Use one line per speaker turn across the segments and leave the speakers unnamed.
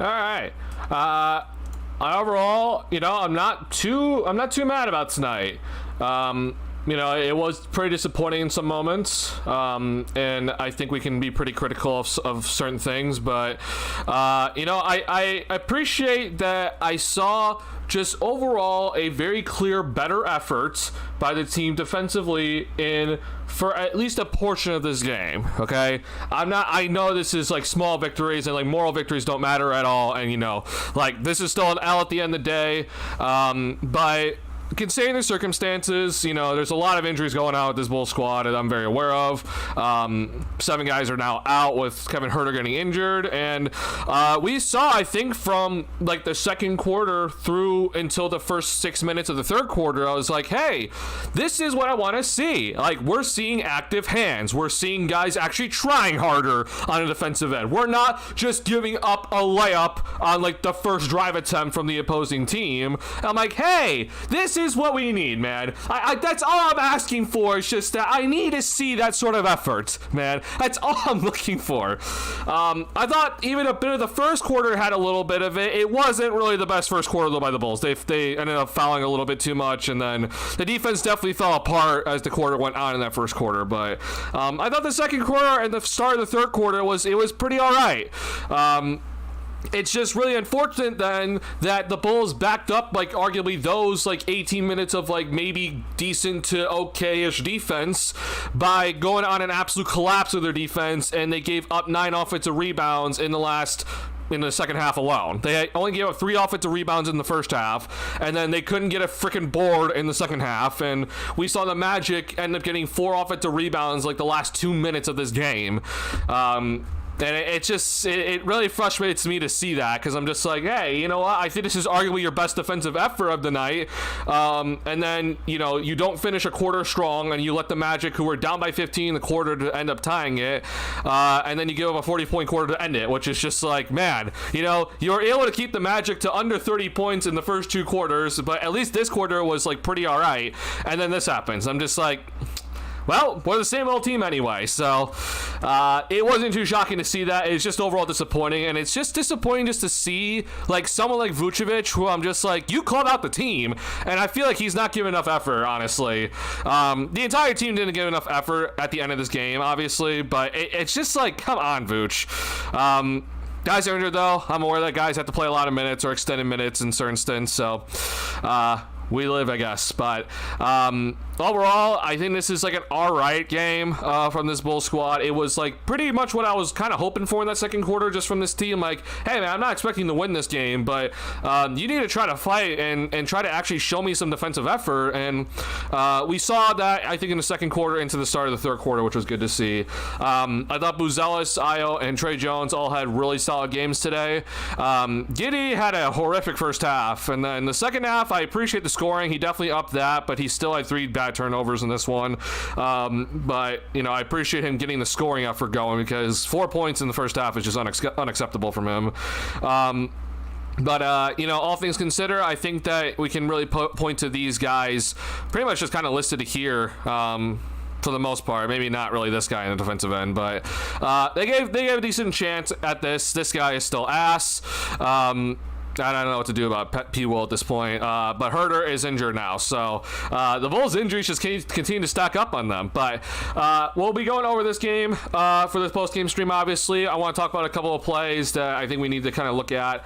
All right. Overall, I'm not too mad about tonight. It was pretty disappointing in some moments, and I think we can be pretty critical of certain things, but, I appreciate that I saw just overall a very clear, better effort by the team defensively for at least a portion of this game, okay? I know this is like small victories and like moral victories don't matter at all, and this is still an L at the end of the day, but considering the circumstances, there's a lot of injuries going on with this Bulls squad that I'm very aware of. 7 guys are now out with Kevin Huerter getting injured. And we saw, I think, from like the second quarter through until the first 6 minutes of the third quarter, I was like, hey, this is what I want to see. Like, we're seeing active hands. We're seeing guys actually trying harder on a defensive end. We're not just giving up a layup on like the first drive attempt from the opposing team. I'm like, hey, this is what we need, man. I that's all I'm asking for. It's just that I need to see that sort of effort, man. That's all I'm looking for. I thought even a bit of the first quarter had a little bit of it. It wasn't really the best first quarter though by the Bulls. They ended up fouling a little bit too much, and then the defense definitely fell apart as the quarter went on in that first quarter. But I thought the second quarter and the start of the third quarter was pretty all right. It's just really unfortunate then that the Bulls backed up like arguably those like 18 minutes of like maybe decent to okay-ish defense by going on an absolute collapse of their defense, and they gave up 9 offensive rebounds in the second half alone. They only gave up 3 offensive rebounds in the first half, and then they couldn't get a freaking board in the second half, and we saw the Magic end up getting 4 offensive rebounds like the last 2 minutes of this game. And it really frustrates me to see that, because I'm just like, hey, you know what? I think this is arguably your best defensive effort of the night. And then, you don't finish a quarter strong, and you let the Magic, who were down by 15 in the quarter, to end up tying it. And then you give up a 40-point quarter to end it, which is just like, man, you were able to keep the Magic to under 30 points in the first 2 quarters, but at least this quarter was like pretty all right. And then this happens. I'm just like, well, we're the same old team anyway, so it wasn't too shocking to see that. It's just overall disappointing, and it's just disappointing just to see like someone like Vucevic, who I'm just like, you called out the team, and I feel like he's not giving enough effort, honestly. The entire team didn't give enough effort at the end of this game, obviously, but it's just like, come on, Vuce. Guys are injured, though. I'm aware that guys have to play a lot of minutes or extended minutes in certain stints, so we live, I guess. But overall, I think this is like an all-right game from this Bulls squad. It was like pretty much what I was kind of hoping for in that second quarter just from this team. Like, hey, man, I'm not expecting to win this game, but you need to try to fight and try to actually show me some defensive effort. And we saw that, I think, in the second quarter into the start of the third quarter, which was good to see. I thought Buzelis, Ayo, and Trey Jones all had really solid games today. Giddey had a horrific first half, and then the second half, I appreciate the scoring. He definitely upped that, but he still had 3 bad turnovers in this one. But, I appreciate him getting the scoring effort going, because 4 points in the first half is just unacceptable from him. But, all things considered, I think that we can really point to these guys pretty much just kind of listed here, for the most part. Maybe not really this guy in the defensive end, but they gave a decent chance at this. This guy is still ass. I don't know what to do about P. Will at this point, but Huerter is injured now, so the Bulls' injuries just continue to stack up on them. But we'll be going over this game for this post-game stream, obviously. I want to talk about a couple of plays that I think we need to kind of look at.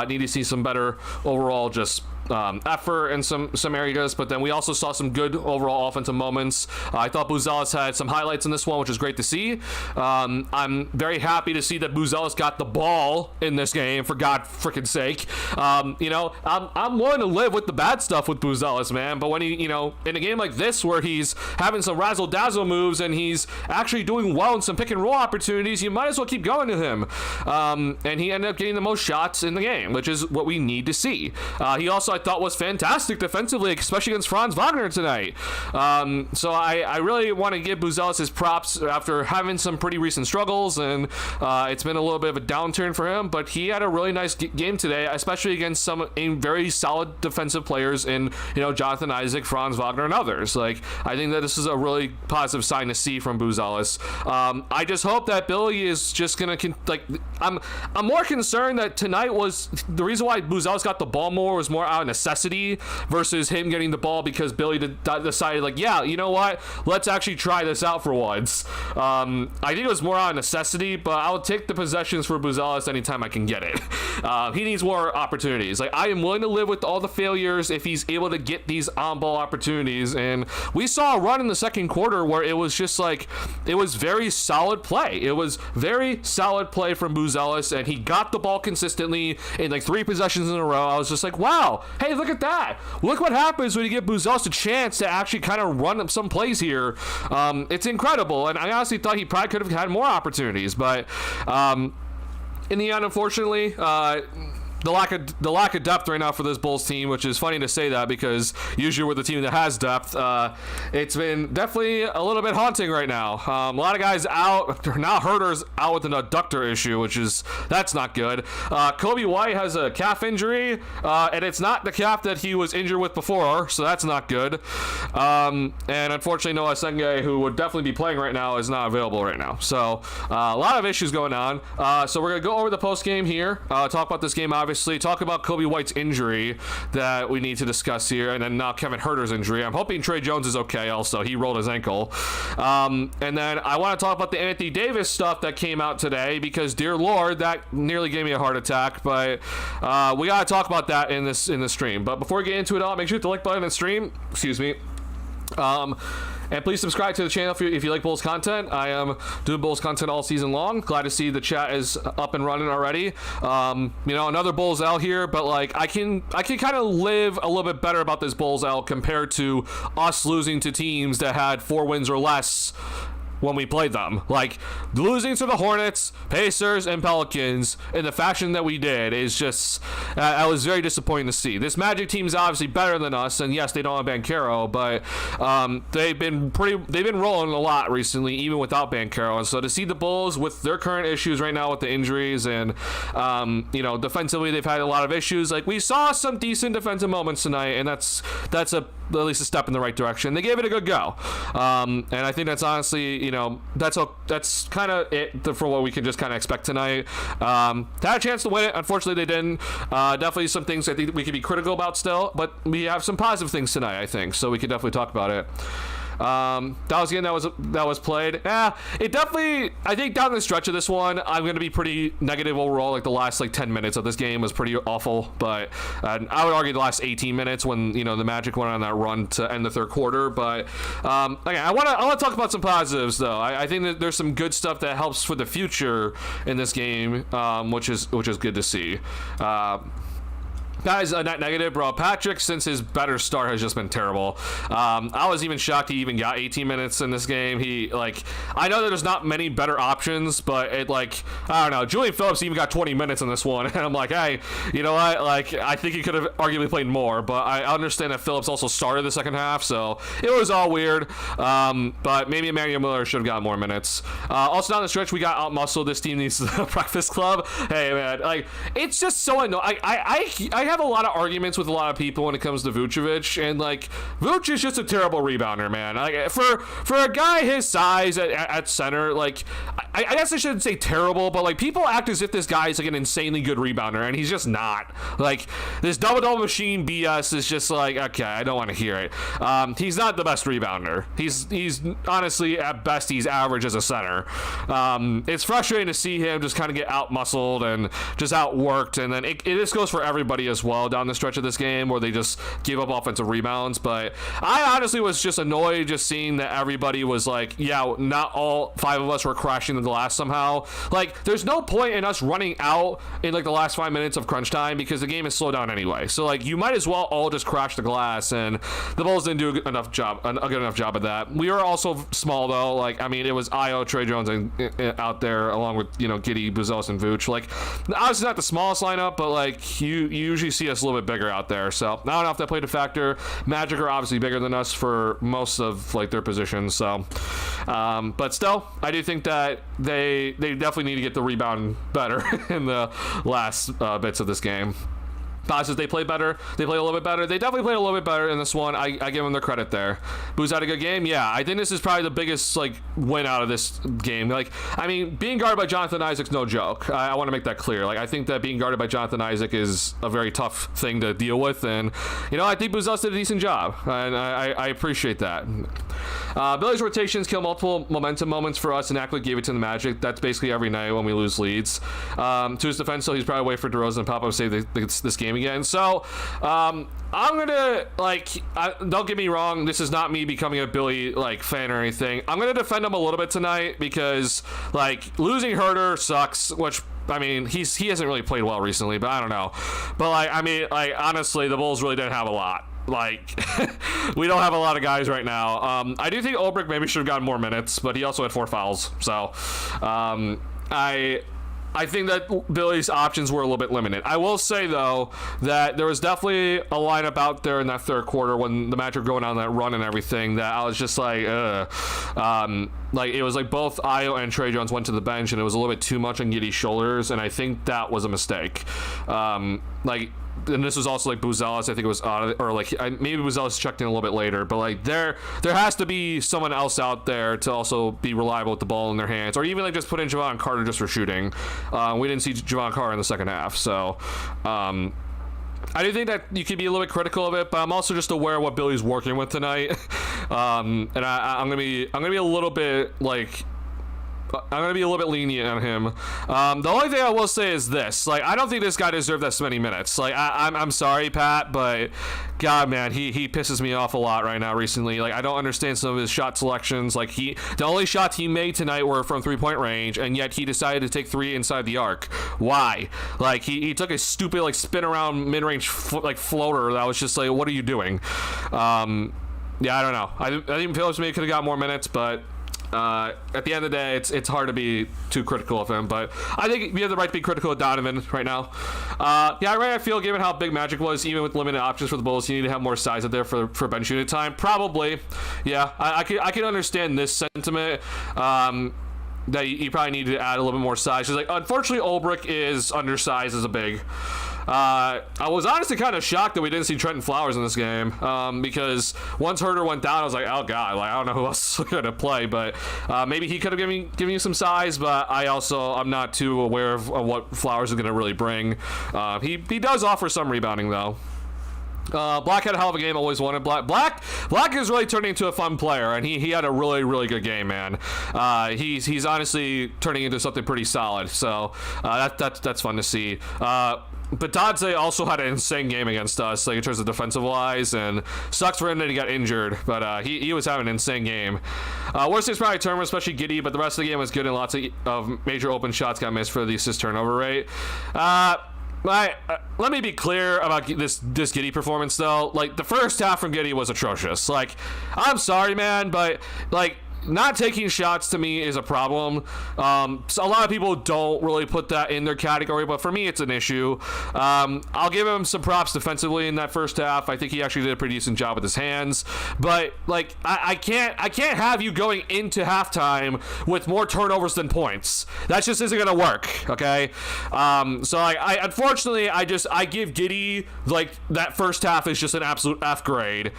Need to see some better overall just effort in some areas, but then we also saw some good overall offensive moments. I thought Buzelis had some highlights in this one, which is great to see. I'm very happy to see that Buzelis got the ball in this game, for God freaking sake. I'm willing to live with the bad stuff with Buzelis, man, but when he, in a game like this where he's having some razzle-dazzle moves and he's actually doing well in some pick-and-roll opportunities, you might as well keep going to him. And he ended up getting the most shots in the game, which is what we need to see. He also, I thought was fantastic defensively, especially against Franz Wagner tonight. So I really want to give Buzelis his props after having some pretty recent struggles, and it's been a little bit of a downturn for him, but he had a really nice game today, especially against some very solid defensive players in, Jonathan Isaac, Franz Wagner, and others. Like, I think that this is a really positive sign to see from Buzelis. I just hope that Billy is just gonna I'm more concerned that tonight was the reason why Buzelis got the ball more was more out of necessity versus him getting the ball because Billy decided, like, yeah, you know what, let's actually try this out for once. I think it was more out of necessity, but I'll take the possessions for Buzelis anytime I can get it. He needs more opportunities. Like, I am willing to live with all the failures if he's able to get these on-ball opportunities, and we saw a run in the second quarter where it was just like, it was very solid play. It was very solid play from Buzelis, and he got the ball consistently in like 3 possessions in a row. I was just like, wow, hey, look at that. Look what happens when you give Buzelis a chance to actually kind of run up some plays here. It's incredible, and I honestly thought he probably could have had more opportunities, but in the end, unfortunately, the lack of depth right now for this Bulls team, which is funny to say that because usually we're the team that has depth. It's been definitely a little bit haunting right now. A lot of guys out. Now Herter's out with an adductor issue, that's not good. Kobe White has a calf injury, and it's not the calf that he was injured with before, so that's not good. And unfortunately, Noah Senge, who would definitely be playing right now, is not available right now. So a lot of issues going on. So we're gonna go over the post game here, talk about this game, obviously. Talk about Kobe White's injury that we need to discuss here, and then now Kevin Herter's injury. I'm hoping Trey Jones is okay also. He rolled his ankle. And then I want to talk about the Anthony Davis stuff that came out today because, dear Lord, that nearly gave me a heart attack, but we got to talk about that in this stream. But before we get into it all, make sure to hit the like button and stream. Excuse me. And please subscribe to the channel if you like Bulls content. I am doing Bulls content all season long. Glad to see the chat is up and running already. Another Bulls L here, but like I can kind of live a little bit better about this Bulls L compared to us losing to teams that had 4 wins or less when we played them. Like, losing to the Hornets, Pacers, and Pelicans in the fashion that we did is just, I was very disappointing to see. This Magic team is obviously better than us, and yes, they don't have Banchero, but they've been rolling a lot recently, even without Banchero. And so to see the Bulls with their current issues right now with the injuries and, defensively they've had a lot of issues. Like, we saw some decent defensive moments tonight, and that's at least a step in the right direction. They gave it a good go, and I think that's honestly, that's kind of it for what we can just kind of expect tonight. They had a chance to win it. Unfortunately, they didn't. Definitely some things I think we could be critical about still, but we have some positive things tonight, I think, so we could definitely talk about it. That was a game that was played. It definitely, I think down the stretch of this one, I'm going to be pretty negative overall. Like, the last 10 minutes of this game was pretty awful, but I would argue the last 18 minutes when the Magic went on that run to end the third quarter. But I want to talk about some positives though. I think that there's some good stuff that helps for the future in this game, which is good to see. Guys, not negative, bro. Patrick, since his better start, has just been terrible. I was even shocked he even got 18 minutes in this game. I know that there's not many better options, but I don't know. Julian Phillips even got 20 minutes in this one, and I'm like, hey, you know what? I think he could have arguably played more, but I understand that Phillips also started the second half, so it was all weird. But maybe Emmanuel Miller should have gotten more minutes. Also down the stretch, we got out-muscled. This team needs the Breakfast Club. Hey, man, it's just so annoying. I have a lot of arguments with a lot of people when it comes to Vucevic, and Vuce is just a terrible rebounder, man. For a guy his size at center, I guess I shouldn't say terrible, but people act as if this guy is an insanely good rebounder, and he's just not. This double machine BS is just okay, I don't want to hear it. He's not the best rebounder. He's honestly, at best, he's average as a center. It's frustrating to see him just kind of get out muscled and just outworked, and then this goes for everybody as well down the stretch of this game where they just give up offensive rebounds. But I honestly was just annoyed just seeing that everybody was not all 5 of us were crashing the glass somehow. There's no point in us running out in the last 5 minutes of crunch time because the game is slowed down anyway. So you might as well all just crash the glass, and the Bulls didn't do a good enough job of that. We were also small though. It was Io, Trey Jones, and out there along with Giddey, Buzelis, and Vooch. Obviously not the smallest lineup, but you usually see us a little bit bigger out there. So I don't know if that played a factor. Magic are obviously bigger than us for most of like their positions. So, but still, I do think that they definitely need to get the rebound better in the last bits of this game. Positives, they play better. They play a little bit better. They definitely played a little bit better in this one. I give them their credit there. Booz had a good game. Yeah, I think this is probably the biggest like win out of this game. Like, I mean, being guarded by Jonathan Isaac's no joke. I want to make that clear. Like, I think that being guarded by Jonathan Isaac is a very tough thing to deal with, and I think Booz did a decent job, and I appreciate that. Billy's rotations kill multiple momentum moments for us and actually gave it to the Magic. That's basically every night when we lose leads. To his defense, so he's probably waiting for DeRozan to pop up and save this game again. So I'm gonna don't get me wrong, this is not me becoming a Billy fan or anything. I'm gonna defend him a little bit tonight because losing Herter sucks, which I mean he hasn't really played well recently, but I don't know. But honestly, the Bulls really didn't have a lot. We don't have a lot of guys right now. I do think Ulbrich maybe should have gotten more minutes, but he also had 4 fouls. So I think that Billy's options were a little bit limited. I will say, though, that there was definitely a lineup out there in that third quarter when the Magic were going on that run and everything that I was just it was both Ayo and Trey Jones went to the bench, and it was a little bit too much on Giddey's shoulders, and I think that was a mistake. And this was also Buzelis, I think it was maybe Buzelis checked in a little bit later, but there has to be someone else out there to also be reliable with the ball in their hands, or even just put in Javon Carter just for shooting. We didn't see Javon Carter in the second half, so I do think that you could be a little bit critical of it, but I'm also just aware of what Billy's working with tonight, and I'm gonna be a little bit lenient on him. The only thing I will say is this: I don't think this guy deserved that many minutes. I'm sorry, Pat, but God, man, he pisses me off a lot right now. Recently, I don't understand some of his shot selections. The only shots he made tonight were from 3-point range, and yet he decided to take 3 inside the arc. Why? He took a stupid spin around mid range floater that was just what are you doing? Yeah, I don't know. I think Phillips maybe could have got more minutes, but. At the end of the day, it's hard to be too critical of him, but I think we have the right to be critical of Donovan right now. I feel given how big Magic was, even with limited options for the Bulls, you need to have more size out there for bench unit time. Probably, yeah. I can understand this sentiment. That you probably need to add a little bit more size. Because unfortunately, Ulbrich is undersized as a big. I was honestly kind of shocked that we didn't see Trenton Flowers in this game because once Herter went down, I was like, oh god, I don't know who else is going to play, but maybe he could have given you some size, but I'm not too aware of what Flowers is going to really bring. He does offer some rebounding though. Black had a hell of a game. Always wanted Black. Black is really turning into a fun player, and he had a really, really good game, man. He's honestly turning into something pretty solid. So that's fun to see. But Dodze also had an insane game against us, in terms of defensive wise, and sucks for him that he got injured. But he was having an insane game. Worst is probably turnover, especially Giddey, but the rest of the game was good, and lots of major open shots got missed for the assist turnover rate. Let me be clear about this Giddey performance, though. The first half from Giddey was atrocious. I'm sorry, man, but not taking shots to me is a problem. So a lot of people don't really put that in their category, but for me, it's an issue. I'll give him some props defensively in that first half. I think he actually did a pretty decent job with his hands. But I can't have you going into halftime with more turnovers than points. That just isn't gonna work. Okay. So I unfortunately I give Giddey that first half is just an absolute F grade.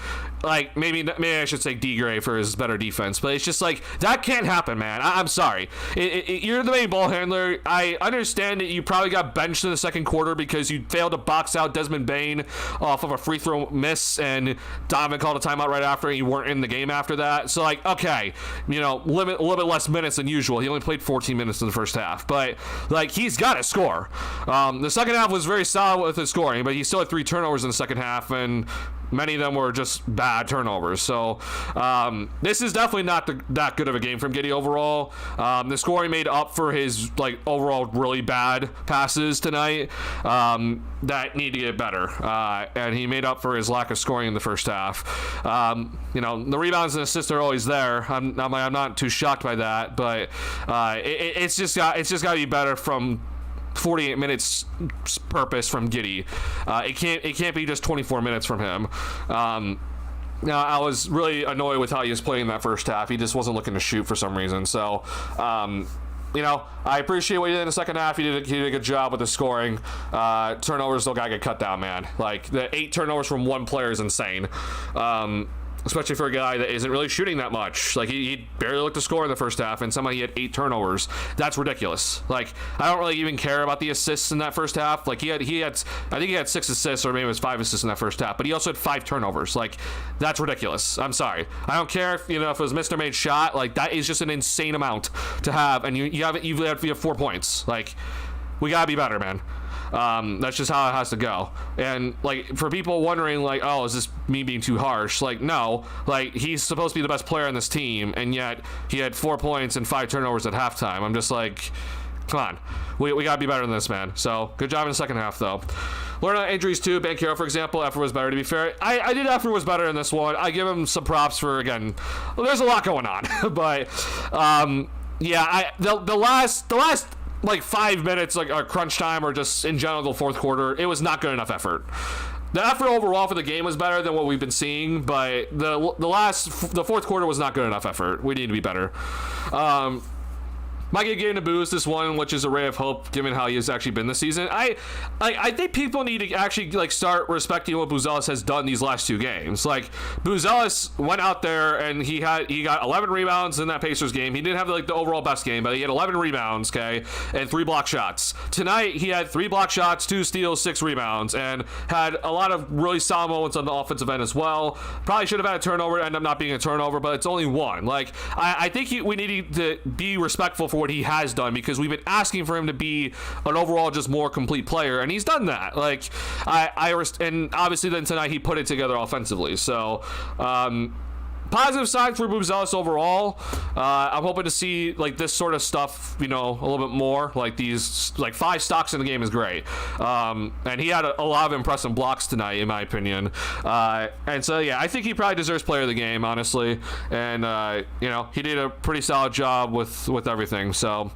Maybe I should say D grade for his better defense, but it's just that can't happen, man. I'm sorry. You're the main ball handler. I understand that you probably got benched in the second quarter because you failed to box out Desmond Bane off of a free throw miss, and Donovan called a timeout right after, and you weren't in the game after that. So okay, a little bit less minutes than usual. He only played 14 minutes in the first half, but he's got to score. The second half was very solid with his scoring, but he still had 3 turnovers in the second half, and many of them were just bad turnovers. So this is definitely not that good of a game from Giddey overall. The scoring made up for his overall really bad passes tonight that need to get better, and he made up for his lack of scoring in the first half. The rebounds and assists are always there. I'm not too shocked by that, but it's just got to be better from 48 minutes purpose from Giddey. It can't be just 24 minutes from him. Now, I was really annoyed with how he was playing that first half. He just wasn't looking to shoot for some reason. So, I appreciate what he did in the second half. He did a good job with the scoring. Turnovers still gotta get cut down, man. Like, the 8 turnovers from one player is insane. Especially for a guy that isn't really shooting that much. Like, he barely looked to score in the first half, and somehow he had 8 turnovers. That's ridiculous. Like, I don't really even care about the assists in that first half. Like, I think he had 6 assists, or maybe it was 5 assists in that first half, but he also had 5 turnovers. Like, that's ridiculous. I'm sorry. I don't care if it was Mr. Made shot. Like, that is just an insane amount to have, and you have 4 points. Like, we gotta be better, man. That's just how it has to go. And like, for people wondering, like, oh, is this me being too harsh? Like, no. Like, he's supposed to be the best player on this team, and yet he had 4 points and 5 turnovers at halftime. I'm just like, come on, we gotta be better than this, man. So good job in the second half, though. Learn on injuries too. Banchero, for example, effort was better. To be fair, I did effort was better in this one. I give him some props for, again, there's a lot going on, but yeah, the last like 5 minutes, like our crunch time, or just in general the fourth quarter, it was not good enough effort. The effort overall for the game was better than what we've been seeing, but the fourth quarter was not good enough effort. We need to be better. Might get getting a boost this one, which is a ray of hope given how he has actually been this season. I think people need to actually like start respecting what Buzelis has done these last 2 games. Like, Buzelis went out there and he got 11 rebounds in that Pacers game. He didn't have like the overall best game, but he had 11 rebounds, okay, and 3 block shots. Tonight he had 3 block shots, 2 steals, 6 rebounds, and had a lot of really solid moments on the offensive end as well. Probably should have had a turnover, end up not being a turnover, but it's only 1. Like, I think we need to be respectful for what he has done, because we've been asking for him to be an overall just more complete player, and he's done that. Like, and obviously then tonight he put it together offensively. So positive signs for Buzelis overall. I'm hoping to see like this sort of stuff, a little bit more. Like these, like 5 stocks in the game is great. And he had a lot of impressive blocks tonight, in my opinion. And so yeah, I think he probably deserves player of the game, honestly. And he did a pretty solid job with everything. So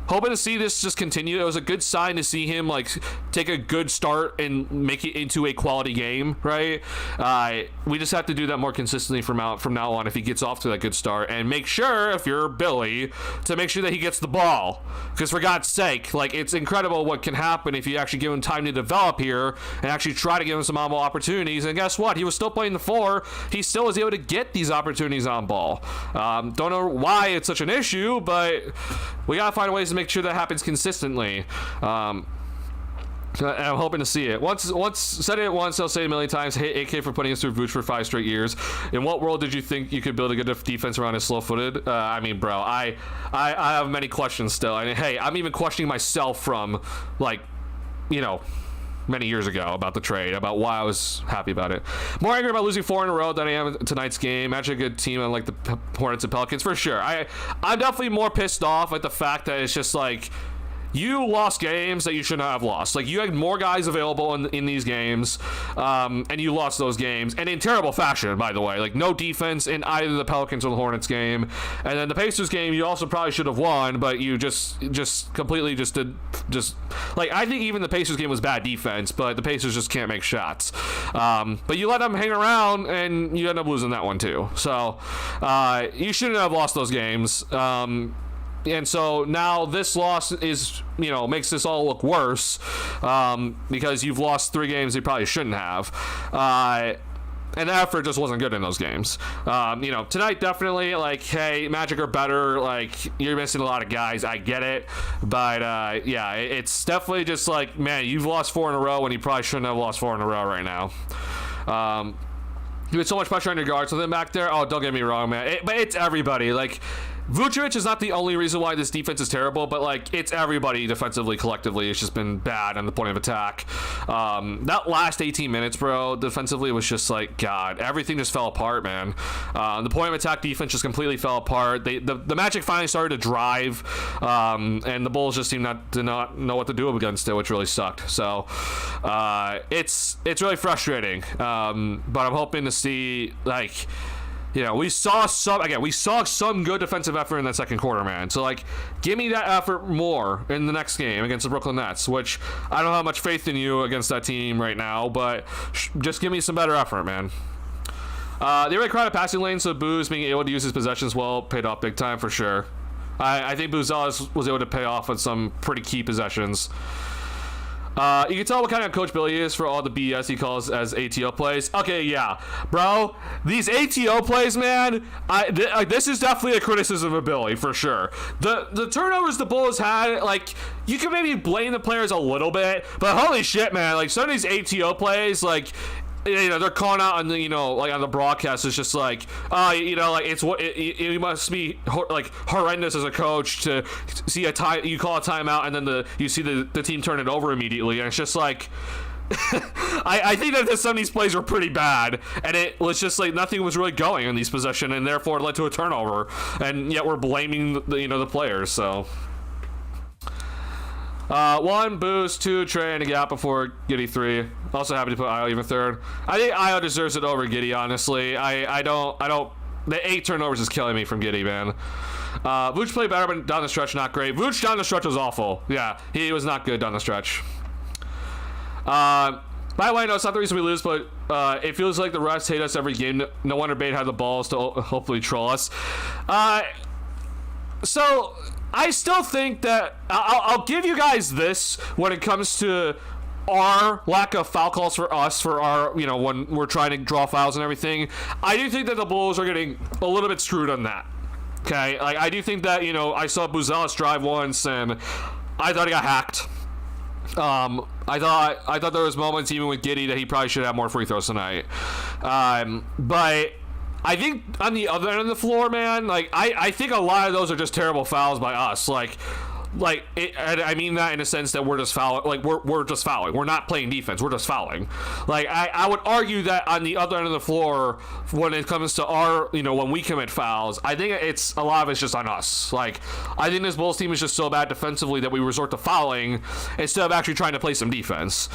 hoping to see this just continue. It was a good sign to see him like take a good start and make it into a quality game, right? We just have to do that more consistently from now on if he gets off to that good start, and make sure, if you're Billy, to make sure that he gets the ball, because for God's sake, like, it's incredible what can happen if you actually give him time to develop here and actually try to give him some on-ball opportunities. And guess what? He was still playing the 4. He still was able to get these opportunities on ball. Don't know why it's such an issue, but we gotta find ways to make sure that happens consistently. I'm hoping to see it. Once said it once, I'll say it a million times. Hey, AK for putting us through Vooch for 5 straight years. In what world did you think you could build a good defense around his slow-footed? I mean, bro, I have many questions still. I mean, hey, I'm even questioning myself from, like, many years ago about the trade, about why I was happy about it. More angry about losing 4 in a row than I am in tonight's game. Actually, a good team unlike the Hornets and Pelicans, for sure. I'm definitely more pissed off at the fact that it's just like, you lost games that you should not have lost. Like, you had more guys available in these games, and you lost those games, and in terrible fashion, by the way. Like, no defense in either the Pelicans or the Hornets game. And then the Pacers game, you also probably should have won, but you just completely did like, I think even the Pacers game was bad defense, but the Pacers just can't make shots. But you let them hang around, and you end up losing that one too. So you shouldn't have lost those games. And so now this loss is, makes this all look worse, because you've lost 3 games you probably shouldn't have. And the effort just wasn't good in those games. Tonight definitely, like, hey, Magic are better. Like, you're missing a lot of guys. I get it. But, yeah, it's definitely just like, man, you've lost 4 in a row when you probably shouldn't have lost 4 in a row right now. You had so much pressure on your guards. So then back there, oh, don't get me wrong, man. But it's everybody. Like, Vucevic is not the only reason why this defense is terrible, but like, it's everybody defensively, collectively. It's just been bad on the point of attack. That last 18 minutes, bro, defensively was just like, God, everything just fell apart, man. The point of attack defense just completely fell apart. The Magic finally started to drive, and the Bulls just seemed to not know what to do against it, which really sucked. So it's really frustrating. But I'm hoping to see, like, we saw some good defensive effort in that second quarter, man. So, like, give me that effort more in the next game against the Brooklyn Nets, which I don't have much faith in you against that team right now, but just give me some better effort, man. They really crowded passing lanes, so Booz being able to use his possessions well paid off big time for sure. I think Buzelis was able to pay off on some pretty key possessions. You can tell what kind of coach Billy is for all the BS he calls as ATO plays. Okay, yeah, bro, these ATO plays, man. This is definitely a criticism of Billy for sure. The turnovers the Bulls had, like, you can maybe blame the players a little bit, but holy shit, man, like some of these ATO plays, like, they're calling out on the, like on the broadcast. It's just like, like it's what it must be like horrendous as a coach to see you call a timeout and then you see the team turn it over immediately, and it's just like, I think that some of these plays were pretty bad, and it was just like nothing was really going in these possessions, and therefore it led to a turnover, and yet we're blaming the players. So. 1, Booz, 2, Trey, and a gap before Giddey 3. Also happy to put Io even third. I think Io deserves it over Giddey, honestly. I don't. The 8 turnovers is killing me from Giddey, man. Vooch played better, but down the stretch, not great. Vooch down the stretch was awful. Yeah, he was not good down the stretch. By the way, no, it's not the reason we lose, but it feels like the refs hate us every game. No wonder Bate had the balls to hopefully troll us. So I still think that I'll give you guys this when it comes to our lack of foul calls for us for our, when we're trying to draw fouls and everything. I do think that the Bulls are getting a little bit screwed on that. Okay, like I do think that I saw Buzelis drive once and I thought he got hacked. I thought there was moments even with Giddey that he probably should have more free throws tonight. But I think on the other end of the floor, man, like I think a lot of those are just terrible fouls by us. I mean that in a sense that we're just fouling. Like we're just fouling. We're not playing defense. We're just fouling. Like I would argue that on the other end of the floor, when it comes to our, when we commit fouls, I think it's a lot of it's just on us. Like I think this Bulls team is just so bad defensively that we resort to fouling instead of actually trying to play some defense.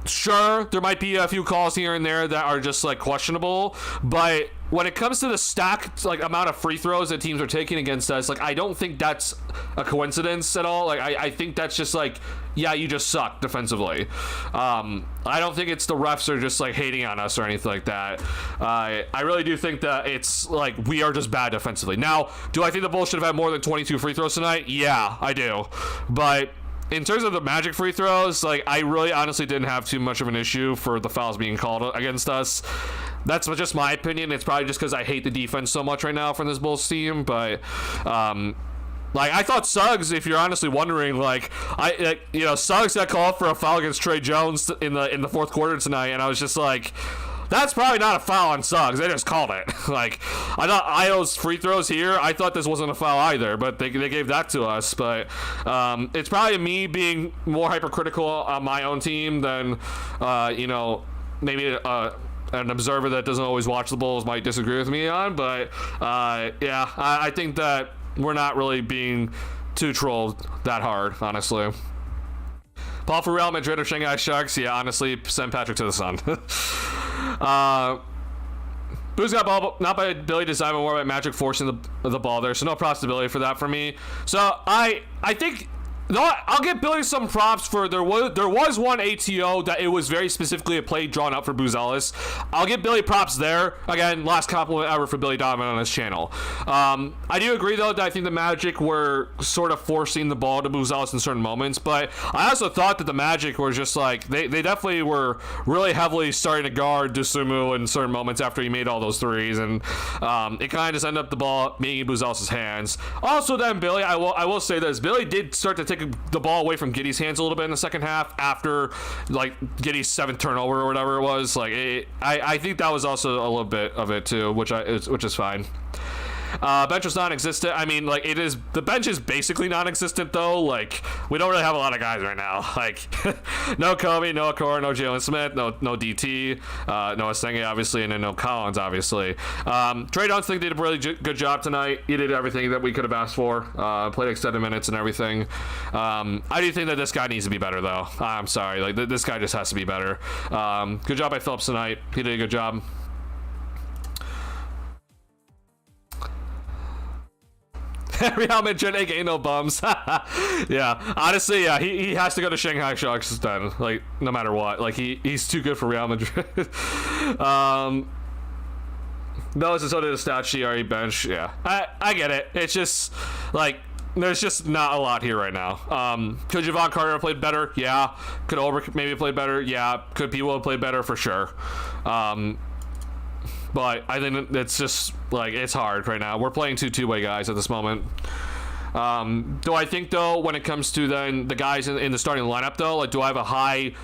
Sure, there might be a few calls here and there that are just like questionable, but when it comes to the stacked amount of free throws that teams are taking against us, I don't think that's a coincidence at all. I think that's just yeah, you just suck defensively. I don't think it's the refs are just hating on us or anything like that. I really do think that it's we are just bad defensively. Now, do I think the Bulls should have had more than 22 free throws tonight? Yeah, I do. But in terms of the Magic free throws, I really honestly didn't have too much of an issue for the fouls being called against us. That's just my opinion. It's probably just because I hate the defense so much right now from this Bulls team. But, I thought Suggs, if you're honestly wondering, Suggs got called for a foul against Trey Jones in the fourth quarter tonight, and I was just like, that's probably not a foul on Suggs. They just called it. I thought Io's free throws here, I thought this wasn't a foul either, but they gave that to us. But it's probably me being more hypercritical on my own team than, maybe an observer that doesn't always watch the Bulls might disagree with me on. But, I think that we're not really being too trolled that hard, honestly. Paul for Real Madrid or Shanghai Sharks? Yeah, honestly, send Patrick to the sun. Booz got ball not by Billy design, but more by Magic forcing the ball there. So no props to Billy for that for me. So I think I'll give Billy some props for there was one ATO that it was very specifically a play drawn up for Buzelis. I'll give Billy props there. Again, last compliment ever for Billy Donovan on his channel. I do agree though that I think the Magic were sort of forcing the ball to Buzelis in certain moments, but I also thought that the Magic were just they definitely were really heavily starting to guard Dosunmu in certain moments after he made all those threes, and it kind of just ended up the ball being in Buzelis' hands. Also then Billy, I will say this, Billy did start to take the ball away from Giddey's hands a little bit in the second half after Giddey's 7th turnover or whatever it was. I think that was also a little bit of it too, which is fine. Bench was non-existent. I mean, the bench is basically non-existent though. We don't really have a lot of guys right now. No Kobe, no Okoro, no Jalen Smith, no DT, no Asenge obviously, and then no Collins obviously. Trey Jones did a really good job tonight. He did everything that we could have asked for. Played extended minutes and everything. I do think that this guy needs to be better though. I'm sorry, this guy just has to be better. Good job by Phillips tonight. He did a good job. Real Madrid ain't no bums. Yeah, honestly, yeah, he has to go to Shanghai Sharks then. Like, no matter what, like he's too good for Real Madrid. No, it's so did the stat sheet already bench. Yeah, I get it. It's just like there's just not a lot here right now. Could Javon Carter have played better? Yeah. Could Ulrich maybe have played better? Yeah. Could People have played better? For sure. But I think it's just like it's hard right now. We're playing two-way guys at this moment. Do I think though when it comes to then the guys in the starting lineup though, like do I have a high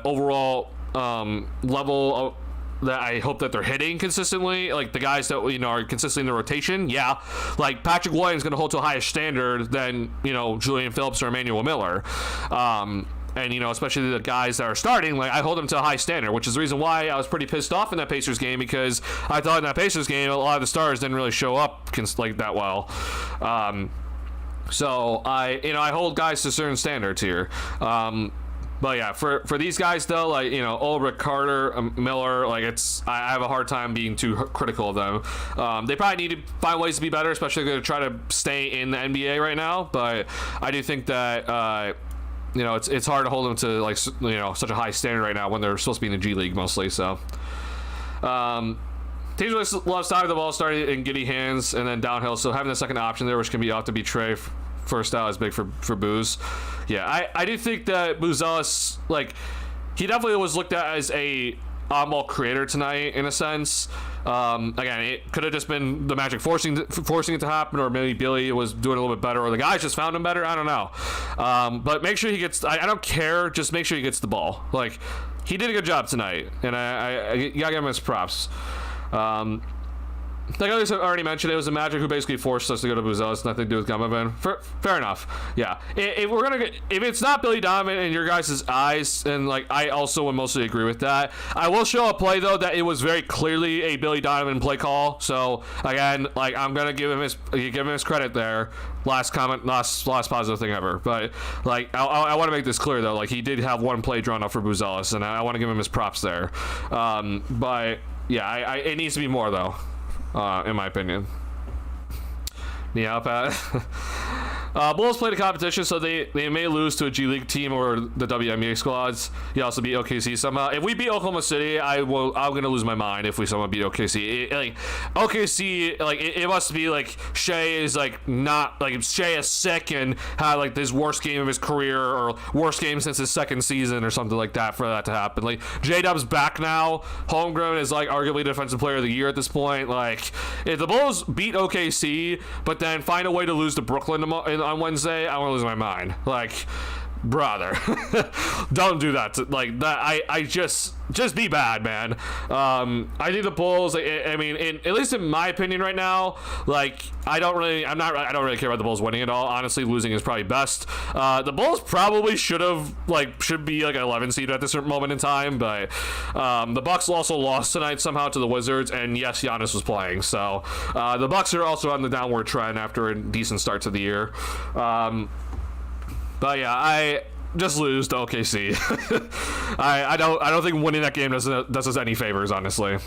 overall level of that I hope that they're hitting consistently, like the guys that are consistently in the rotation? Yeah, like Patrick Williams is going to hold to a higher standard than Julian Phillips or Emmanuel Miller, and especially the guys that are starting, like I hold them to a high standard, which is the reason why I was pretty pissed off in that Pacers game, because I thought in that Pacers game a lot of the stars didn't really show up like that well. So I hold guys to certain standards here. But yeah, for these guys though, like Ulrich, Carter, Miller, like I have a hard time being too critical of them. They probably need to find ways to be better, especially if they're trying to stay in the NBA right now. But I do think that it's hard to hold them to like such a high standard right now when they're supposed to be in the G League mostly. So teams really love side of the ball starting in giddy hands and then downhill. So having the second option there, which can be off to be Trey first out, is big for Booz. Yeah, I do think that Buzelis, like, he definitely was looked at as a on-ball creator tonight in a sense. Again, it could have just been the Magic forcing it to happen, or maybe Billy was doing a little bit better, or the guys just found him better. I don't know. But make sure he gets. I don't care. Just make sure he gets the ball. Like, he did a good job tonight, and I gotta give him his props. Like others have already mentioned, it was the Magic who basically forced us to go to Buzelis, nothing to do with Gummavan. Fair enough. Yeah. If it's not Billy Donovan in your guys' eyes, and like I also would mostly agree with that. I will show a play though that it was very clearly a Billy Donovan play call. So again, like I'm gonna give him his credit there. Last positive thing ever. But like I want to make this clear though, like he did have one play drawn up for Buzelis, and I want to give him his props there. But yeah, it needs to be more though. In my opinion. Yeah, Pat. Bulls played a competition, so they may lose to a G League team or the WNBA squads. You also beat OKC somehow. If we beat Oklahoma City, I'm gonna lose my mind if we somehow beat OKC. OKC, it must be like Shea is like not like Shea is sick and had like this worst game of his career or worst game since his second season or something like that for that to happen. Like J-Dub's back now. Homegrown is like arguably defensive player of the year at this point. Like if the Bulls beat OKC, but then find a way to lose to Brooklyn on Wednesday, I want to lose my mind. Like, brother, don't do that. Like that, I just be bad, man. I think the Bulls. I mean, at least in my opinion right now, like I don't really care about the Bulls winning at all. Honestly, losing is probably best. The Bulls probably should be like an 11 seed at this moment in time, but the Bucks also lost tonight somehow to the Wizards, and yes, Giannis was playing. So the Bucks are also on the downward trend after a decent start to the year. But yeah, I just lose to OKC. I don't think winning that game does us any favors, honestly.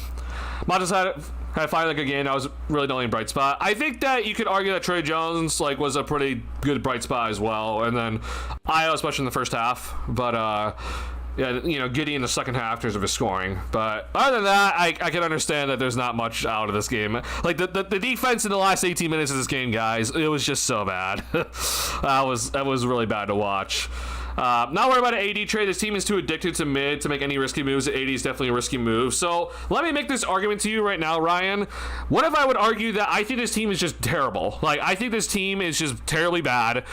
Montes had finally a good game. That was really the only bright spot. I think that you could argue that Trey Jones was a pretty good bright spot as well, and then Io, especially in the first half. But yeah, Giddey in the second half in terms of his scoring. But other than that, I can understand that there's not much out of this game. Like the defense in the last 18 minutes of this game, guys, it was just so bad. that was really bad to watch. Not worried about an AD trade. This team is too addicted to mid to make any risky moves. AD is definitely a risky move. So let me make this argument to you right now, Ryan. What if I would argue that I think this team is just terrible? Like, I think this team is just terribly bad.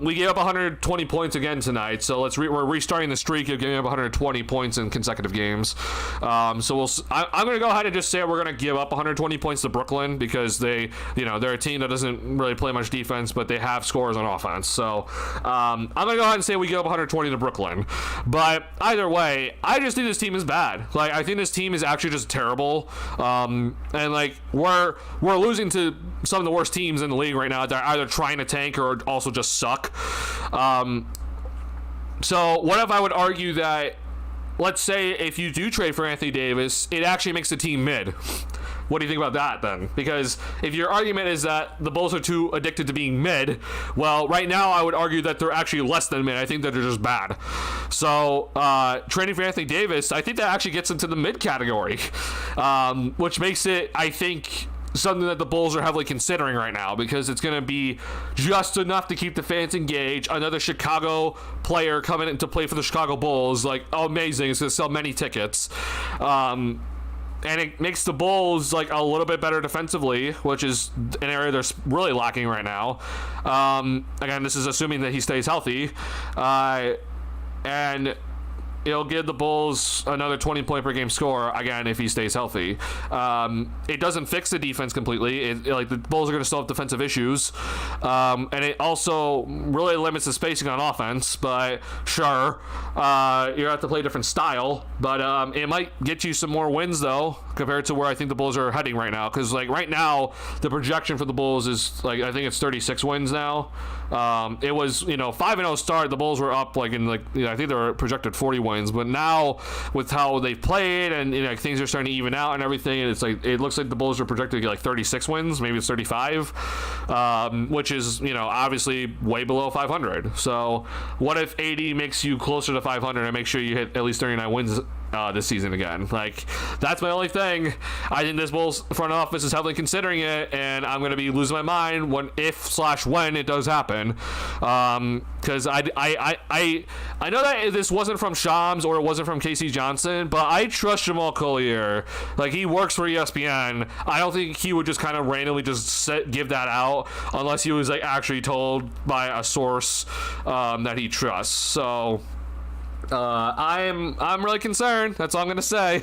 We gave up 120 points again tonight. So we're restarting the streak of giving up 120 points in consecutive games. I'm going to go ahead and just say we're going to give up 120 points to Brooklyn because they're a team that doesn't really play much defense, but they have scores on offense. So I'm going to go ahead and say we give up 120 to Brooklyn. But either way, I just think this team is bad. Like, I think this team is actually just terrible. And like we're losing to some of the worst teams in the league right now. They're either trying to tank or also just suck. So what if I would argue that, let's say if you do trade for Anthony Davis, it actually makes the team mid. what do you think about that then? Because if your argument is that the Bulls are too addicted to being mid, well, right now I would argue that they're actually less than mid. I think that they're just bad. So trading for Anthony Davis, I think that actually gets into the mid category, which makes it, I think, something that the Bulls are heavily considering right now, because it's going to be just enough to keep the fans engaged. Another Chicago player coming in to play for the Chicago Bulls, like, oh, amazing, it's going to sell many tickets. And it makes the Bulls like a little bit better defensively, which is an area they're really lacking right now. Again, this is assuming that he stays healthy. And it'll give the Bulls another 20-point per game score, again, if he stays healthy. It doesn't fix the defense completely. Like, the Bulls are going to still have defensive issues. And it also really limits the spacing on offense. But sure, you have to play a different style. But it might get you some more wins, though, compared to where I think the Bulls are heading right now. Because, like, right now, the projection for the Bulls is, like, I think it's 36 wins now. It was, 5-0 start. The Bulls were up, like, I think they were projected 40 wins. But now, with how they've played and things are starting to even out and everything, and it's like it looks like the Bulls are projected to get like 36 wins, maybe it's 35, which is obviously way below 500. So what if AD makes you closer to 500 and make sure you hit at least 39 wins this season again? Like, that's my only thing. I think this Bulls front office is heavily considering it, and I'm going to be losing my mind when it does happen. Because I know that this wasn't from Shams or it wasn't from Casey Johnson, but I trust Jamal Collier. Like, he works for ESPN. I don't think he would just kind of randomly just give that out unless he was like actually told by a source that he trusts. So I'm really concerned. That's all I'm gonna say.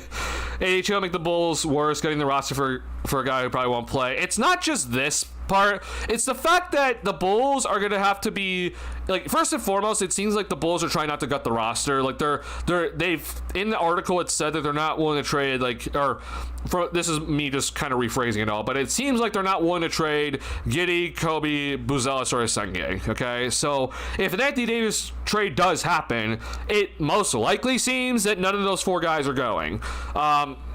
AHL make the Bulls worse, getting the roster for a guy who probably won't play. It's not just this part. It's the fact that the Bulls are gonna have to be like, first and foremost, it seems like the Bulls are trying not to gut the roster. Like they've in the article it said that they're not willing to trade this is me just kind of rephrasing it all, but it seems like they're not willing to trade Giddey, Kobe, Buzelis, or Asenge. Okay, so if an Anthony Davis trade does happen, it most likely seems that none of those four guys are going.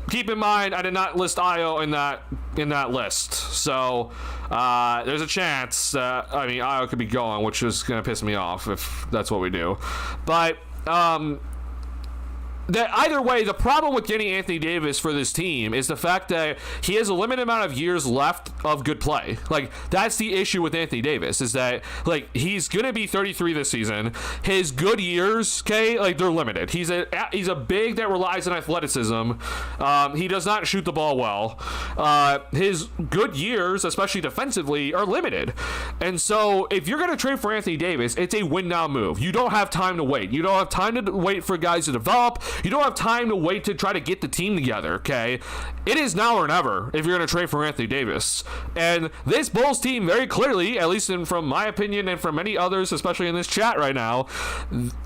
Keep in mind, I did not list Io in that list, so there's a chance that Io could be going, which is gonna piss me off if that's what we do. But either way, the problem with getting Anthony Davis for this team is the fact that he has a limited amount of years left of good play. Like, that's the issue with Anthony Davis, is that, like, he's going to be 33 this season. His good years, okay, like, they're limited. He's a big that relies on athleticism. He does not shoot the ball well. His good years, especially defensively, are limited. And so, if you're going to trade for Anthony Davis, it's a win-now move. You don't have time to wait. You don't have time to wait for guys to develop. You don't have time to wait to try to get the team together, okay? It is now or never if you're going to trade for Anthony Davis. And this Bulls team very clearly, at least from my opinion and from many others, especially in this chat right now,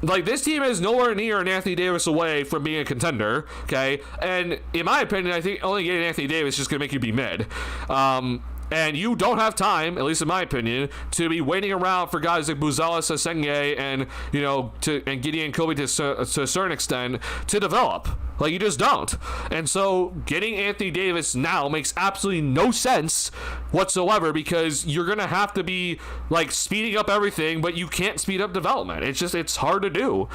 like, this team is nowhere near an Anthony Davis away from being a contender, okay? And in my opinion, I think only getting Anthony Davis is just going to make you be mid. And you don't have time, at least in my opinion, to be waiting around for guys like Buzelis, Asenge, and and Giddey Kobe to a certain extent to develop. Like, you just don't. And so getting Anthony Davis now makes absolutely no sense whatsoever, because you're gonna have to be like speeding up everything, but you can't speed up development. It's hard to do.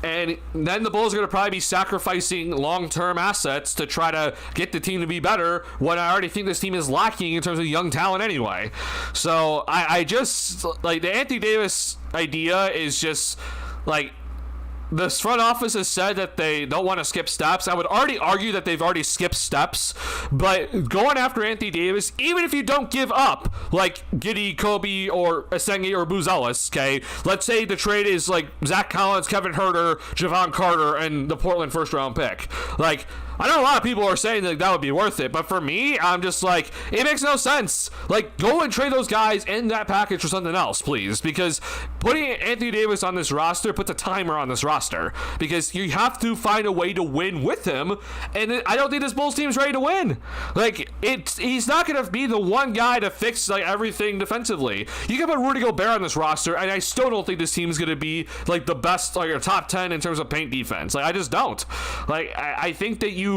And then the Bulls are going to probably be sacrificing long-term assets to try to get the team to be better, when I already think this team is lacking in terms of young talent anyway. So I just, like, the Anthony Davis idea is just, like, this front office has said that they don't want to skip steps. I would already argue that they've already skipped steps, but going after Anthony Davis, even if you don't give up like Giddey, Kobe, or Asenge, or Buzelis, okay? Let's say the trade is like Zach Collins, Kevin Huerter, Javon Carter, and the Portland first-round pick. Like, I know a lot of people are saying that would be worth it, but for me, I'm just like, it makes no sense. Like, go and trade those guys in that package for something else, please, because putting Anthony Davis on this roster puts a timer on this roster, because you have to find a way to win with him, and I don't think this Bulls team's ready to win. Like, he's not going to be the one guy to fix like everything defensively. You can put Rudy Gobert on this roster, and I still don't think this team's going to be like the best, like, a top 10 in terms of paint defense. Like, I just don't. Like, I think that you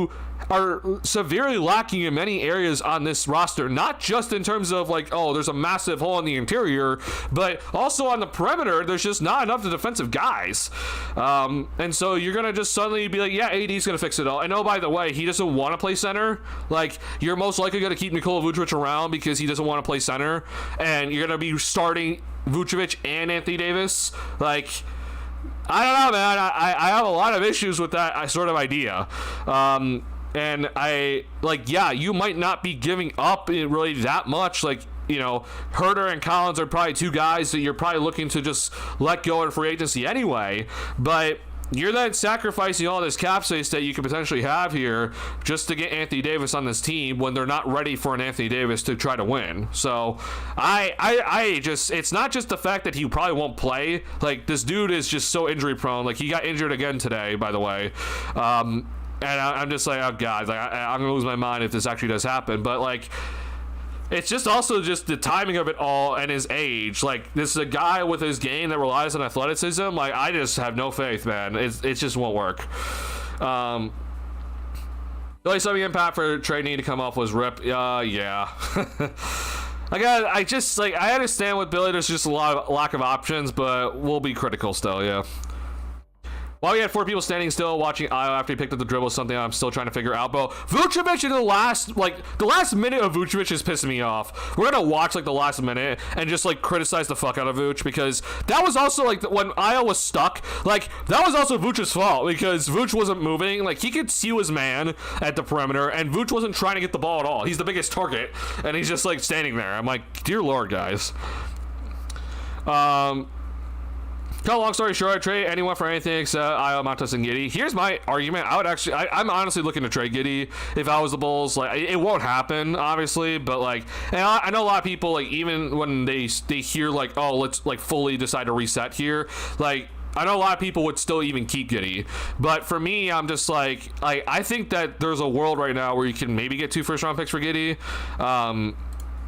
are severely lacking in many areas on this roster, not just in terms of like, oh, there's a massive hole in the interior, but also on the perimeter, there's just not enough defensive guys. And so you're going to just suddenly be like, yeah, AD's going to fix it all. And oh, by the way, he doesn't want to play center. Like, you're most likely going to keep Nikola Vucevic around because he doesn't want to play center. And you're going to be starting Vucevic and Anthony Davis. Like, I don't know, man. I have a lot of issues with that sort of idea. And I, like, yeah, you might not be giving up really that much. Like, you know, Herter and Collins are probably two guys that you're probably looking to just let go in free agency anyway. But you're then sacrificing all this cap space that you could potentially have here just to get Anthony Davis on this team when they're not ready for an Anthony Davis to try to win. So I just, it's not just the fact that he probably won't play. Like, this dude is just so injury prone. Like, he got injured again today, by the way. And I'm just like, oh god, like, I'm gonna lose my mind if this actually does happen. But like, it's just also just the timing of it all and his age. Like, this is a guy with his game that relies on athleticism. Like, I just have no faith, man. It just won't work. The only something impact for trade need to come off was Rip. Yeah. I just, like, I understand with Billy, there's just a lack of options, but we'll be critical still, yeah. While we had 4 people standing still watching Io after he picked up the dribble, something I'm still trying to figure out. But Vucevic in the last minute of Vucevic is pissing me off. We're gonna watch like the last minute and just like criticize the fuck out of Vuce, because that was also like when Io was stuck. Like, that was also Vuce's fault because Vuce wasn't moving. Like, he could see his man at the perimeter, and Vuce wasn't trying to get the ball at all. He's the biggest target, and he's just like standing there. I'm like, dear Lord, guys. Cut a long story short, trade anyone for anything except Io, Montes, and Giddey. Here's my argument. I'm honestly looking to trade Giddey if I was the Bulls. Like, it won't happen, obviously, but like, and I know a lot of people, like, even when they hear like, oh, let's like fully decide to reset here, like, I know a lot of people would still even keep Giddey, but for me, I'm just like, I think that there's a world right now where you can maybe get 2 first-round picks for Giddey.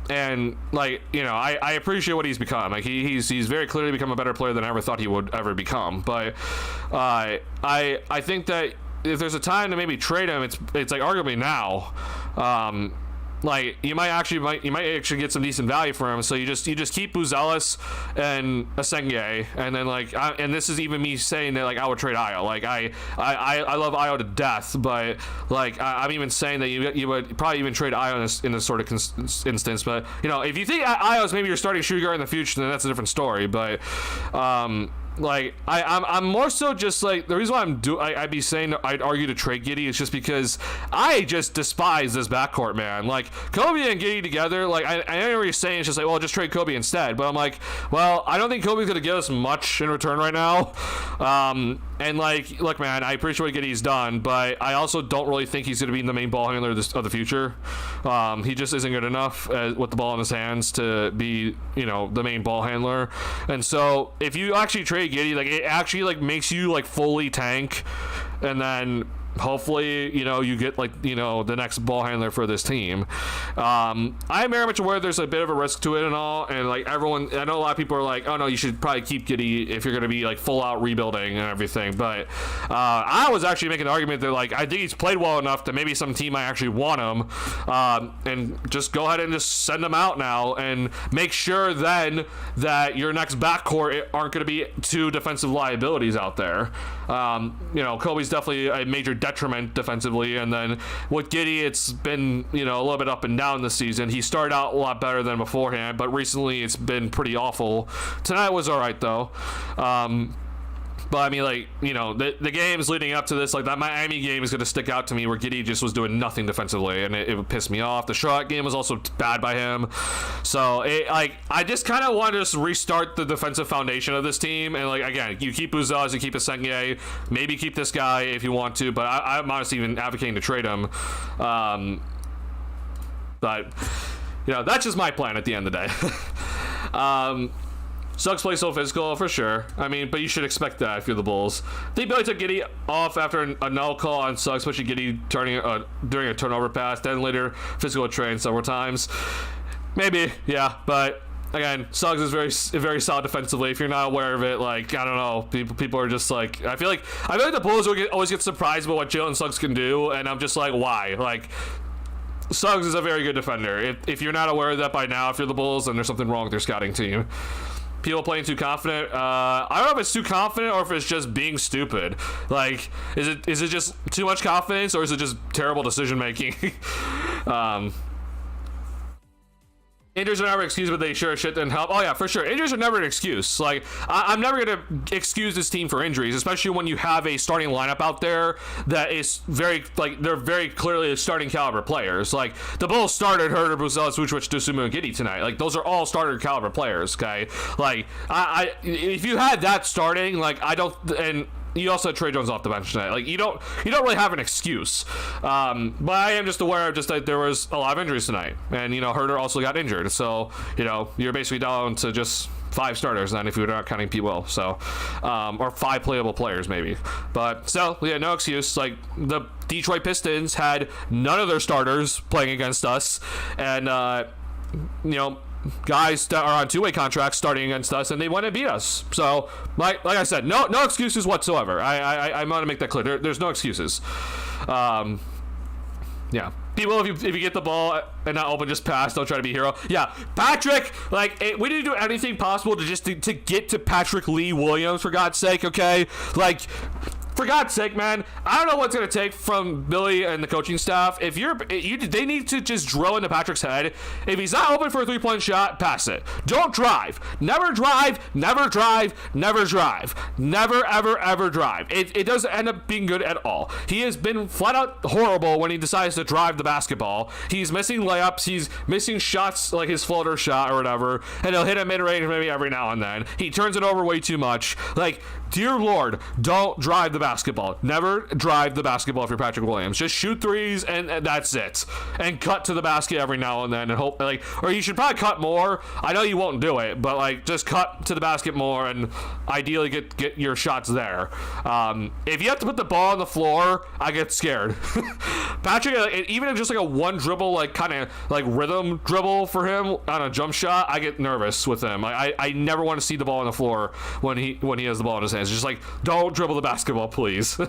And like, you know, I appreciate what he's become. Like, he's very clearly become a better player than I ever thought he would ever become. But I think that if there's a time to maybe trade him, it's like arguably now. Like, you might actually get some decent value for him. So you just keep Buzelis and Asenge, and then like, and this is even me saying that like I would trade Io. Like, I love Io to death, but like I'm even saying that you would probably even trade Io in this sort of instance. But you know, if you think Io is maybe your starting shooting guard in the future, then that's a different story. But like, I'm more so just like, the reason why I'd be saying I'd argue to trade Giddey is just because I just despise this backcourt, man. Like, Kobe and Giddey together, like, I know what you're saying, it's just like, well, just trade Kobe instead. But I'm like, well, I don't think Kobe's gonna give us much in return right now. And like, look, man, I appreciate what Giddey's done, but I also don't really think he's gonna be the main ball handler of the future. He just isn't good enough with the ball in his hands to be, you know, the main ball handler. And so if you actually trade Giddey, like, it actually like makes you like fully tank, and then hopefully, you know, you get like, you know, the next ball handler for this team. I'm very much aware there's a bit of a risk to it and all, and like everyone, I know a lot of people are like, oh no, you should probably keep Giddey if you're going to be like full out rebuilding and everything, but I was actually making an argument that like, I think he's played well enough that maybe some team might actually want him, and just go ahead and just send him out now and make sure then that your next backcourt aren't going to be 2 defensive liabilities out there. You know, Kobe's definitely a major detriment defensively, and then with Giddey, it's been, you know, a little bit up and down this season. He started out a lot better than beforehand, but recently it's been pretty awful. Tonight was all right though. But I mean, like, you know, the games leading up to this, like that Miami game is going to stick out to me, where Giddey just was doing nothing defensively, and it would piss me off. The Charlotte game was also bad by him. So I just kind of want to just restart the defensive foundation of this team. And like, again, you keep Buzelis, you keep Asenge, maybe keep this guy if you want to, but I'm honestly even advocating to trade him. But you know, that's just my plan at the end of the day. Suggs plays so physical, for sure. I mean, but you should expect that if you're the Bulls. I think Billy took Giddey off after a null call on Suggs, especially Giddey turning during a turnover pass, then later physical train several times. Maybe, yeah, but again, Suggs is very solid defensively. If you're not aware of it, like, I don't know, people are just like, I feel like the Bulls always get surprised by what Jalen Suggs can do, and I'm just like, why? Like, Suggs is a very good defender. If you're not aware of that by now, if you're the Bulls, then there's something wrong with their scouting team. People playing too confident. I don't know if it's too confident or if it's just being stupid. Like, is it just too much confidence, or is it just terrible decision making? Injuries are never an excuse, but they sure as shit didn't help. Oh yeah, for sure. Injuries are never an excuse. Like, I'm never gonna excuse this team for injuries, especially when you have a starting lineup out there that is they're very clearly starting caliber players. Like, the Bulls started Herter, Buzelis, Vucevic, Dosunmu, and Giddey tonight. Like, those are all starter caliber players. Okay, like if you had that starting, like, I don't, and you also had Trey Jones off the bench tonight. Like, you don't really have an excuse. But I am just aware of just that there was a lot of injuries tonight, and Herter also got injured. So you're basically down to just 5 starters then, if you're not counting Pete Will. So or 5 playable players maybe. But still, yeah, no excuse. Like, the Detroit Pistons had none of their starters playing against us, and guys that are on 2-way contracts starting against us, and they want to beat us. So, like I said, no excuses whatsoever. I want to make that clear. There's no excuses. Yeah. People, if you get the ball and not open, just pass. Don't try to be a hero. Yeah, Patrick, like, we need to do anything possible to get to Patrick Lee Williams, for God's sake, okay? Like, for God's sake, man, I don't know what's going to take from Billy and the coaching staff. If they need to just drill into Patrick's head. If he's not open for a 3-point shot, pass it. Don't drive. Never drive. Never drive. Never drive. Never, ever, ever drive. It doesn't end up being good at all. He has been flat out horrible when he decides to drive the basketball. He's missing layups. He's missing shots, like his floater shot or whatever, and he'll hit a mid-range maybe every now and then. He turns it over way too much. Like, dear Lord, don't drive the basketball. Never drive the basketball if you're Patrick Williams. Just shoot threes, and that's it. And cut to the basket every now and then, and hope, like, or you should probably cut more. I know you won't do it, but, like, just cut to the basket more, and ideally get your shots there. If you have to put the ball on the floor, I get scared. Patrick, even if just like a one dribble, like, kind of like rhythm dribble for him on a jump shot, I get nervous with him. Like, I never want to see the ball on the floor when he has the ball in his hands. Just like, don't dribble the basketball, please. We've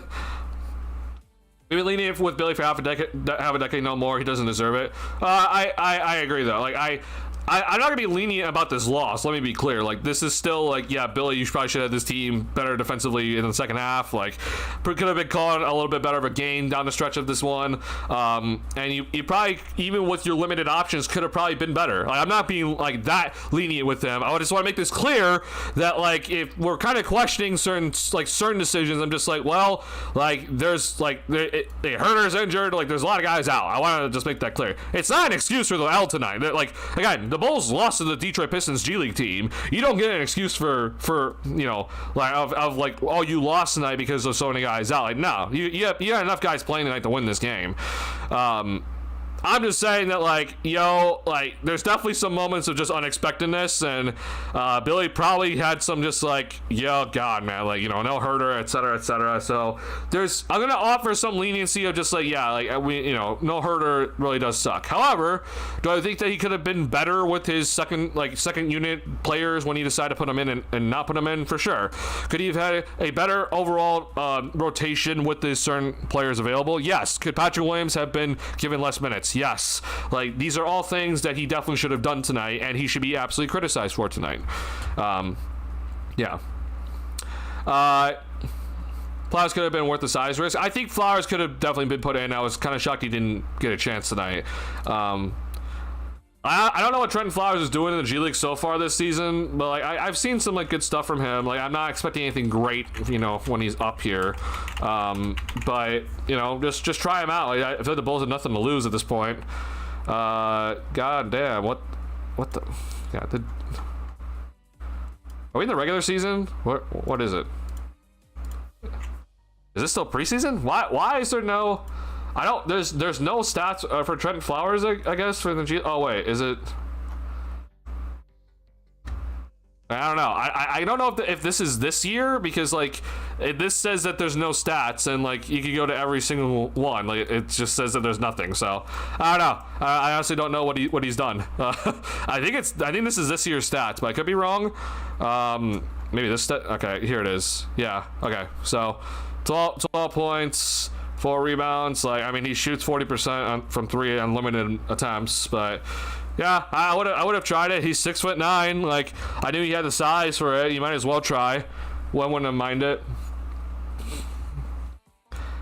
been lenient with Billy for half a decade, no more. He doesn't deserve it. I agree though. Like, I'm not gonna be lenient about this loss. Let me be clear. Like, this is still, like, yeah, Billy, you probably should have this team better defensively in the second half. Like, could have been calling a little bit better of a game down the stretch of this one. And you probably, even with your limited options, could have probably been better. Like, I'm not being like that lenient with them. I just want to make this clear that, like, if we're kind of questioning certain decisions, I'm just like, well, like, there's like Herter's injured. Like, there's a lot of guys out. I want to just make that clear. It's not an excuse for the L tonight. Like, again, the Bulls lost to the Detroit Pistons G League team. You don't get an excuse for like of like, oh, you lost tonight because of so many guys out. Like, no, you had enough guys playing tonight to win this game. I'm just saying that, like, like, there's definitely some moments of just unexpectedness, and Billy probably had some just like, God, man, like, no Herter, etc., etc. So I'm gonna offer some leniency of just like, yeah, like, no Herter really does suck. However, do I think that he could have been better with his second unit players when he decided to put them in and not put them in? For sure. Could he have had a better overall rotation with the certain players available? Yes. Could Patrick Williams have been given less minutes? Yes. Like, these are all things that he definitely should have done tonight, and he should be absolutely criticized for tonight. Yeah. Flowers could have been worth the size risk. I think Flowers could have definitely been put in. I was kind of shocked he didn't get a chance tonight. I don't know what Trenton Flowers is doing in the G League so far this season, but like, I've seen some like good stuff from him. Like, I'm not expecting anything great, when he's up here. But just try him out. Like, I feel like the Bulls have nothing to lose at this point. God damn, what the? Yeah, are we in the regular season? What is it? Is this still preseason? Why is there no? I don't. There's no stats for Trenton Flowers, I guess, for the G. Oh wait, is it? I don't know. I don't know if this is this year, because like this says that there's no stats, and like you can go to every single one. Like it just says that there's nothing. So I don't know. I honestly don't know what he's done. I think this is this year's stats, but I could be wrong. Maybe this stat. Okay, here it is. Yeah. Okay. So 12 points. 4 rebounds. Like, I mean, he shoots 40% from 3 on limited attempts, but yeah, I would have tried it. He's 6'9". Like, I knew he had the size for it. You might as well try. One wouldn't have minded.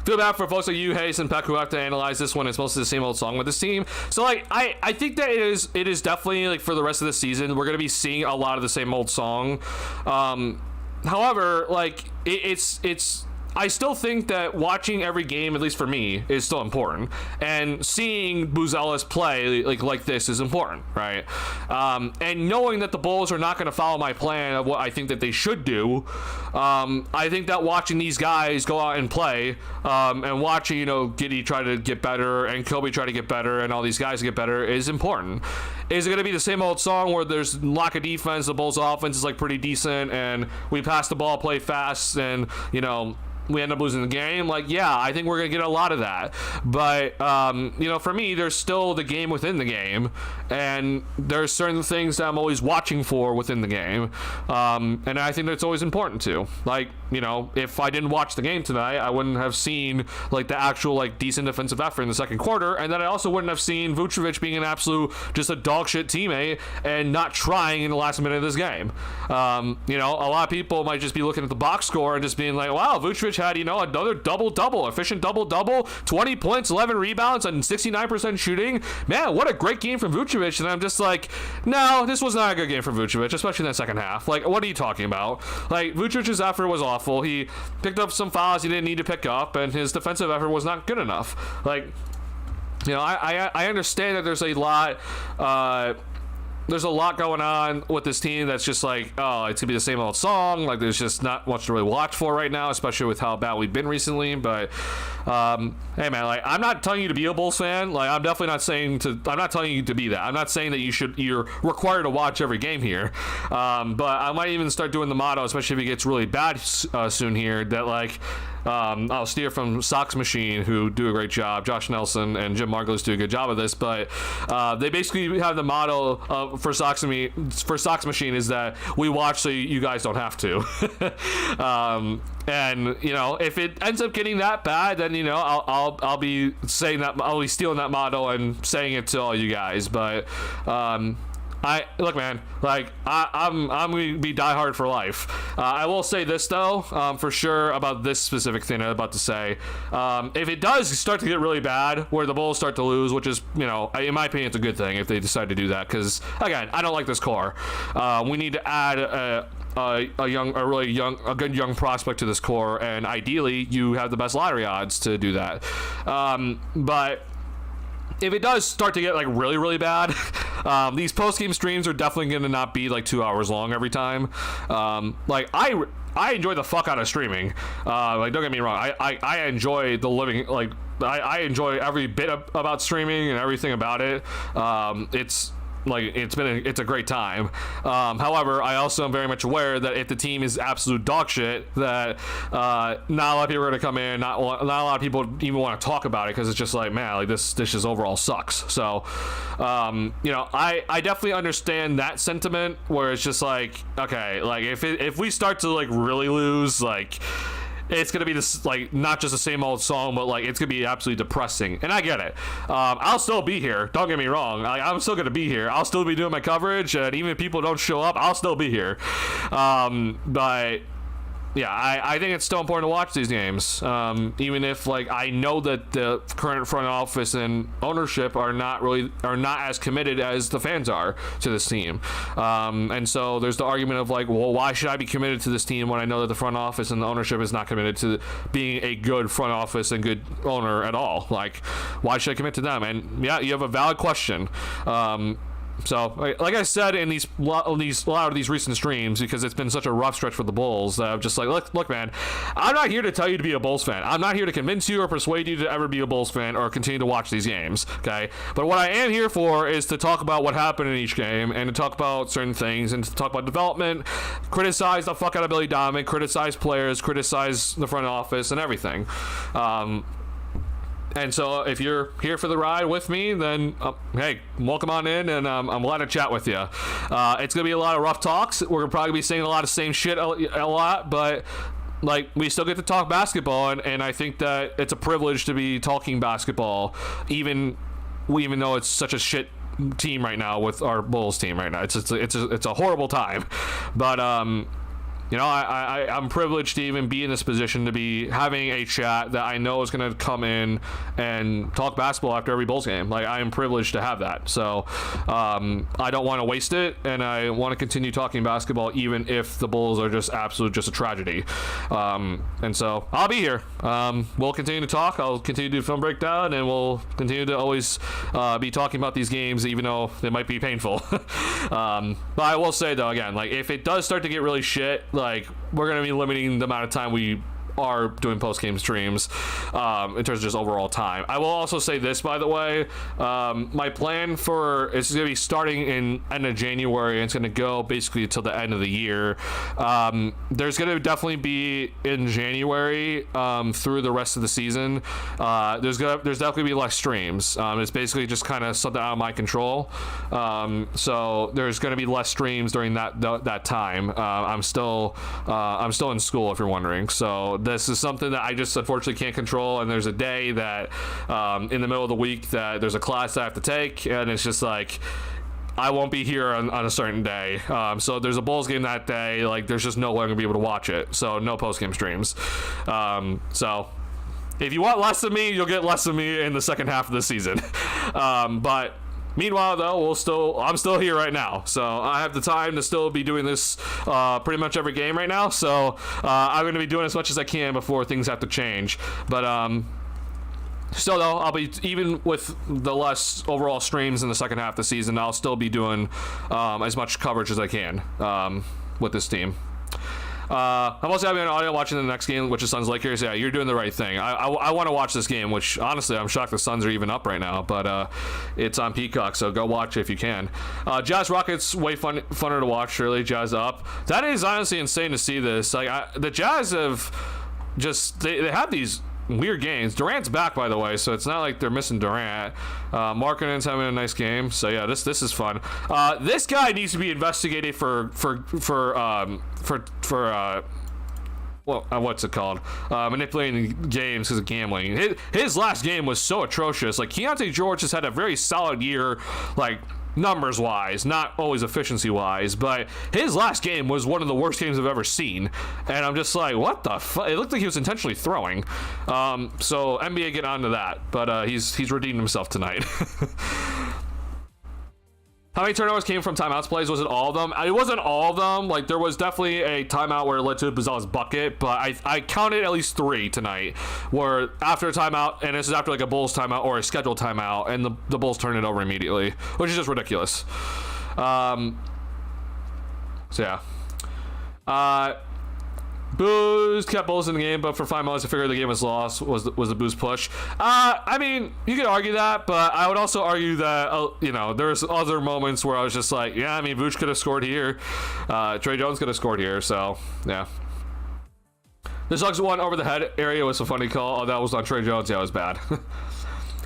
Feel bad for folks like you, Hayes, and Peck, who have to analyze this when it's mostly the same old song with this team. So like, I think that it is definitely, like, for the rest of the season, we're gonna be seeing a lot of the same old song. However, like, it's I still think that watching every game, at least for me, is still important, and seeing Buzelis play like this is important, right? And knowing that the Bulls are not going to follow my plan of what I think that they should do, I think that watching these guys go out and play, and watching, you know, Giddey try to get better and Kobe try to get better and all these guys get better is important. Is it going to be the same old song where there's lack of defense, the Bulls' offense is like pretty decent, and we pass the ball, play fast, and, you know, we end up losing the game? Like, yeah, I think we're going to get a lot of that. But, you know, for me, there's still the game within the game. And there's certain things that I'm always watching for within the game. And I think that's always important too. Like, you know, if I didn't watch the game tonight, I wouldn't have seen, like, the actual, like, decent defensive effort in the second quarter. And then I also wouldn't have seen Vucevic being an absolute, just a dog shit teammate and not trying in the last minute of this game. You know, a lot of people might just be looking at the box score and just being like, wow, Vucevic had, you know, another double-double, efficient double-double, 20 points, 11 rebounds, and 69% shooting. Man, what a great game from Vucevic. And I'm just like, no, this was not a good game for Vucevic, especially in that second half. Like, what are you talking about? Like, Vucevic's effort was awful. He picked up some fouls he didn't need to pick up, and his defensive effort was not good enough. Like, you know, I understand that there's a lot going on with this team that's just like, oh, it's gonna be the same old song. Like, there's just not much to really watch for right now, especially with how bad we've been recently. But hey, man, like, I'm not telling you to be a Bulls fan. Like, I'm definitely not saying to. I'm not telling you to be that. I'm not saying that you're required to watch every game here. But I might even start doing the motto, especially if it gets really bad soon here, that like. I'll steer from Sox Machine, who do a great job. Josh Nelson and Jim Margulis do a good job of this, but they basically have the motto for Sox Machine is that we watch so you guys don't have to. And you know, if it ends up getting that bad, then, you know, I'll be saying that, I'll be stealing that motto and saying it to all you guys. But look, man, like, I'm gonna be diehard for life. I will say this though, for sure, about this specific thing I'm about to say. If it does start to get really bad, where the Bulls start to lose, which is, you know, in my opinion, it's a good thing if they decide to do that, because again, I don't like this core. We need to add a good young prospect to this core, and ideally, you have the best lottery odds to do that. But if it does start to get like really, really bad, these post-game streams are definitely going to not be like 2 hours long every time. Like, I enjoy the fuck out of streaming. Like, don't get me wrong. I enjoy the living, like, I enjoy every bit about streaming and everything about it. It's like, it's a great time. However, I also am very much aware that if the team is absolute dog shit, that not a lot of people are going to come in, not a lot of people even want to talk about it, because it's just like, man, like, this just overall sucks. So, you know, I definitely understand that sentiment, where it's just like, okay, like, if we start to like really lose, like, it's gonna be this, like, not just the same old song, but like, it's gonna be absolutely depressing. And I get it. I'll still be here, don't get me wrong. I'm still gonna be here. I'll still be doing my coverage, and even if people don't show up, I'll still be here. But yeah, I think it's still important to watch these games, even if, like, I know that the current front office and ownership are not as committed as the fans are to this team. And so there's the argument of like, well, why should I be committed to this team when I know that the front office and the ownership is not committed to being a good front office and good owner at all? Like, why should I commit to them? And yeah, you have a valid question. So, like I said in a lot of these recent streams, because it's been such a rough stretch for the Bulls, that I'm just like, look, man, I'm not here to tell you to be a Bulls fan. I'm not here to convince you or persuade you to ever be a Bulls fan or continue to watch these games, okay? But what I am here for is to talk about what happened in each game and to talk about certain things and to talk about development, criticize the fuck out of Billy Donovan, criticize players, criticize the front office and everything. And so if you're here for the ride with me, then, hey, welcome on in, and I'm glad to chat with you. It's going to be a lot of rough talks. We're going to probably be saying a lot of same shit a lot, but, like, we still get to talk basketball, and I think that it's a privilege to be talking basketball, even though it's such a shit team right now with our Bulls team right now. It's a horrible time. But, you know, I'm privileged to even be in this position to be having a chat that I know is going to come in and talk basketball after every Bulls game. Like, I am privileged to have that. So I don't want to waste it, and I want to continue talking basketball even if the Bulls are just a tragedy. And so I'll be here. We'll continue to talk. I'll continue to do film breakdown, and we'll continue to always be talking about these games even though they might be painful. But I will say, though, again, like, if it does start to get really shit, like, we're going to be limiting the amount of time we are doing post-game streams in terms of just overall time. I will also say this, by the way, my plan for it's going to be starting in end of January, and it's going to go basically until the end of the year. There's going to definitely be in January through the rest of the season. There's definitely be less streams. It's basically just kind of something out of my control. So there's going to be less streams during that time. I'm still in school, if you're wondering. So this is something that I just unfortunately can't control, and there's a day that in the middle of the week that there's a class I have to take, and it's just like I won't be here on a certain day. So there's a Bulls game that day, like there's just no way I'm gonna be able to watch it, so no post-game streams. So if you want less of me, you'll get less of me in the second half of the season. But meanwhile, though, I'm still here right now, so I have the time to still be doing this pretty much every game right now. So I'm going to be doing as much as I can before things have to change. But still, though, I'll be, even with the less overall streams in the second half of the season, I'll still be doing as much coverage as I can with this team. I'm also having an audio watching the next game, which is Suns Lakers. Yeah, you're doing the right thing. I want to watch this game, which honestly I'm shocked the Suns are even up right now, but it's on Peacock, so go watch it if you can. Jazz Rockets, way funner to watch. Surely Jazz up. That is honestly insane to see this. Like the Jazz have just they have these weird games. Durant's back, by the way, so it's not like they're missing Durant. Markkanen's having a nice game, so yeah, this is fun. This guy needs to be investigated for what's it called? Manipulating games because of gambling. His last game was so atrocious. Like, Keontae George has had a very solid year, like, numbers wise, not always efficiency wise, but his last game was one of the worst games I've ever seen, and I'm just like, what the fuck? It looked like he was intentionally throwing. So NBA get onto that, but he's redeemed himself tonight. How many turnovers came from timeouts plays? Was it all of them? It wasn't all of them. Like, there was definitely a timeout where it led to a Bazala's bucket, but I counted at least 3 tonight where after a timeout, and this is after like a Bulls timeout or a scheduled timeout, and the Bulls turned it over immediately, which is just ridiculous. So yeah. Booze kept Bulls in the game, but for 5 months I figured the game was lost. Was the booze push? I mean, you could argue that, but I would also argue that there's other moments where I was just like, yeah, I mean, Vooch could have scored here, Trey Jones could have scored here, so yeah. The Suggs one over the head area was a funny call. Oh, that was on Trey Jones. Yeah, it was bad.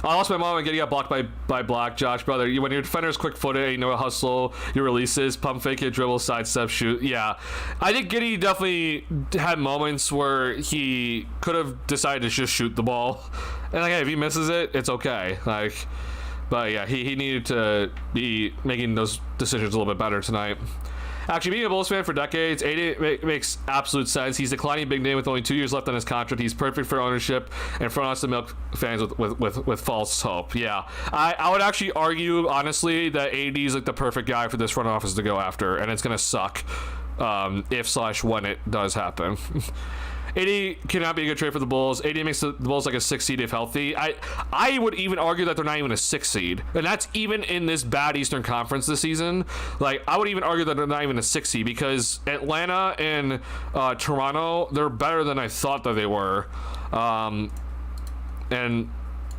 I lost my mom and getting got blocked by Black. Josh, brother, when your defender's quick-footed, you know, hustle, your releases, pump fake it, dribble, sidestep, shoot. Yeah, I think Giddy definitely had moments where he could have decided to just shoot the ball, and like, hey, if he misses it, it's okay. Like, but yeah, he needed to be making those decisions a little bit better tonight. Actually, being a Bulls fan for decades, AD makes absolute sense. He's declining big name with only 2 years left on his contract. He's perfect for ownership and front office to milk fans with false hope. Yeah, I would actually argue, honestly, that AD is like the perfect guy for this front office to go after, and it's going to suck if/when it does happen. AD cannot be a good trade for the Bulls. AD makes the Bulls like a 6 seed if healthy. I would even argue that they're not even a 6 seed. And that's even in this bad Eastern Conference this season. Like, I would even argue that they're not even a 6 seed because Atlanta and Toronto, they're better than I thought that they were. And,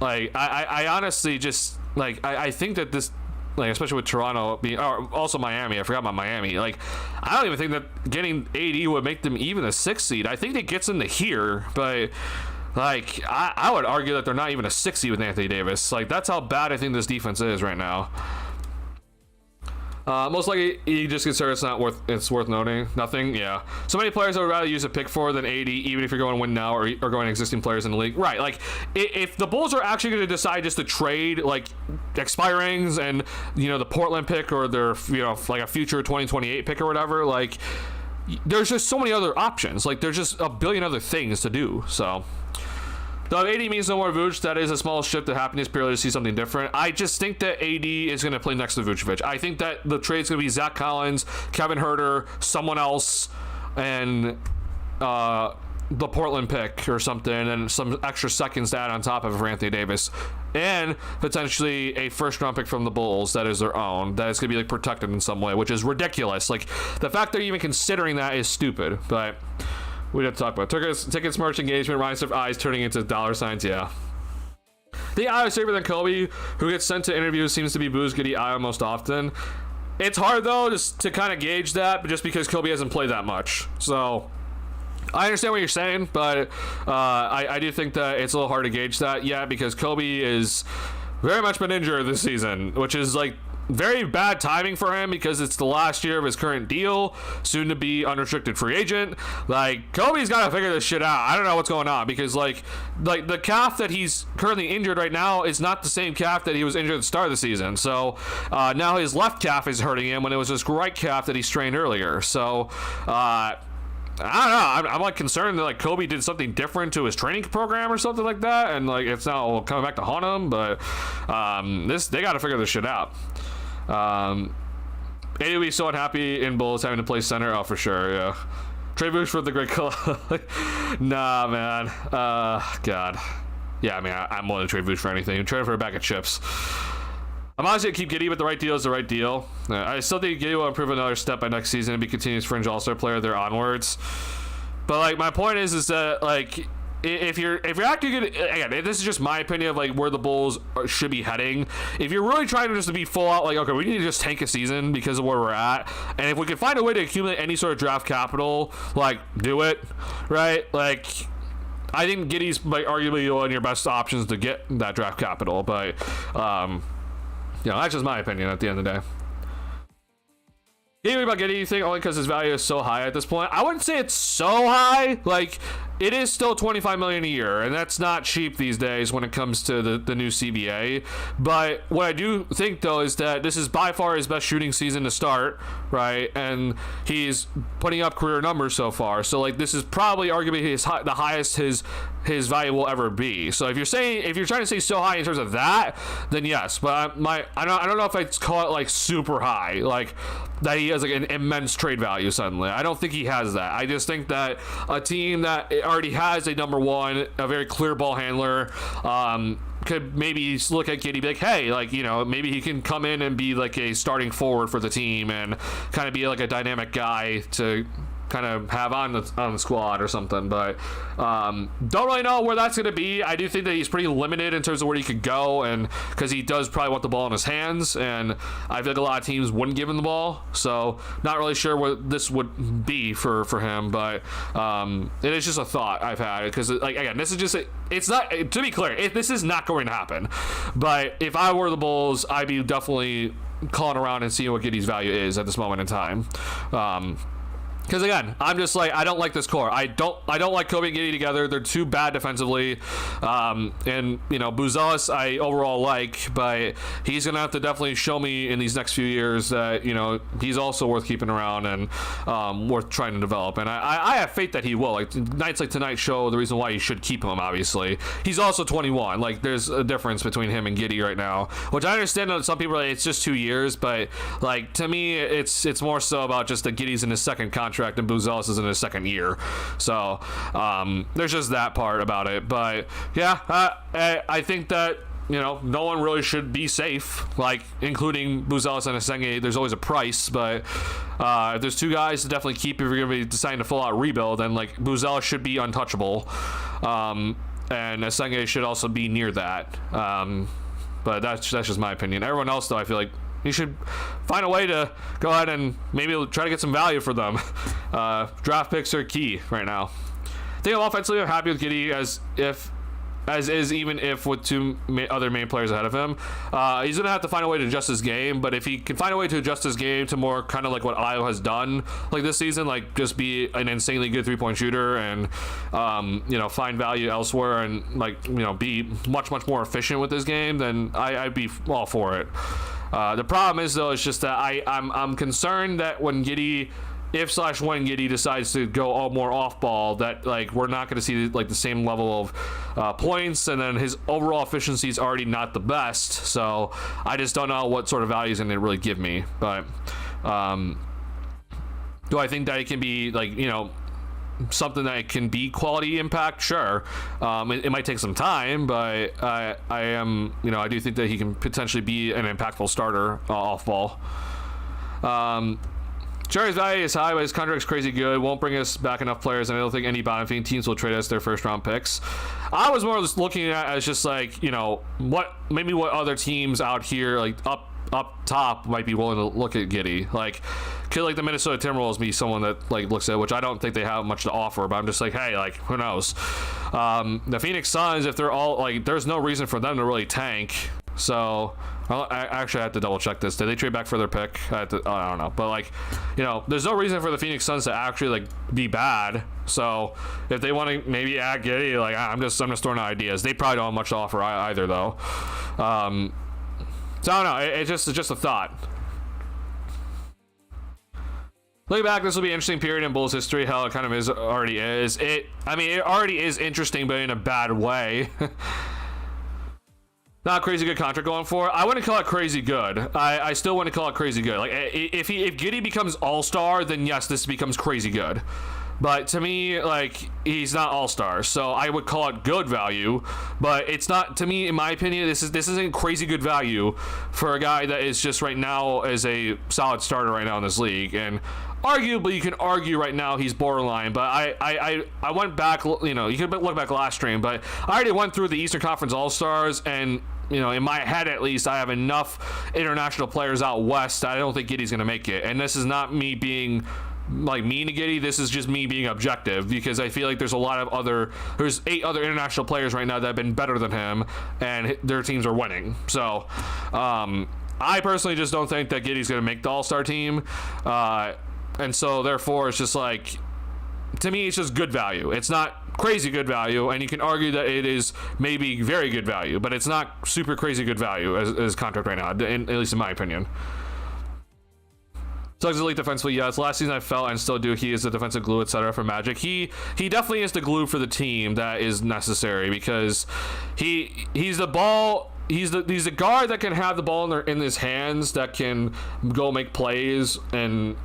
like, I honestly just, like, I think that this, like, especially with Toronto being, also Miami. I forgot about Miami. Like, I don't even think that getting AD would make them even a 6 seed. I think it gets them to here, but like, I would argue that they're not even a 6 seed with Anthony Davis. Like, that's how bad I think this defense is right now. Most likely, you just consider it's worth noting. Nothing, yeah. So many players I would rather use a pick for than AD, even if you're going to win now or going existing players in the league. Right, like, if the Bulls are actually going to decide just to trade, like, expirings and, you know, the Portland pick or their, you know, like a future 2028 pick or whatever, like, there's just so many other options. Like, there's just a billion other things to do, so... Though 80 means no more Vooch, that is a small shift that happened purely to see something different. I just think that AD is going to play next to Vucevic. I think that the trade's going to be Zach Collins, Kevin Huerter, someone else, and the Portland pick or something, and some extra seconds to add on top of it for Anthony Davis. And potentially a first-round pick from the Bulls that is their own, that is going to be like protected in some way, which is ridiculous. Like, the fact they're even considering that is stupid, but... we have to talk about tickets, merch engagement, Ryan stuff, eyes turning into dollar signs. Yeah. The I was safer than Kobe, who gets sent to interviews, seems to be Boo's Giddy Iowa most often. It's hard though just to kind of gauge that, but just because Kobe hasn't played that much. So I understand what you're saying, but I do think that it's a little hard to gauge that. Yeah, because Kobe is very much been injured this season, which is like very bad timing for him because it's the last year of his current deal, soon to be unrestricted free agent. Like, Kobe's got to figure this shit out. I don't know what's going on because like the calf that he's currently injured right now is not the same calf that he was injured at the start of the season. So now his left calf is hurting him when it was his right calf that he strained earlier. So I don't know. I'm like concerned that like Kobe did something different to his training program or something like that, and like it's now coming back to haunt him. But they got to figure this shit out. AD will be so unhappy in Bulls having to play center. Oh, for sure, yeah. Trade Vooch for the great color. Nah, man. God. Yeah, I mean, I'm willing to trade Vooch for anything. Trade for a bag of chips. I'm honestly going to keep Giddey, but the right deal is the right deal. I still think Giddey will improve another step by next season and be continuous fringe all-star player there onwards. But, like, my point is that, like... If you're actually gonna, again, this is just my opinion of like where the Bulls should be heading. If you're really trying to just to be full out, like, okay, we need to just tank a season because of where we're at, and if we can find a way to accumulate any sort of draft capital, like, do it, right? Like, I think Giddey's like arguably one of your best options to get that draft capital, but you know, that's just my opinion at the end of the day. Anyway, about Giddey, you think only because his value is so high at this point? I wouldn't say it's so high. Like, it is still $25 million a year, and that's not cheap these days when it comes to the new CBA. But what I do think, though, is that this is by far his best shooting season to start, right? And he's putting up career numbers so far. So, like, this is probably arguably the highest his value will ever be. So if you're trying to say so high in terms of that, then yes. But I don't know if I'd call it like super high, like that he has like an immense trade value suddenly. I don't think he has that. I just think that a team that already has a number one, a very clear ball handler, could maybe look at Giddey and be like, hey, like, you know, maybe he can come in and be like a starting forward for the team and kind of be like a dynamic guy to kind of have on the squad or something. But don't really know where that's going to be. I do think that he's pretty limited in terms of where he could go, and because he does probably want the ball in his hands, and I feel like a lot of teams wouldn't give him the ball, so not really sure what this would be for him. But it is just a thought I've had, because like, again, this is just it's not, to be clear, this is not going to happen, but if I were the Bulls, I'd be definitely calling around and seeing what Giddey's value is at this moment in time. Because again, I'm just like, I don't like this core. I don't like Kobe and Giddey together. They're too bad defensively. And you know, Buzelis I overall like, but he's gonna have to definitely show me in these next few years that, you know, he's also worth keeping around and worth trying to develop. And I have faith that he will. Like, nights like tonight show the reason why you should keep him. Obviously, he's also 21. Like, there's a difference between him and Giddey right now, which I understand that some people are like, it's just 2 years, but like, to me, it's more so about just that Giddey's in his second contract contract, and Buzelis is in his second year. So there's just that part about it. But yeah, I think that, no one really should be safe, like including Buzelis and Asenge. There's always a price, but if there's two guys to definitely keep if you're going to be deciding to full out rebuild, then like Buzelis should be untouchable, and Asenge should also be near that. But that's just my opinion. Everyone else, though, I feel like you should find a way to go ahead and maybe try to get some value for them. Draft picks are key right now. I think offensively, I'm happy with Giddey even if with two other main players ahead of him. He's going to have to find a way to adjust his game, but if he can find a way to adjust his game to more kind of like what Iowa has done like this season, like just be an insanely good three-point shooter and, find value elsewhere and be much, much more efficient with his game, then I'd be all for it. The problem is, though, it's just that I'm concerned that when Giddey, when Giddey decides to go all more off ball, that like we're not going to see like the same level of points, and then his overall efficiency is already not the best. So I just don't know what sort of value he's going to really give me. But do I think that it can be like something that can be quality impact? Sure. It might take some time, but I do think that he can potentially be an impactful starter off ball. Cherry's value is high, but his contract's crazy good. Won't bring us back enough players, and I don't think any bottom feeding teams will trade us their first round picks. I was more just looking at it as just like, what other teams out here like up top might be willing to look at Giddey. Like, could like the Minnesota Timberwolves be someone that like looks at, which I don't think they have much to offer, but I'm just like, hey, like who knows? The Phoenix Suns, if they're all like, there's no reason for them to really tank. So I actually have to double check this. Did they trade back for their pick? I don't know, but like, there's no reason for the Phoenix Suns to actually like be bad. So if they want to maybe add Giddey, like I'm just throwing out ideas. They probably don't have much to offer either, though. So I don't know. It's just a thought. Looking back, this will be an interesting period in Bulls history. Hell, it kind of already is. It already is interesting, but in a bad way. Not a crazy good contract going for. I wouldn't call it crazy good. I still wouldn't call it crazy good. Like if Giddey becomes all-star, then yes, this becomes crazy good. But to me, like, he's not all-star, so I would call it good value. But it's not, to me, in my opinion, this isn't crazy good value for a guy that is just right now is a solid starter right now in this league. And arguably, you can argue right now he's borderline. But I went back, you could look back last stream, but I already went through the Eastern Conference All-Stars, and in my head at least, I have enough international players out west that I don't think Giddey's going to make it. And this is not me being like mean to Giddey. This is just me being objective, because I feel like there's 8 other international players right now that have been better than him, and their teams are winning. So I personally just don't think that Giddey's going to make the All-Star team, and so therefore it's just like, to me, it's just good value. It's not crazy good value, and you can argue that it is maybe very good value, but it's not super crazy good value as contract right now, at least in my opinion. Suggs elite defensively, yes. Last season I felt and still do he is the defensive glue, etc. for Magic. He definitely is the glue for the team that is necessary, because he's the ball. He's the guard that can have the ball in his hands, that can go make plays and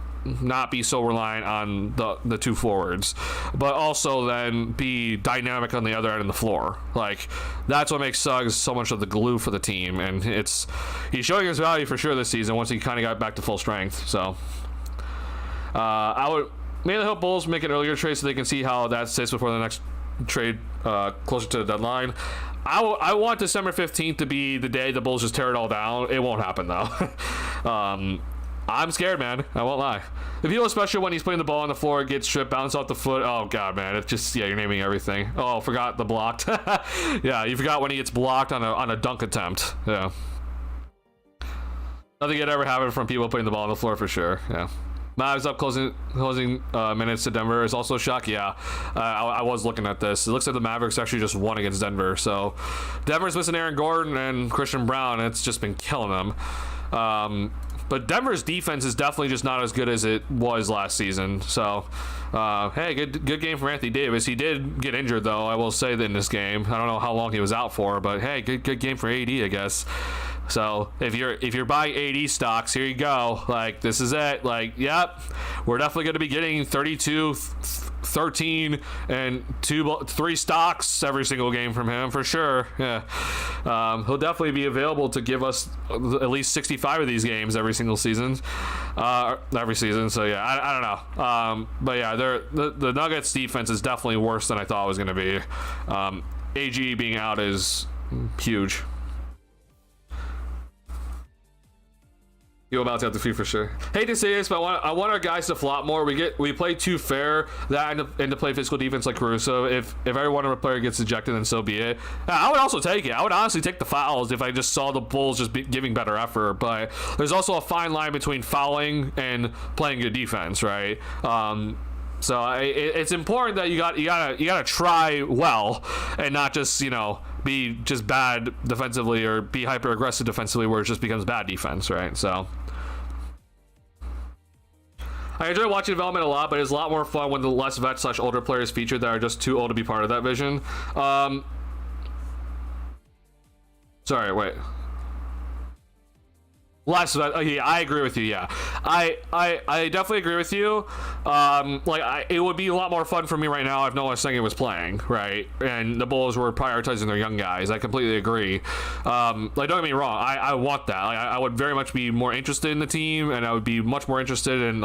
not be so reliant on the two forwards, but also then be dynamic on the other end of the floor. Like, that's what makes Suggs so much of the glue for the team, and he's showing his value for sure this season once he kind of got back to full strength. So I would mainly hope Bulls make an earlier trade so they can see how that sits before the next trade closer to the deadline. I want December 15th to be the day the Bulls just tear it all down. It won't happen, though. I'm scared, man. I won't lie. The people, especially when he's putting the ball on the floor, gets stripped, bounce off the foot. Oh, God, man. It's just, you're naming everything. Oh, forgot the blocked. Yeah, you forgot when he gets blocked on a dunk attempt. Yeah. Nothing could ever happen from people putting the ball on the floor for sure. Yeah. Mavs up closing minutes to Denver is also a shock. Yeah, I was looking at this. It looks like the Mavericks actually just won against Denver. So Denver's missing Aaron Gordon and Christian Brown. And it's just been killing them. But Denver's defense is definitely just not as good as it was last season. So, hey, good game from Anthony Davis. He did get injured, though, I will say, that in this game. I don't know how long he was out for, but hey, good game for AD, I guess. So if you're buying AD stocks, here you go. Like, this is it. Like, yep, we're definitely going to be getting 32, 13, and 3 stocks every single game from him for sure. Yeah, he'll definitely be available to give us at least 65 of these games every single season. So yeah, I don't know. But yeah, the Nuggets defense is definitely worse than I thought it was going to be. AG being out is huge. You about to have to fee for sure. Hate to say this, but I want our guys to flop more. We play too fair that and to play physical defense like Caruso. If every one of our player gets ejected, then so be it. I would also take it. I would honestly take the fouls if I just saw the Bulls just giving better effort. But there's also a fine line between fouling and playing good defense, right? So it's important that you gotta try well and not just be just bad defensively or be hyper aggressive defensively where it just becomes bad defense, right? So I enjoy watching development a lot, but it's a lot more fun when the less vet / older players featured that are just too old to be part of that vision. Sorry, wait. Less vet. Yeah, I agree with you. Yeah, I definitely agree with you. It would be a lot more fun for me right now if Noah Sengun was playing, right? And the Bulls were prioritizing their young guys. I completely agree. Don't get me wrong. I want that. I would very much be more interested in the team, and I would be much more interested in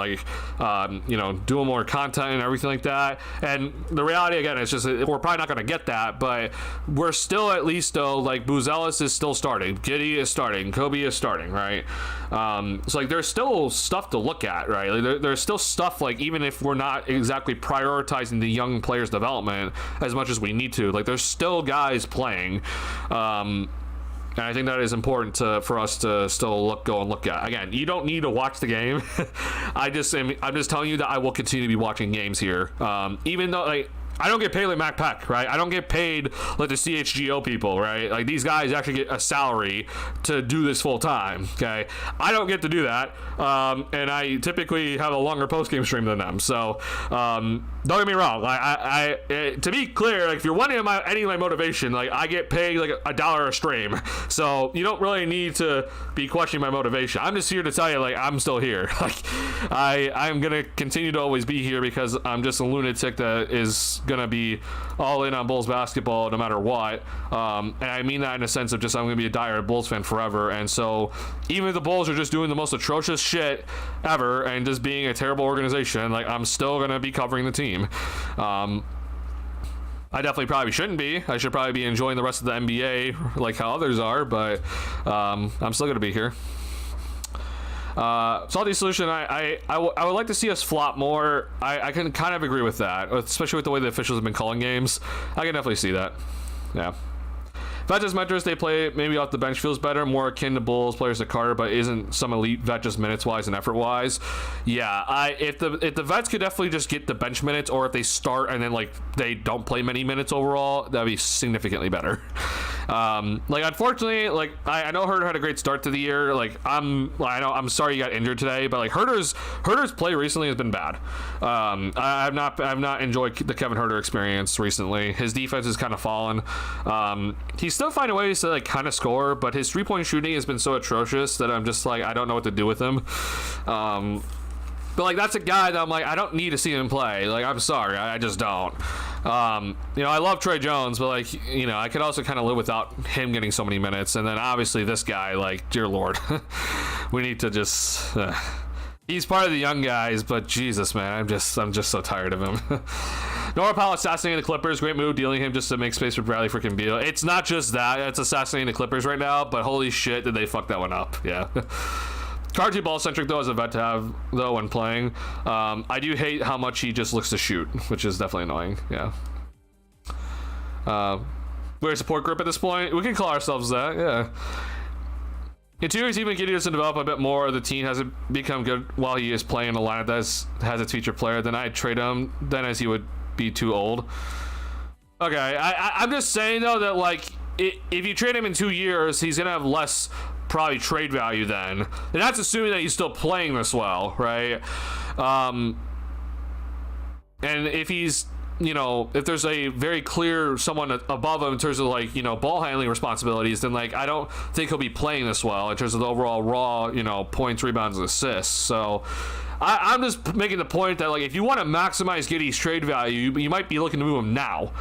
doing more content and everything like that. And the reality again is just we're probably not going to get that, but we're still at least though Buzelis is still starting, Giddey is starting, Kobe is starting, right? So there's still stuff to look at, right? There's still stuff even if we're not exactly prioritizing the young players' development as much as we need to, there's still guys playing, and I think that is important for us to still go and look at. Again, you don't need to watch the game. I'm just telling you that I will continue to be watching games here, even though I don't get paid like Mac Peck, right? I don't get paid like the CHGO people, right? These guys actually get a salary to do this full time, okay? I don't get to do that, and I typically have a longer post-game stream than them. So don't get me wrong. To be clear, if you're wondering any of my motivation, I get paid $1 a stream. So you don't really need to be questioning my motivation. I'm just here to tell you, I'm still here. I'm gonna continue to always be here because I'm just a lunatic that is gonna be all in on Bulls basketball no matter what, and I mean that in a sense of just I'm gonna be a diehard Bulls fan forever. And so even if the Bulls are just doing the most atrocious shit ever and just being a terrible organization, I'm still gonna be covering the team. I definitely probably shouldn't be. I should probably be enjoying the rest of the NBA like how others are, but I'm still gonna be here. Salty Solution, I would like to see us flop more. I can kind of agree with that, especially with the way the officials have been calling games. I can definitely see that. Yeah. Vet just mentors they play maybe off the bench feels better, more akin to Bulls players to Carter, but isn't some elite vet just minutes wise and effort wise? Yeah, if the vets could definitely just get the bench minutes, or if they start and then they don't play many minutes overall, that'd be significantly better. Unfortunately, I know Herder had a great start to the year. I'm sorry you got injured today, but Herder's play recently has been bad. I've not enjoyed the Kevin Herder experience recently. His defense has kind of fallen. He's still finding ways to kind of score, but his 3-point shooting has been so atrocious that I'm just I don't know what to do with him. But that's a guy that I'm I don't need to see him play. I'm sorry, I just don't. I love Trey Jones, but I could also kind of live without him getting so many minutes. And then obviously this guy, dear Lord, we need to just. He's part of the young guys, but Jesus, man, I'm just so tired of him. Nora Powell assassinating the Clippers, great move, dealing him just to make space for Bradley freaking Beal. It's not just that, it's assassinating the Clippers right now, but holy shit, did they fuck that one up? Yeah. Card too ball centric though as a vet to have though when playing. I do hate how much he just looks to shoot, which is definitely annoying. Yeah. We're a support group at this point. We can call ourselves that. Yeah. In 2 years, even Giddey doesn't develop a bit more. The team hasn't become good while he is playing in a lineup that has its featured player. Then I'd trade him. Then as he would be too old. Okay, I'm just saying though that if you trade him in 2 years, he's gonna have less probably trade value then, and that's assuming that he's still playing this well, right? And if he's if there's a very clear someone above him in terms of like, ball handling responsibilities, then like I don't think he'll be playing this well in terms of the overall raw, points, rebounds, and assists. So I'm just making the point that like if you want to maximize Giddey's trade value, you might be looking to move him now.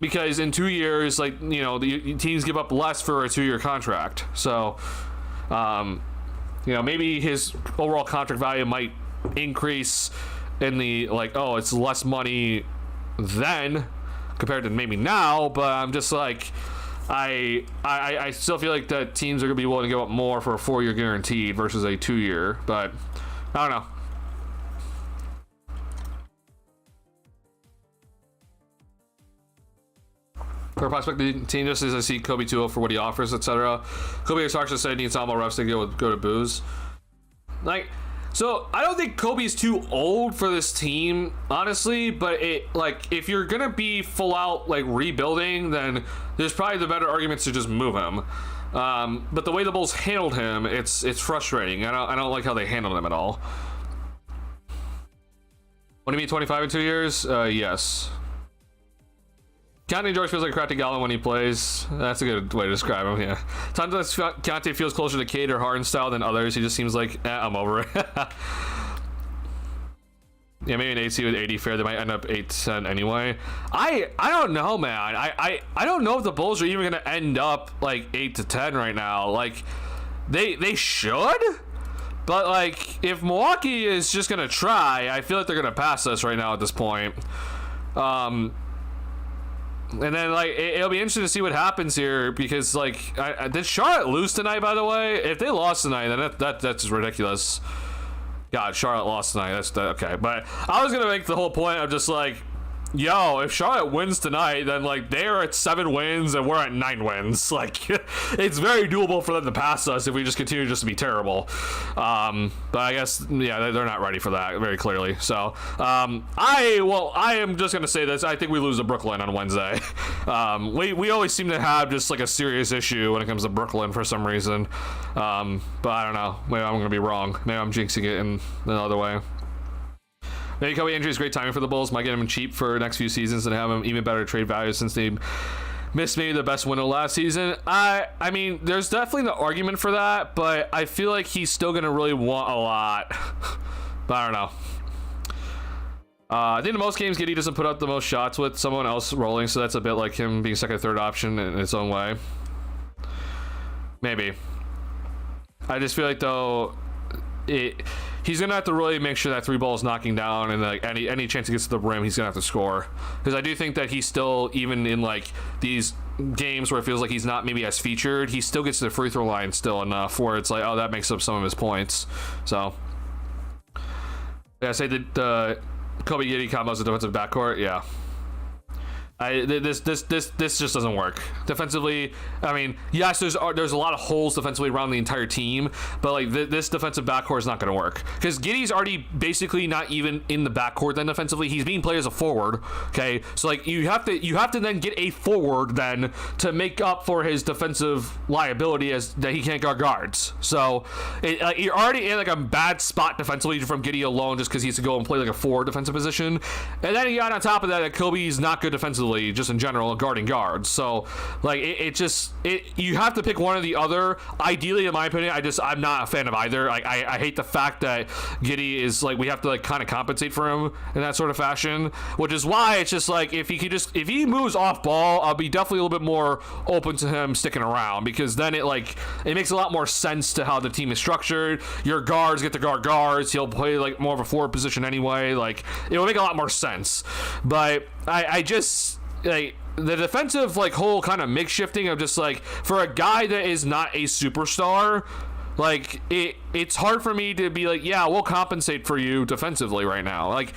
Because in 2 years, like, the teams give up less for a 2-year contract. So, maybe his overall contract value might increase in the, like, it's less money then compared to maybe now. But I'm just like, I still feel like that teams are going to be willing to give up more for a 4-year guaranteed versus a 2-year. But I don't know. For a prospect team, just as I see Kobe 2.0 for what he offers, etc. Kobe Starks said he needs some more reps to go to booze. Like, so I don't think Kobe's too old for this team, honestly. But if you're gonna be full out like rebuilding, then there's probably the better arguments to just move him. But the way the Bulls handled him, it's frustrating. I don't like how they handled him at all. What do you mean, 25 in 2 years? Yes. Conte George feels like Crafty Gallen when he plays. That's a good way to describe him, yeah. Sometimes Conte feels closer to Cade or Harden style than others. He just seems like, I'm over it. Yeah, maybe an 8C with 80 fair. They might end up 8-10 anyway. I don't know, man. I don't know if the Bulls are even going to end up like 8-10 right now. Like, they should. But, like, if Milwaukee is just going to try, I feel like they're going to pass us right now at this point. And then, like, it'll be interesting to see what happens here because, like, did Charlotte lose tonight, by the way? If they lost tonight, then that's just ridiculous. God, Charlotte lost tonight. That's okay. But I was going to make the whole point of just, like, yo, if Charlotte wins tonight, then, like, they're at 7 wins and we're at 9 wins. Like, it's very doable for them to pass us if we just continue just to be terrible. But I guess, yeah, they're not ready for that very clearly. So, I am just going to say this. I think we lose to Brooklyn on Wednesday. We always seem to have just, like, a serious issue when it comes to Brooklyn for some reason. But I don't know. Maybe I'm going to be wrong. Maybe I'm jinxing it in another way. Maybe Kobe injury is great timing for the Bulls. Might get him cheap for next few seasons and have him even better trade value since they missed maybe the best window last season. I mean, there's definitely the argument for that, but I feel like he's still going to really want a lot. But I don't know. I think the most games Giddey doesn't put up the most shots with someone else rolling, so that's a bit like him being second or third option in its own way. Maybe. I just feel like, though, he's gonna have to really make sure that 3 ball is knocking down, and like any chance he gets to the rim, he's gonna have to score. Because I do think that he's still, even in like these games where it feels like he's not maybe as featured, he still gets to the free throw line still enough where it's like, oh, that makes up some of his points. So yeah, I say that the Kobe Giddey combos a defensive backcourt. Yeah. This just doesn't work defensively. I mean, yes, there's a lot of holes defensively around the entire team, but like this defensive backcourt is not going to work because Giddey's already basically not even in the backcourt then defensively. He's being played as a forward. Okay, so like you have to then get a forward then to make up for his defensive liability as that he can't guard guards. So you're already in like a bad spot defensively from Giddey alone just because he has to go and play like a forward defensive position, and then you got on top of that Kobe's not good defensively just in general guarding guards. So like you have to pick one or the other. Ideally, in my opinion, I'm not a fan of either. I hate the fact that Giddey is like we have to like kind of compensate for him in that sort of fashion, which is why it's just like if he moves off ball, I'll be definitely a little bit more open to him sticking around because then it makes a lot more sense to how the team is structured. Your guards get to guard guards. He'll play like more of a forward position anyway. Like it will make a lot more sense. But I just like the defensive like whole kind of makeshifting of just like for a guy that is not a superstar, like it's hard for me to be like, yeah, we'll compensate for you defensively right now. Like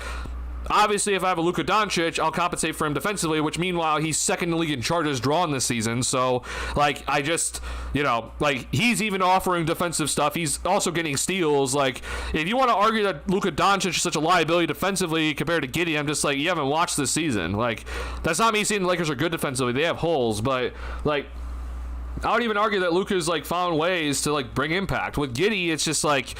obviously if I have a Luka Doncic, I'll compensate for him defensively, which meanwhile he's second in the league in charges drawn this season. So like I just, like he's even offering defensive stuff. He's also getting steals. Like if you want to argue that Luka Doncic is such a liability defensively compared to Giddey, I'm just like, you haven't watched this season. Like that's not me saying the Lakers are good defensively. They have holes, but like I would even argue that Luka's like found ways to like bring impact. With Giddey, it's just like,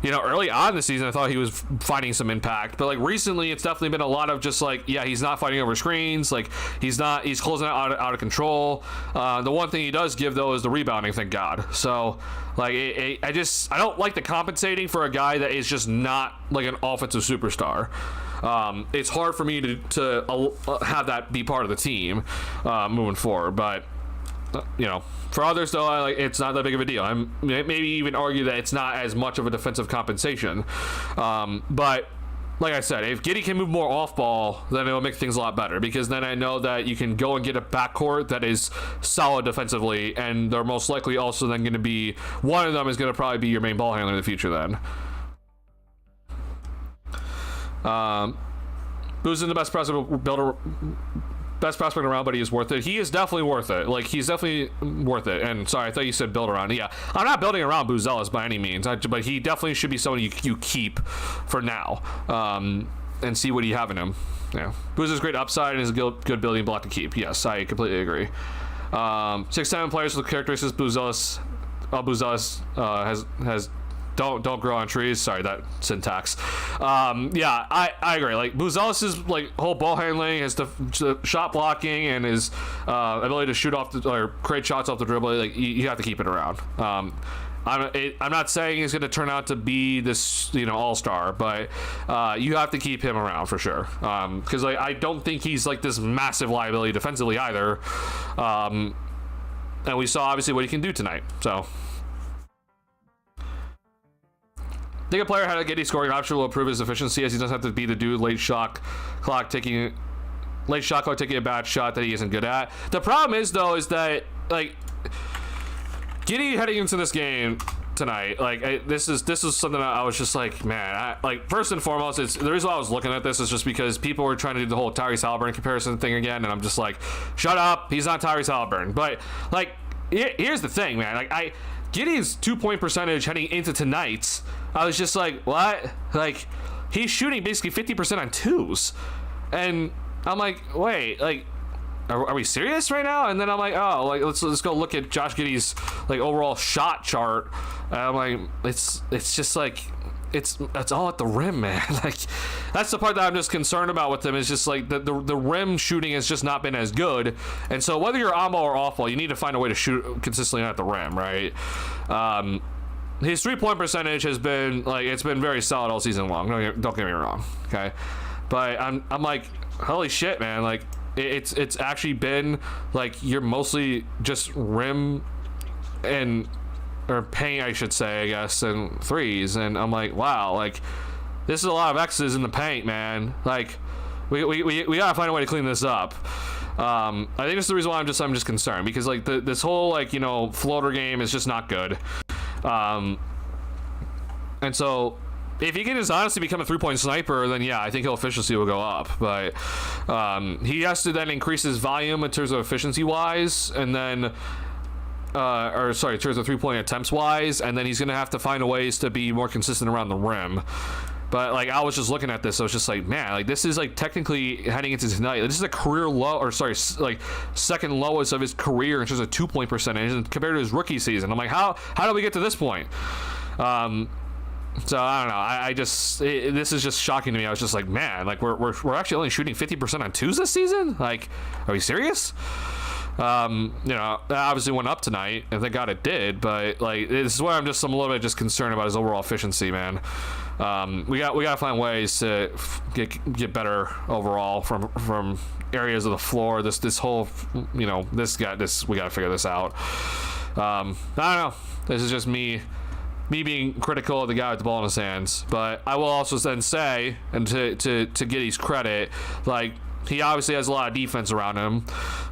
you know, early on this season, I thought he was finding some impact, but like recently, it's definitely been a lot of just like, yeah, he's not fighting over screens, like he's closing out of control. The one thing he does give though is the rebounding, thank God. So like, I don't like the compensating for a guy that is just not like an offensive superstar. It's hard for me to have that be part of the team moving forward, but you know, for others though, it's not that big of a deal. I'm maybe even argue that it's not as much of a defensive compensation. But like I said, if Giddey can move more off ball, then it'll make things a lot better, because then I know that you can go and get a backcourt that is solid defensively, and they're most likely also then going to be, one of them is going to probably be your main ball handler in the future then. Who's in the best prospect around, but he is worth it. He is definitely worth it. Like, he's definitely worth it. And sorry, I thought you said build around. Yeah, I'm not building around Buzelis by any means, but he definitely should be someone you keep for now, and see what you have in him. Yeah, Booz is great upside and is a good building block to keep. Yes, I completely agree. 6'7" players with characteristics Buzelis has. Don't grow on trees. Sorry, that syntax. Yeah, I agree. Like, Buzelis' like whole ball handling, his shot blocking, and his ability to shoot off or create shots off the dribble. Like, you have to keep it around. I'm not saying he's going to turn out to be this, you know, all-star, but you have to keep him around for sure. Because like, I don't think he's like this massive liability defensively either. And we saw obviously what he can do tonight. So. I think a player had a Giddey scoring option will improve his efficiency, as he doesn't have to be the dude late shot clock taking a bad shot that he isn't good at. The problem is though is that like Giddey heading into this game tonight, like this is something that I was just like, man, like first and foremost, it's the reason why I was looking at this is just because people were trying to do the whole Tyrese Haliburton comparison thing again, and I'm just like, shut up, he's not Tyrese Haliburton. But like, here's the thing, man, like Giddey's 2-point percentage heading into tonight's, I was just like, what? Like, he's shooting basically 50% on twos. And I'm like, wait, like, are we serious right now? And then I'm like, oh, like, let's go look at Josh Giddey's, like, overall shot chart. And I'm like, it's just like, it's all at the rim, man. Like, that's the part that I'm just concerned about with him, is just like the rim shooting has just not been as good. And so whether you're on ball or off ball, you need to find a way to shoot consistently at the rim, right? His 3-point percentage has been like, it's been very solid all season long. Don't get me wrong, okay? But I'm like, holy shit, man! Like, it's actually been like you're mostly just rim or paint, I should say, I guess, and threes. And I'm like, wow, like this is a lot of X's in the paint, man. Like, we gotta find a way to clean this up. I think that's the reason why I'm just concerned, because like this whole, like, you know, floater game is just not good. And so if he can just honestly become a 3-point sniper, then yeah, I think his efficiency will go up. But he has to then increase his volume in terms of efficiency wise, and then in terms of 3-point attempts wise, and then he's gonna have to find ways to be more consistent around the rim. But like, I was just looking at this, I was just like, man, like this is like technically heading into tonight, this is a career low, or sorry, like second lowest of his career in terms of 2-point percentage, and compared to his rookie season. I'm like, how do we get to this point? So I don't know. This is just shocking to me. I was just like, man, like we're actually only shooting 50% on twos this season. Like, are we serious? You know, that obviously went up tonight, and thank God it did. But like, this is where I'm a little bit just concerned about his overall efficiency, man. We gotta find ways to get better overall from areas of the floor. This whole, you know, we gotta figure this out. I don't know. This is just me being critical of the guy with the ball in his hands. But I will also then say, and to Giddey's credit, like, he obviously has a lot of defense around him,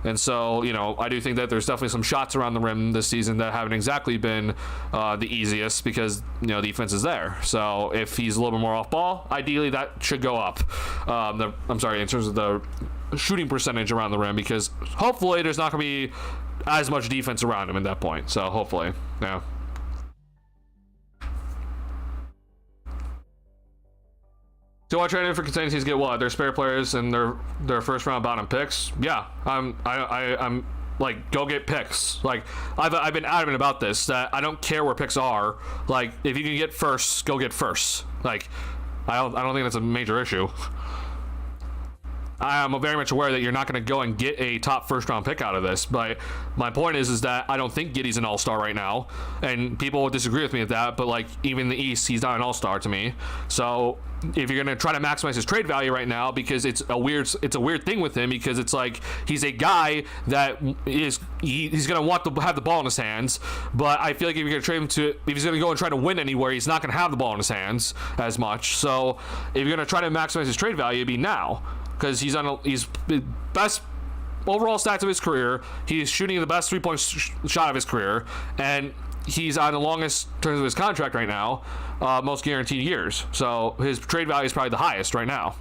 and so, you know, I do think that there's definitely some shots around the rim this season that haven't exactly been the easiest, because, you know, defense is there. So if he's a little bit more off ball, ideally that should go up. In terms of the shooting percentage around the rim, because hopefully there's not going to be as much defense around him at that point. So hopefully, yeah. Do I trade in for contending teams get what? Their spare players and their first round bottom picks? Yeah, I'm like, go get picks. Like, I've been adamant about this, that I don't care where picks are. Like, if you can get first, go get first. Like, I don't think that's a major issue. I am very much aware that you're not going to go and get a top first-round pick out of this, but my point is that I don't think Giddey's an all-star right now, and people will disagree with me with that, but, like, even in the East, he's not an all-star to me. So if you're going to try to maximize his trade value right now, because it's a weird thing with him, because it's like he's a guy that he's going to want to have the ball in his hands, but I feel like if you're going to trade him if he's going to go and try to win anywhere, he's not going to have the ball in his hands as much. So if you're going to try to maximize his trade value, it'd be now. Because he's best overall stats of his career. He's shooting the best three-point shot of his career, and he's on the longest terms of his contract right now, most guaranteed years. So his trade value is probably the highest right now.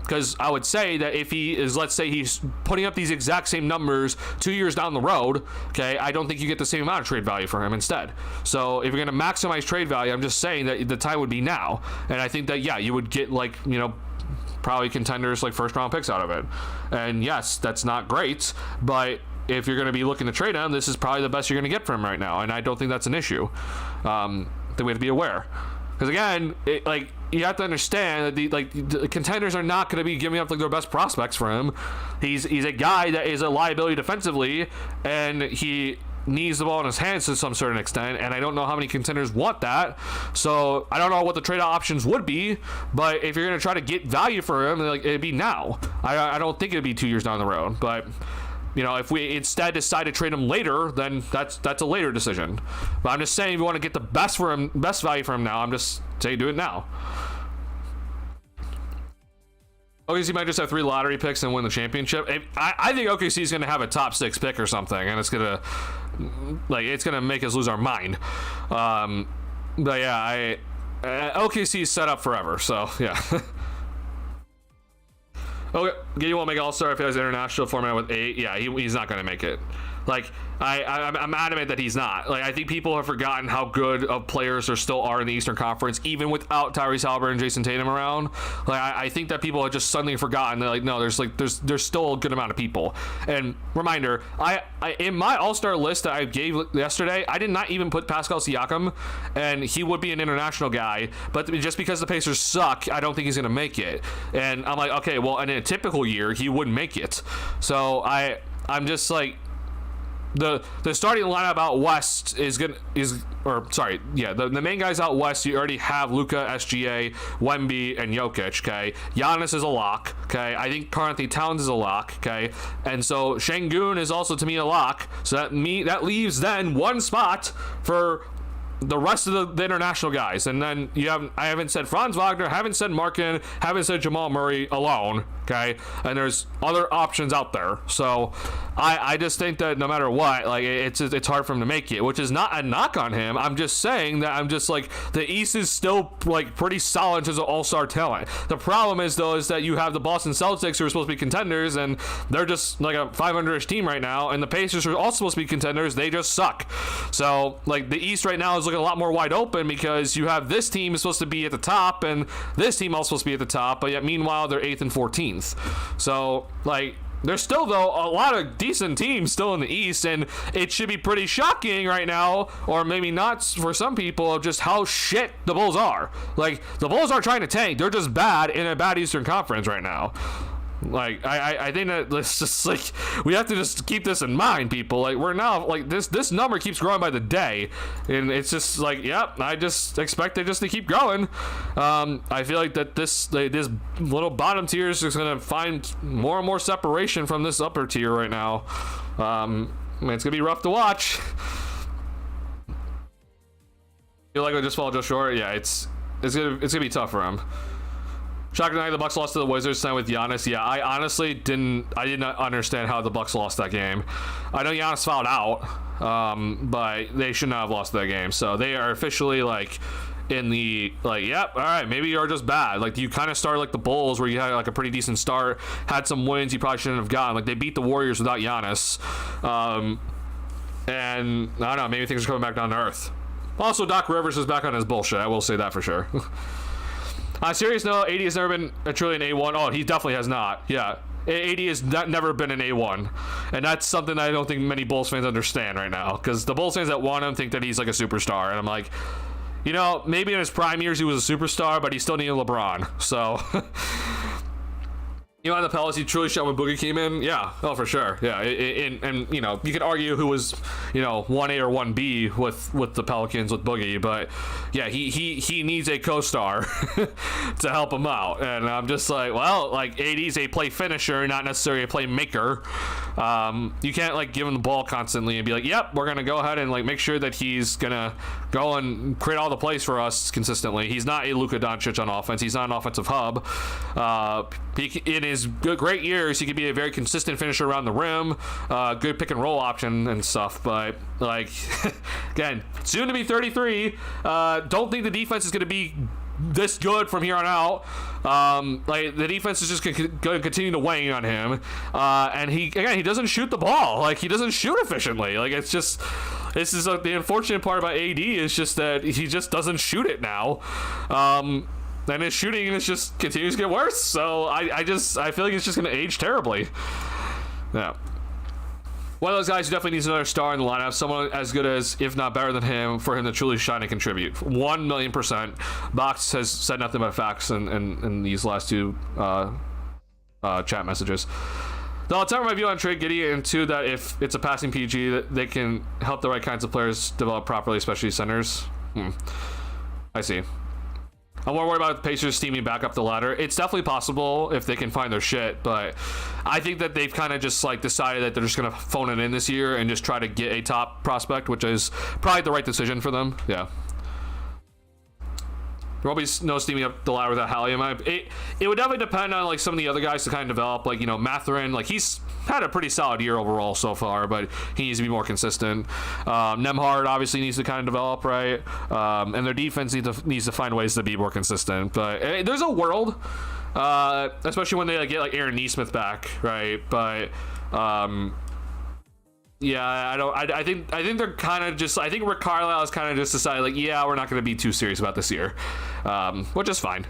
Because I would say that if he is, let's say he's putting up these exact same numbers 2 years down the road, okay, I don't think you get the same amount of trade value for him instead. So if you're going to maximize trade value, I'm just saying that the time would be now. And I think that, yeah, you would get, like, you know, probably contenders, like, first round picks out of it. And yes, that's not great, but if you're going to be looking to trade him, this is probably the best you're going to get from him right now, and I don't think that's an issue. That we have to be aware, because again, you have to understand that the contenders are not going to be giving up, like, their best prospects for him. He's a guy that is a liability defensively, and he needs the ball in his hands to some certain extent, and I don't know how many contenders want that. So I don't know what the trade options would be, but if you're going to try to get value for him, like, it'd be now. I don't think it'd be 2 years down the road, but you know, if we instead decide to trade him later, then that's a later decision. But I'm just saying, if you want to get the best value for him now, I'm just saying do it now. OKC might just have 3 lottery picks and win the championship. I think OKC is going to have a top 6 pick or something, and it's going to make us lose our mind. But yeah, OKC is set up forever. So yeah. Okay, Giddey won't make All-Star if he has international format with 8. Yeah, he's not going to make it. Like, I'm adamant that he's not. Like, I think people have forgotten how good of players there still are in the Eastern Conference, even without Tyrese Haliburton and Jason Tatum around. Like, I think that people have just suddenly forgotten that, like, no, there's still a good amount of people. And reminder, I in my All-Star list that I gave yesterday, I did not even put Pascal Siakam, and he would be an international guy, but just because the Pacers suck, I don't think he's going to make it. And I'm like, okay, well, in a typical year, he wouldn't make it. So I'm just like, the starting lineup out west the main guys out west, you already have Luka, SGA, Wemby, and Jokic. Okay, Giannis is a lock. Okay, I think Karl-Anthony Towns is a lock. Okay, and so Şengün is also, to me, a lock. So that leaves then one spot for the rest of the international guys. And then I haven't said Franz Wagner, haven't said Markin, haven't said Jamal Murray alone. Okay, and there's other options out there. So I just think that no matter what, like, it's hard for him to make it, which is not a knock on him. I'm just saying that I'm just like, the East is still, like, pretty solid in terms of all-star talent. The problem is, though, is that you have the Boston Celtics, who are supposed to be contenders, and they're just like a 500-ish team right now, and the Pacers are also supposed to be contenders. They just suck. So, like, the East right now is looking a lot more wide open, because you have this team is supposed to be at the top, and this team also supposed to be at the top, but yet meanwhile they're 8th and 14th. So, like, there's still, though, a lot of decent teams still in the East, and it should be pretty shocking right now, or maybe not for some people, of just how shit the Bulls are. Like, the Bulls aren't trying to tank. They're just bad in a bad Eastern Conference right now. Like, I think that let's just, like, we have to just keep this in mind, people. Like, we're now, like, this number keeps growing by the day, and it's just like, yep, I just expect it just to keep growing. I feel like that this little bottom tier is just gonna find more and more separation from this upper tier right now. I mean, it's gonna be rough to watch. Feel like I just fall just short. Yeah, it's gonna be tough for him. Shocking night, the Bucks lost to the Wizards tonight with Giannis. Yeah, I honestly did not understand how the Bucks lost that game. I know Giannis fouled out, but they should not have lost that game. So they are officially, like, in the, like, yep, all right, maybe you're just bad. Like, you kind of started like the Bulls, where you had, like, a pretty decent start, had some wins you probably shouldn't have gotten. Like, they beat the Warriors without Giannis. And I don't know, maybe things are coming back down to earth. Also, Doc Rivers is back on his bullshit. I will say that for sure. On a serious note, AD has never been truly an A1. Oh, he definitely has not. Yeah. AD has never been an A1, and that's something that I don't think many Bulls fans understand right now, because the Bulls fans that want him think that he's like a superstar, and I'm like, you know, maybe in his prime years he was a superstar, but he still needed LeBron, so... You know, on the Pelicans, he truly shot when Boogie came in? Yeah, oh, for sure. Yeah, and you know, you could argue who was, you know, 1A or 1B with the Pelicans with Boogie, but yeah, he needs a co-star to help him out. And I'm just like, well, like, AD's a play finisher, not necessarily a playmaker. You can't, like, give him the ball constantly and be like, yep, we're going to go ahead and, like, make sure that he's going to go and create all the plays for us consistently. He's not a Luka Doncic on offense. He's not an offensive hub. In his great years, he could be a very consistent finisher around the rim, good pick and roll option and stuff. But like, again, soon to be 33. Don't think the defense is going to be this good from here on out. Like, the defense is just going to continue to weigh on him. And he doesn't shoot the ball. Like, he doesn't shoot efficiently. Like, it's just, this is the unfortunate part about AD is just that he just doesn't shoot it now. And his shooting is just continues to get worse. So I feel like it's just going to age terribly. Yeah. One of those guys who definitely needs another star in the lineup, someone as good as, if not better than him, for him to truly shine and contribute. 1,000,000%. Box has said nothing but facts in these last two chat messages. Though I'll turn my view on trade Giddey into that if it's a passing PG, that they can help the right kinds of players develop properly, especially centers. I see. I'm more worried about the Pacers steaming back up the ladder. It's definitely possible if they can find their shit, but I think that they've kind of just like decided that they're just going to phone it in this year and just try to get a top prospect, which is probably the right decision for them. Yeah. There won't be no steaming up the ladder without Hallium. It would definitely depend on like some of the other guys to kind of develop, like, you know, Mathurin. Like, he's had a pretty solid year overall so far, but he needs to be more consistent. Nembhard obviously needs to kind of develop, right? And their defense needs to find ways to be more consistent. But there's a world, especially when they like, get like Aaron Nesmith back, right? But yeah, I think they're kind of just. I think Rick Carlisle has kind of just decided, like, yeah, we're not going to be too serious about this year, which is fine.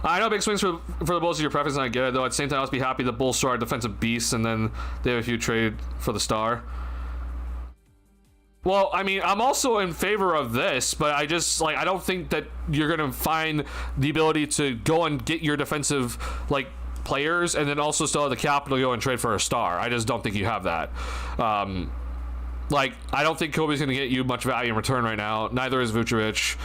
I know big swings for the Bulls is your preference, and I get it, though. At the same time, I'll be happy the Bulls start defensive beasts, and then they have a few trade for the star. Well, I mean, I'm also in favor of this, but I just, like, I don't think that you're going to find the ability to go and get your defensive, like, players and then also still have the capital to go and trade for a star. I just don't think you have that. Like, I don't think Kobe's going to get you much value in return right now. Neither is Vucevic.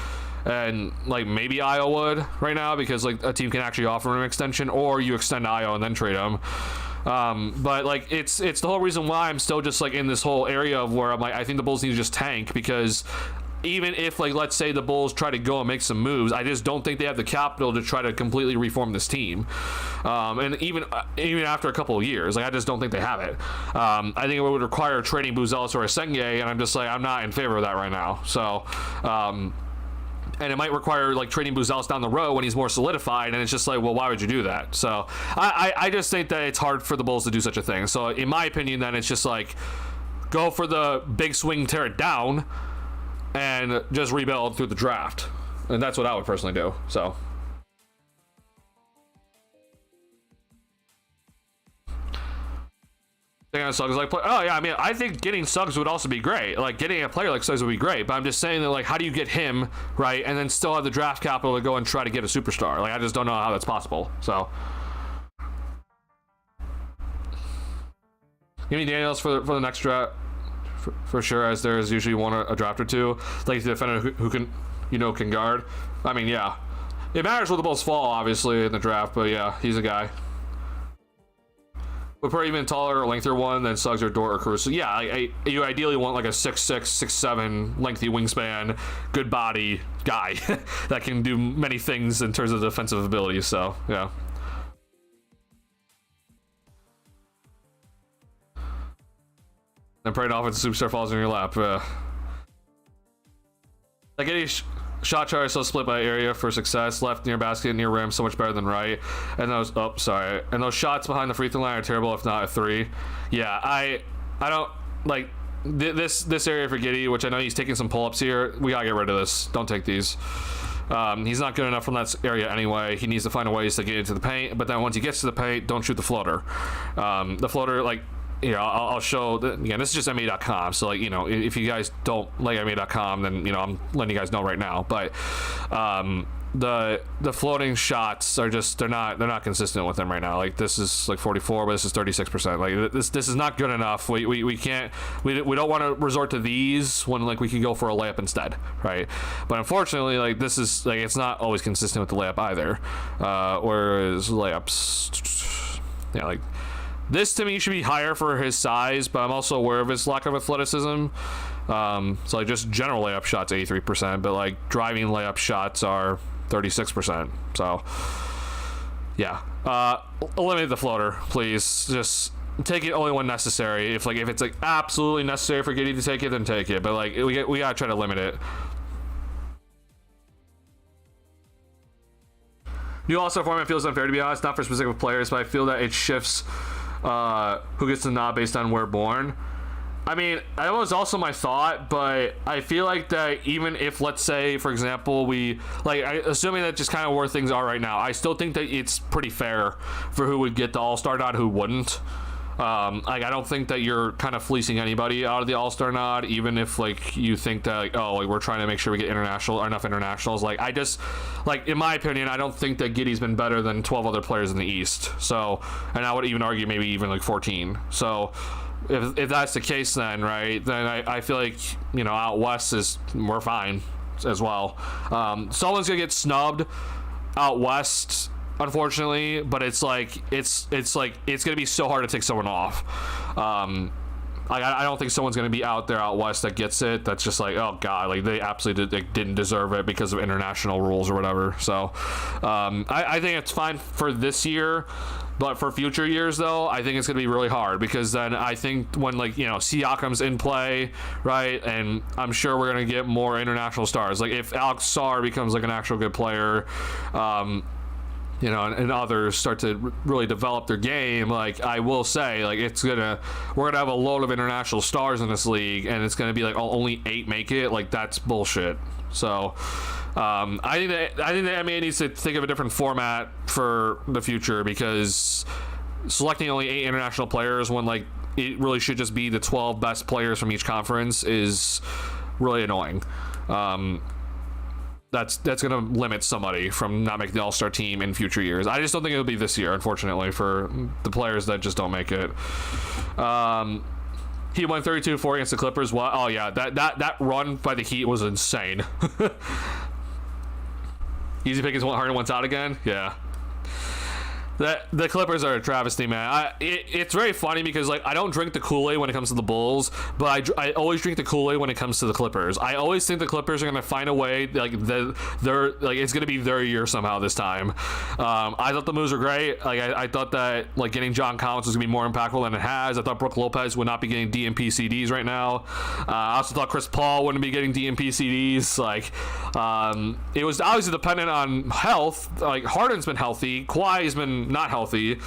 And, like, maybe Ayo would right now because, like, a team can actually offer him an extension, or you extend Ayo and then trade him. But, like, it's the whole reason why I'm still just, like, in this whole area of where I'm like, I think the Bulls need to just tank, because even if, like, let's say the Bulls try to go and make some moves, I just don't think they have the capital to try to completely reform this team. And even after a couple of years, like, I just don't think they have it. I think it would require trading Buzelis or Asenge, and I'm just like, I'm not in favor of that right now. So, and it might require, like, trading Buzelis down the road when he's more solidified, and it's just like, well, why would you do that? So I just think that it's hard for the Bulls to do such a thing. So in my opinion, then it's just like, go for the big swing, tear it down, and just rebuild through the draft. And that's what I would personally do. So Suggs, like, oh yeah, I mean, I think getting Suggs would also be great. Like, getting a player like Suggs would be great, but I'm just saying that, like, how do you get him right and then still have the draft capital to go and try to get a superstar? Like, I just don't know how that's possible. So give me Daniels for the next draft for sure, as there is usually a draft or two, like the defender who can, you know, can guard. I mean, yeah, it matters where the Bulls fall obviously in the draft, but yeah, he's a guy. But probably even taller or lengthier one than Suggs or Dort or Caruso. Yeah, you ideally want like a 6'6", 6'7", lengthy wingspan, good body guy that can do many things in terms of defensive ability. So yeah. And pray an offensive superstar falls in your lap. Like, any shot chart is so split by area for success. Left near basket, near rim, so much better than right. And those, and those shots behind the free throw line are terrible, if not a three. Yeah, I don't like this area for Giddey, which I know he's taking some pull-ups here. We gotta get rid of this. Don't take these. He's not good enough from that area anyway. He needs to find a ways to get into the paint. But then once he gets to the paint, don't shoot the floater. The floater, like, you know, I'll show. Again, this is just MA.com. So, like, you know, if you guys don't like MA.com, then, you know, I'm letting you guys know right now. But the floating shots are just they're not consistent with them right now. Like, this is like 44, but this is 36%. Like, this is not good enough. We don't want to resort to these when, like, we can go for a layup instead, right? But unfortunately, like, this is, like, it's not always consistent with the layup either. Whereas layups, yeah, like, this to me should be higher for his size, but I'm also aware of his lack of athleticism. So, like, just general layup shots 83%, but, like, driving layup shots are 36%. So, yeah, eliminate the floater, please. Just take it only when necessary. If it's like absolutely necessary for Giddey to take it, then take it. But, like, we gotta try to limit it. New All-Star format feels unfair, to be honest, not for specific players, but I feel that it shifts who gets the nod based on where born. I mean, that was also my thought, but I feel like that even if, let's say, for example, assuming that just kind of where things are right now, I still think that it's pretty fair for who would get the All-Star nod, who wouldn't. Like, I don't think that you're kind of fleecing anybody out of the All-Star nod, even if, like, you think that, like, oh, like, we're trying to make sure we get enough internationals. Like, I just, like, in my opinion, I don't think that Giddey's been better than 12 other players in the East. So, and I would even argue maybe even like 14. So, if that's the case, then, right, then I feel like, you know, out West we're fine as well. Someone's gonna get snubbed out West, unfortunately, but it's gonna be so hard to take someone off. I don't think someone's gonna be out there out West that gets it. That's just like, oh god, like, they absolutely didn't deserve it because of international rules or whatever. So, I think it's fine for this year. But for future years, though, I think it's going to be really hard, because then I think when, like, you know, Siakam's in play, right, and I'm sure we're going to get more international stars. Like, if Alex Sarr becomes, like, an actual good player, you know, and others start to really develop their game, like, I will say, like, we're going to have a load of international stars in this league, and it's going to be, like, only 8 make it. Like, that's bullshit. So, I think the NBA needs to think of a different format for the future, because selecting only 8 international players when, like, it really should just be the 12 best players from each conference is really annoying. That's going to limit somebody from not making the All-Star team in future years. I just don't think it'll be this year, unfortunately, for the players that just don't make it. He won 32-4 against the Clippers. Well, oh yeah, that run by the Heat was insane. Easy pick is hard and once out again. Yeah. The Clippers are a travesty, man. It's very funny because, like, I don't drink the Kool-Aid when it comes to the Bulls, but I always drink the Kool-Aid when it comes to the Clippers. I always think the Clippers are gonna find a way, like, it's gonna be their year somehow this time. I thought the moves were great. Like, I thought that, like, getting John Collins was gonna be more impactful than it has. I thought Brook Lopez would not be getting DNP CDs right now. I also thought Chris Paul wouldn't be getting DNP CDs. Like, it was obviously dependent on health. Like, Harden's been healthy, Kawhi's been not healthy,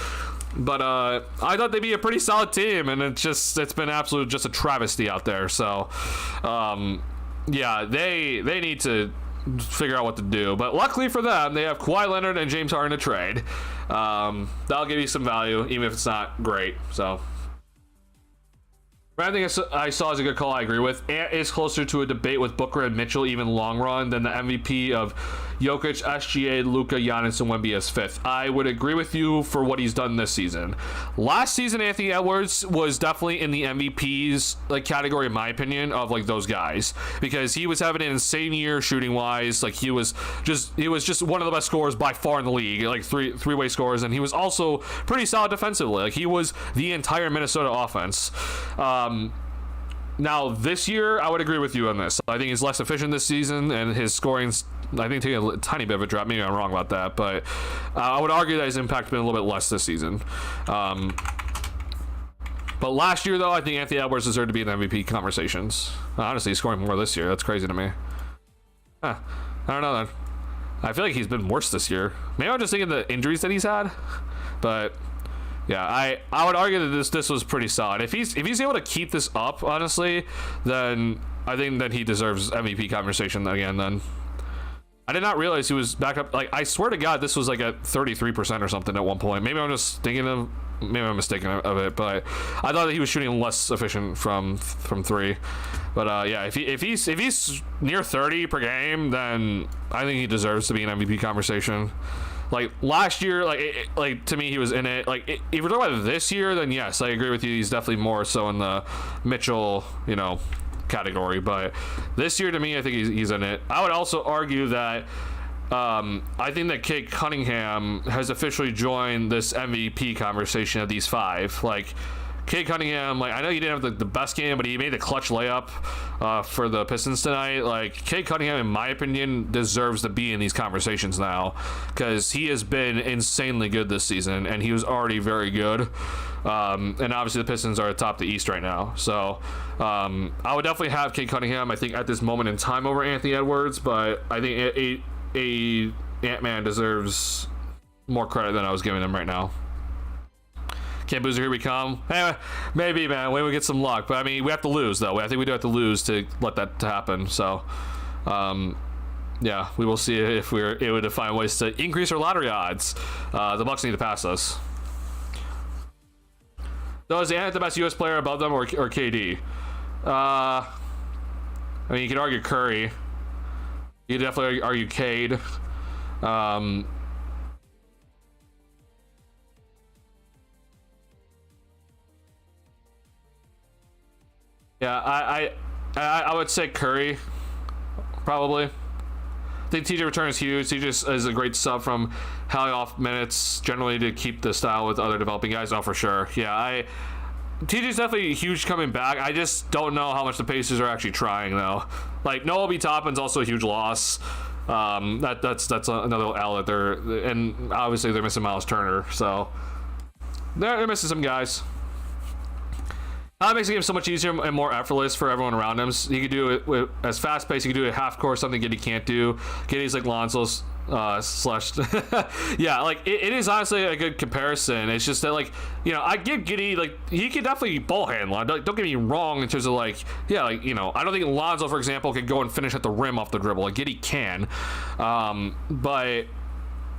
but I thought they'd be a pretty solid team, and it's been absolute just a travesty out there. So yeah, they need to figure out what to do, but luckily for them, they have Kawhi Leonard and James Harden to trade. That'll give you some value, even if it's not great. So I think I saw as a good call. I agree with. Ant is closer to a debate with Booker and Mitchell, even long run, than the MVP of Jokic, SGA, Luka, Giannis, and Wemby as 5th. I would agree with you for what he's done this season. Last season, Anthony Edwards was definitely in the MVPs, like, category, in my opinion, of, like, those guys, because he was having an insane year shooting wise. Like, he was just one of the best scorers by far in the league, like three-way scores, and he was also pretty solid defensively. Like, he was the entire Minnesota offense. Now, this year, I would agree with you on this. I think he's less efficient this season, and his scoring's, I think, taking a tiny bit of a drop. Maybe I'm wrong about that, but I would argue that his impact has been a little bit less this season. But last year, though, I think Anthony Edwards deserved to be in the MVP conversations. Honestly, he's scoring more this year. That's crazy to me. I don't know, then. I feel like he's been worse this year. Maybe I'm just thinking the injuries that he's had, but yeah, I would argue that this was pretty solid. If he's able to keep this up, honestly, then I think that he deserves MVP conversation again. Then I did not realize he was back up. Like, I swear to God, this was like at 33% or something at one point. Maybe I'm just thinking of, maybe I'm mistaken of it, but I thought that he was shooting less efficient from three. But yeah, if he's near 30 per game, then I think he deserves to be in MVP conversation. Like last year, like to me, he was in it. Like if we're talking about this year, then yes, I agree with you. He's definitely more so in the Mitchell, category. But this year, to me, I think he's in it. I would also argue that I think that Cade Cunningham has officially joined this MVP conversation of these five. Like, Cade Cunningham, like, I know he didn't have the best game, but he made the clutch layup for the Pistons tonight. Like, Cade Cunningham, in my opinion, deserves to be in these conversations now because he has been insanely good this season, and he was already very good. And obviously the Pistons are atop the East right now. So I would definitely have Cade Cunningham, I think, at this moment in time over Anthony Edwards, but I think a Ant-Man deserves more credit than I was giving him right now. Can't Boozer, here we come. Anyway, maybe, man, we get some luck. But, I mean, we have to lose, though. I think we do have to lose to let that to happen. So, yeah, we will see if we're able to find ways to increase our lottery odds. The Bucks need to pass us. So, is Ant the best U.S. player above them or KD? I mean, you could argue Curry. You could definitely argue Cade. Yeah, I would say Curry, probably. I think TJ return is huge. He just is a great sub from howling off minutes generally to keep the style with other developing guys. Oh, for sure. Yeah, TJ's definitely huge coming back. I just don't know how much the Pacers are actually trying, though. Like, Noah B. Toppin's also a huge loss. That's another L that they're, and obviously they're missing Miles Turner, so they're missing some guys. That makes the game so much easier and more effortless for everyone around him. So he could do it with as fast pace. He could do it at half court, something Giddey can't do. Giddey's like Lonzo's slash. Yeah, like it is honestly a good comparison. It's just that, like, I give Giddey, like, he could definitely ball handle. Don't get me wrong in terms of, like, yeah, like, I don't think Lonzo, for example, could go and finish at the rim off the dribble. Like, Giddey can, but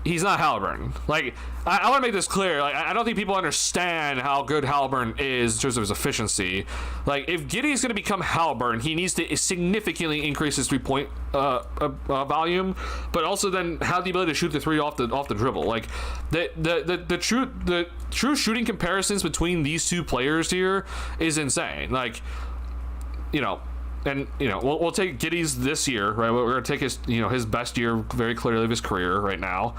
he's not Halliburton. Like, I want to make this clear. Like, I don't think people understand how good Halliburton is in terms of his efficiency. Like, if Giddey is going to become Halliburton, he needs to significantly increase his three-point volume, but also then have the ability to shoot the three off the dribble. Like, the true shooting comparisons between these two players here is insane. Like, and we'll take Giddey's this year, right? We're gonna take his his best year very clearly of his career right now,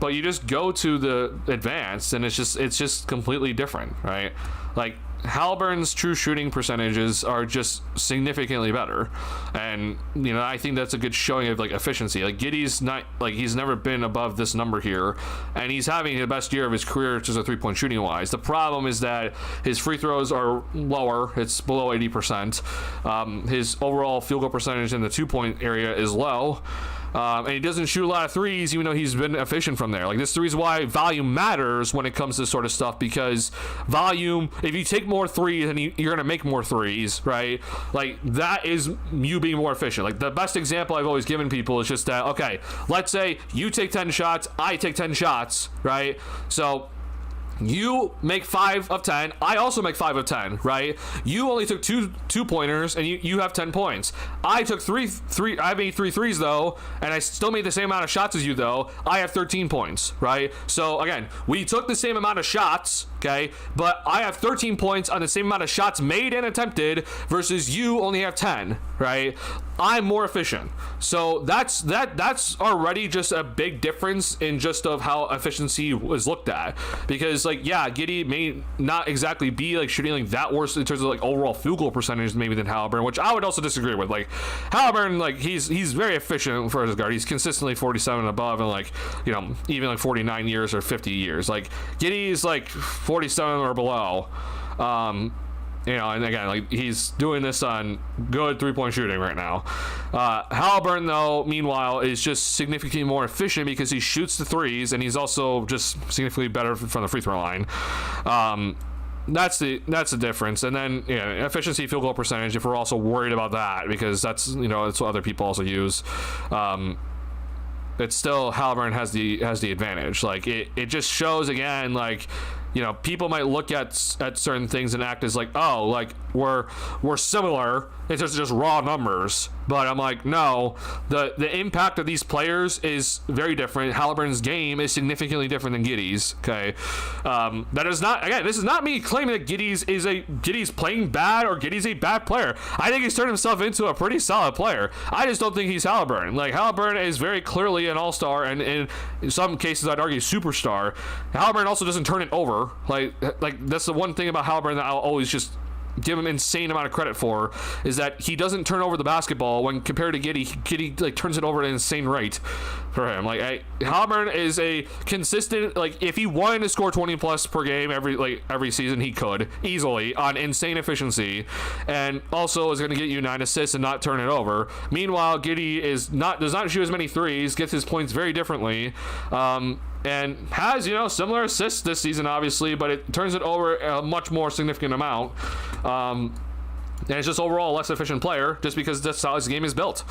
but you just go to the advanced and it's just completely different, right? Like, Halliburton's true shooting percentages are just significantly better, and I think that's a good showing of, like, efficiency. Like, Giddey's not, like, he's never been above this number here, and he's having the best year of his career just a three-point shooting wise. The problem is that his free throws are lower. It's below 80%. His overall field goal percentage in the 2-point area is low. And he doesn't shoot a lot of threes, even though he's been efficient from there. Like, this is the reason why volume matters when it comes to this sort of stuff, because volume, if you take more threes, then you're going to make more threes, right? Like, that is you being more efficient. Like, the best example I've always given people is just that, okay, let's say you take 10 shots, I take 10 shots, right? So you make 5 of 10. I also make 5 of 10, right? You only took two pointers, and you have 10 points. I took three. I made 3 threes though, and I still made the same amount of shots as you though. I have 13 points, right? So again, we took the same amount of shots, okay? But I have 13 points on the same amount of shots made and attempted versus you only have 10, right? I'm more efficient. So that's already just a big difference in just of how efficiency was looked at. Because, like, yeah, Giddey may not exactly be, like, shooting, like, that worse in terms of, like, overall field goal percentage maybe than Halliburton, which I would also disagree with. Like, Halliburton, like, he's very efficient for his guard. He's consistently 47 and above, and, like, even like 49 years or 50 years. Like, Giddey's like 47 or below. And again, like, he's doing this on good three-point shooting right now. Halliburton, though, meanwhile, is just significantly more efficient because he shoots the threes, and he's also just significantly better from the free throw line. That's the difference. And then efficiency, field goal percentage, if we're also worried about that, because that's that's what other people also use. it's still Halliburton has the advantage. Like it just shows again, like, you know, people might look at certain things and act as like, oh, like we're similar. It's just raw numbers. But I'm like, no, the impact of these players is very different. Halliburton's game is significantly different than Giddey's. Okay, that is not, again, this is not me claiming that Giddey's playing bad or Giddey's a bad player. I think he's turned himself into a pretty solid player. I just don't think he's Halliburton. Like, Halliburton is very clearly an all-star, and in some cases I'd argue superstar. Halliburton also doesn't turn it over. Like that's the one thing about Halliburton that I'll always just give him insane amount of credit for, is that he doesn't turn over the basketball when compared to Giddey like turns it over at an insane rate for him. Like, Halliburton is a consistent, like, if he wanted to score 20 plus per game every season, he could easily on insane efficiency, and also is going to get you 9 assists and not turn it over. Meanwhile, Giddey does not shoot as many threes, gets his points very differently, and has, you know, similar assists this season, obviously, but it turns it over a much more significant amount. And it's just overall a less efficient player, just because that's how his game is built.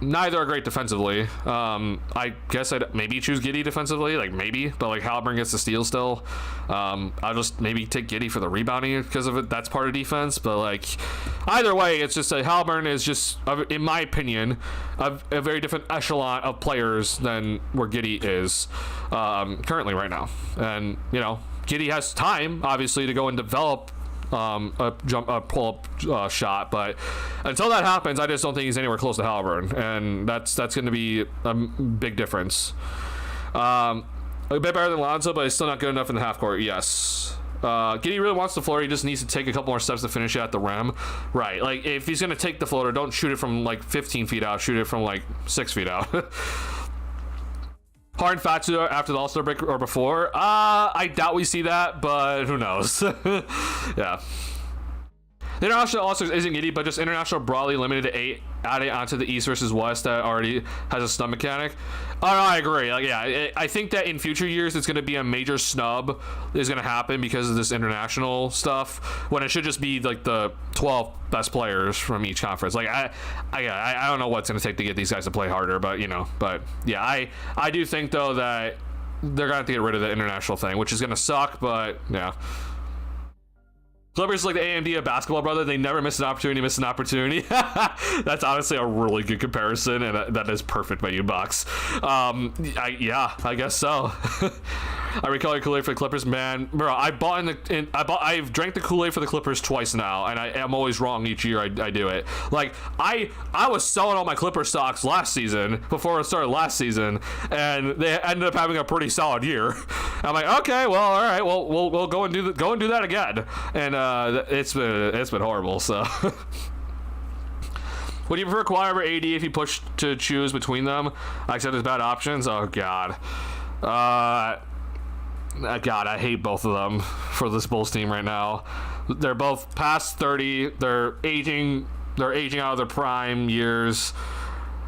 Neither are great defensively. I guess I'd maybe choose Giddey defensively, like maybe, but like Halliburton gets the steal still. I'll just maybe take Giddey for the rebounding because of it. That's part of defense, but like either way, it's just that Halliburton is just, in my opinion, a very different echelon of players than where Giddey is currently right now. And you know, Giddey has time obviously to go and develop a pull-up shot, but until that happens, I just don't think he's anywhere close to Halliburton, and that's going to be a big difference. A bit better than Lonzo, but he's still not good enough in the half court. Yes. Giddey really wants the floater. He just needs to take a couple more steps to finish it at the rim. Right. Like, if he's going to take the floater, don't shoot it from like 15 feet out. Shoot it from like 6 feet out. Harden Fatu after the All-Star break or before? I doubt we see that, but who knows? Yeah. The international All-Stars isn't Giddey, but just international broadly limited to 8, adding onto the East versus West that already has a snub mechanic. Oh, no, I agree. Like, yeah, I think that in future years it's going to be a major snub is going to happen because of this international stuff, when it should just be like the 12 best players from each conference. Like, I don't know what's going to take to get these guys to play harder, but you know, but yeah, I do think though that they're going to have to get rid of the international thing, which is going to suck, but yeah. Clippers like the AMD of basketball, brother. They never miss an opportunity, That's honestly a really good comparison, and that is perfect by you, Bucks. Yeah, I guess so. I recall your Kool-Aid for the Clippers, man. Bro, I've drank the Kool-Aid for the Clippers twice now, and I'm always wrong each year I do it. Like, I was selling all my Clipper stocks last season, before it started last season, and they ended up having a pretty solid year. I'm like, okay, well, all right, well, we'll go and do that again. And it's been horrible. So, would you prefer Kawhi over AD if you push to choose between them? I accept as bad options. Oh God, God, I hate both of them for this Bulls team right now. They're both past 30. They're aging out of their prime years.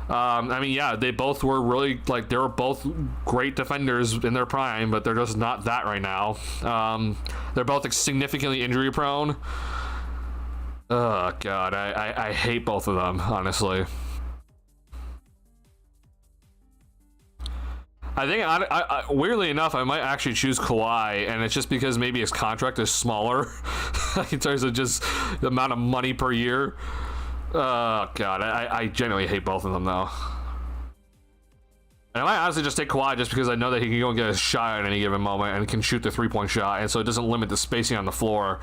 I mean, yeah, they both were really, like, they were both great defenders in their prime, but they're just not that right now. They're both significantly injury prone. Oh God, I hate both of them, honestly. I think, I weirdly enough, I might actually choose Kawhi, and it's just because maybe his contract is smaller in terms of just the amount of money per year. Oh God, I genuinely hate both of them though. And I might honestly just take Kawhi just because I know that he can go and get a shot at any given moment and can shoot the 3-point shot, and so it doesn't limit the spacing on the floor.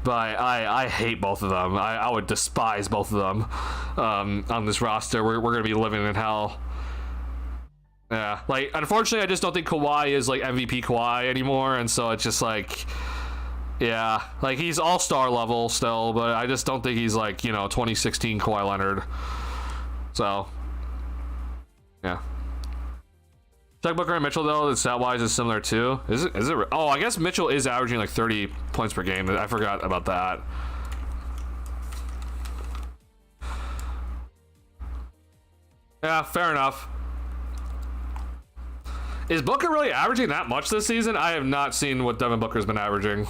But I hate both of them. I would despise both of them on this roster. We're gonna be living in hell. Yeah, like, unfortunately, I just don't think Kawhi is like MVP Kawhi anymore, and so it's just like, yeah, like, he's all-star level still, but I just don't think he's like, you know, 2016 Kawhi Leonard. So, yeah. Chuck Booker and Mitchell, though, the stat-wise is similar too. Is it? Oh, I guess Mitchell is averaging like 30 points per game. I forgot about that. Yeah, fair enough. Is Booker really averaging that much this season? I have not seen what Devin Booker's been averaging.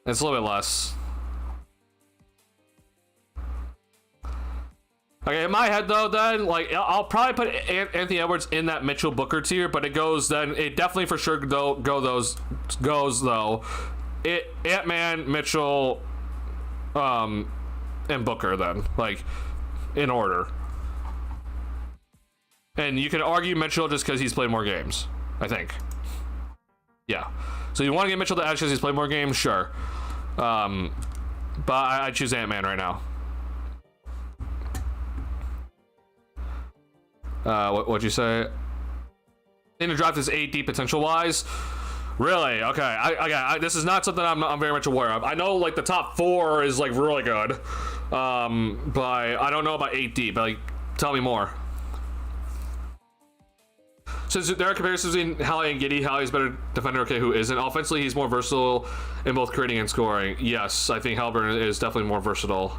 It's a little bit less. Okay, in my head though, then like I'll probably put Anthony Edwards in that Mitchell Booker tier, but it definitely for sure goes though. Ant-Man, Mitchell, and Booker then, like in order. And you can argue Mitchell just because he's played more games, I think. Yeah. So you want to get Mitchell to edge because he's played more games, sure. But I choose Ant-Man right now. What'd you say? In the draft is 8D potential wise. Really? Okay. This is not something I'm very much aware of. I know like the top 4 is like really good, but I don't know about 8D. But like, tell me more. Since there are comparisons between Hallie and Giddey, Hallie's better defender. Okay, who isn't? Offensively, he's more versatile in both creating and scoring. Yes, I think Halliburton is definitely more versatile.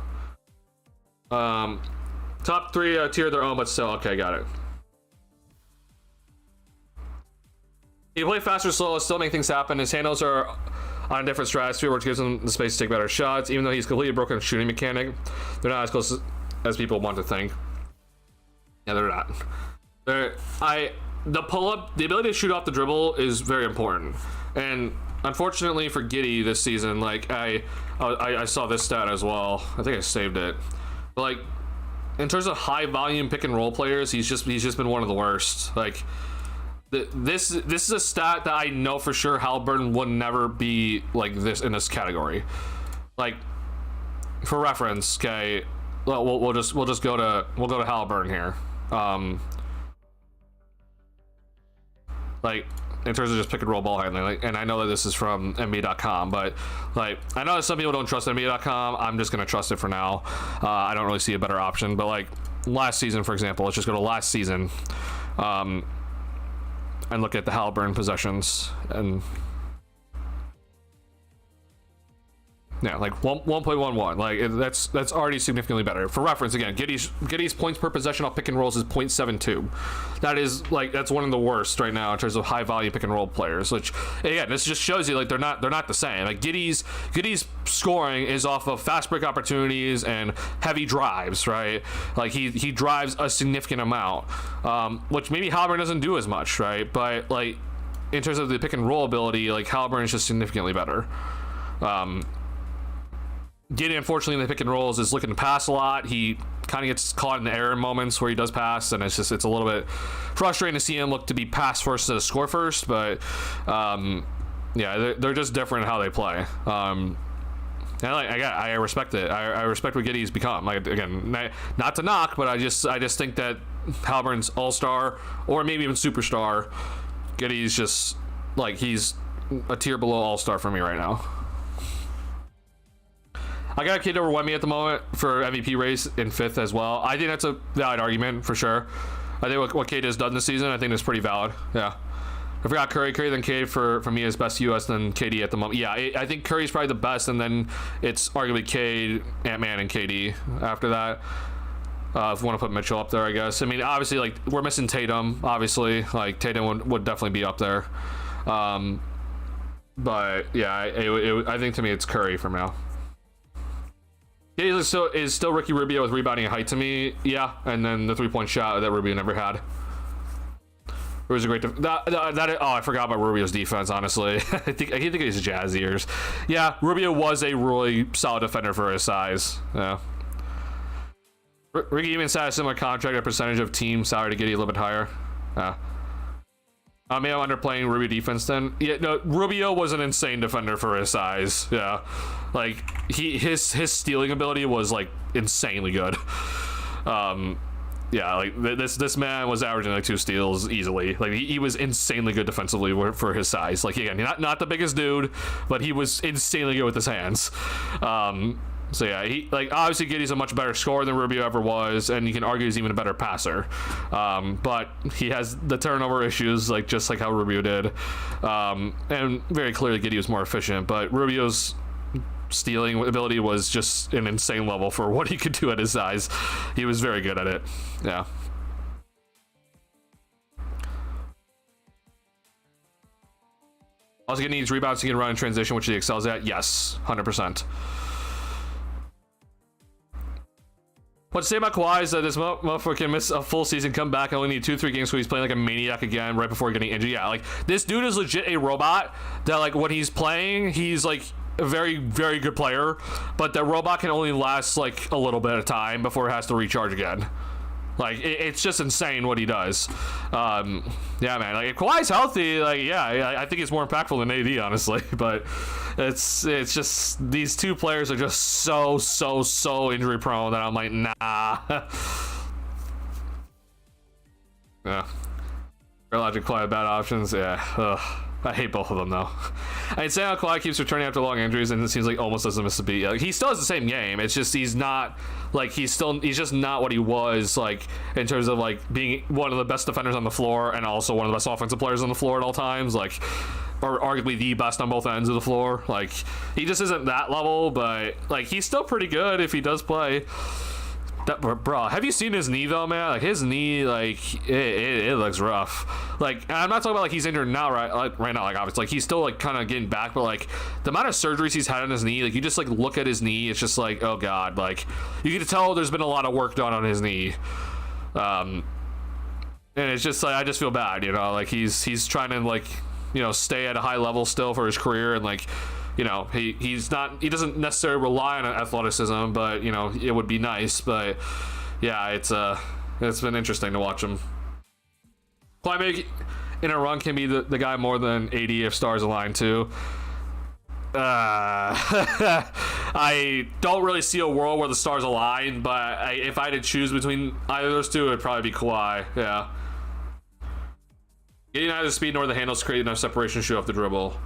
Top 3 tier their own, but still okay. Got it. He play faster, slow, still make things happen. His handles are on a different stratosphere, which gives him the space to take better shots. Even though he's completely broken shooting mechanic, they're not as close as people want to think. Yeah, they're not. The pull-up, the ability to shoot off the dribble is very important. And unfortunately for Giddey this season, like I saw this stat as well. I think I saved it. But like in terms of high volume pick and roll players, he's just been one of the worst. Like this is a stat that I know for sure Halliburton would never be like this in this category. Like for reference, okay, we'll just go to Halliburton here. Like in terms of just pick and roll ball handling, like, and I know that this is from NBA.com, but like I know that some people don't trust NBA.com. I'm just gonna trust it for now. I don't really see a better option. But like last season, for example, let's just go to last season, and look at the Halliburton possessions and. Yeah, like 1.11. Like that's already significantly better. For reference, again, Giddey's points per possession off pick and rolls is 0.72. That is like that's one of the worst right now in terms of high volume pick and roll players. Which again, this just shows you like they're not the same. Like Giddey's scoring is off of fast break opportunities and heavy drives, right? Like he drives a significant amount, which maybe Halliburton doesn't do as much, right? But like in terms of the pick and roll ability, like Halliburton is just significantly better. Giddey, unfortunately, in the pick and rolls is looking to pass a lot. He kind of gets caught in the error moments where he does pass, and it's a little bit frustrating to see him look to be pass first instead of score first. But yeah, they're just different in how they play. And I respect it. I respect what Giddey's become. Like again, not to knock, but I just think that Halliburton's all-star or maybe even superstar. Giddey's just like he's a tier below all-star for me right now. I got a kid over Wemby at the moment for MVP race in 5th as well. I think that's a valid argument for sure. I think what Cade has done this season, I think is pretty valid. Yeah. I forgot Curry then Cade for me is best US than KD at the moment. Yeah, I think Curry's probably the best, and then it's arguably Cade, Ant-Man, and KD after that. If we want to put Mitchell up there, I guess. I mean, obviously, like we're missing Tatum. Obviously, like Tatum would definitely be up there. But yeah, I think to me it's Curry for now. Is still Ricky Rubio with rebounding and height to me, yeah, and then the 3-point shot that Rubio never had. It was a great I forgot about Rubio's defense. Honestly, I think he's Jazz ears. Yeah, Rubio was a really solid defender for his size. Yeah, Ricky even had a similar contract, a percentage of team salary to get a little bit higher. Yeah. Maybe I'm underplaying Rubio defense then. Yeah, no, Rubio was an insane defender for his size. Yeah, like his stealing ability was like insanely good. Yeah, like this man was averaging like 2 steals easily. Like he was insanely good defensively for his size. Like again, not the biggest dude, but he was insanely good with his hands. So yeah, he like obviously Giddey's a much better scorer than Rubio ever was, and you can argue he's even a better passer. But he has the turnover issues, like just like how Rubio did, and very clearly Giddey was more efficient. But Rubio's stealing ability was just an insane level for what he could do at his size. He was very good at it. Yeah. Also, Giddey needs rebounds to get run in transition, which he excels at. Yes, 100%. What to say about Kawhi is that this motherfucker can miss a full season, come back, and only need 2-3 games, so he's playing like a maniac again right before getting injured. Yeah, like, this dude is legit a robot that, like, when he's playing, he's, like, a very, very good player, but the robot can only last, like, a little bit of time before it has to recharge again. Like, it's just insane what he does. Yeah, man. Like, if Kawhi's healthy, like, yeah, I think it's more impactful than AD, honestly. But it's just, these two players are just so injury prone that I'm like, nah. Yeah. Logic, Kawhi, bad options. Yeah. Ugh. I hate both of them, though. I'd say how Kawhi keeps returning after long injuries, and it seems like almost doesn't miss a beat. Like, he still has the same game. It's just he's not, like, he's just not what he was, like, in terms of, like, being one of the best defenders on the floor and also one of the best offensive players on the floor at all times. Like, or arguably the best on both ends of the floor. Like, he just isn't that level, but, like, he's still pretty good if he does play. Bro, have you seen his knee though, man? Like, his knee, like, it looks rough. Like, I'm not talking about like he's injured now, right now, like, obviously, like, he's still like kind of getting back, but like the amount of surgeries he's had on his knee, like, you just like look at his knee, it's just like, oh god, like, you can tell there's been a lot of work done on his knee. And it's just like, I just feel bad, you know, like he's trying to, like, you know, stay at a high level still for his career, and like, you know, he doesn't necessarily rely on athleticism, but, you know, it would be nice. But yeah, it's been interesting to watch him. Kawhi in a run can be the guy more than AD if stars align too. I don't really see a world where the stars align, but if I had to choose between either of those two, it'd probably be Kawhi. Yeah. Getting neither the speed nor the handles to create enough separation to shoot off the dribble.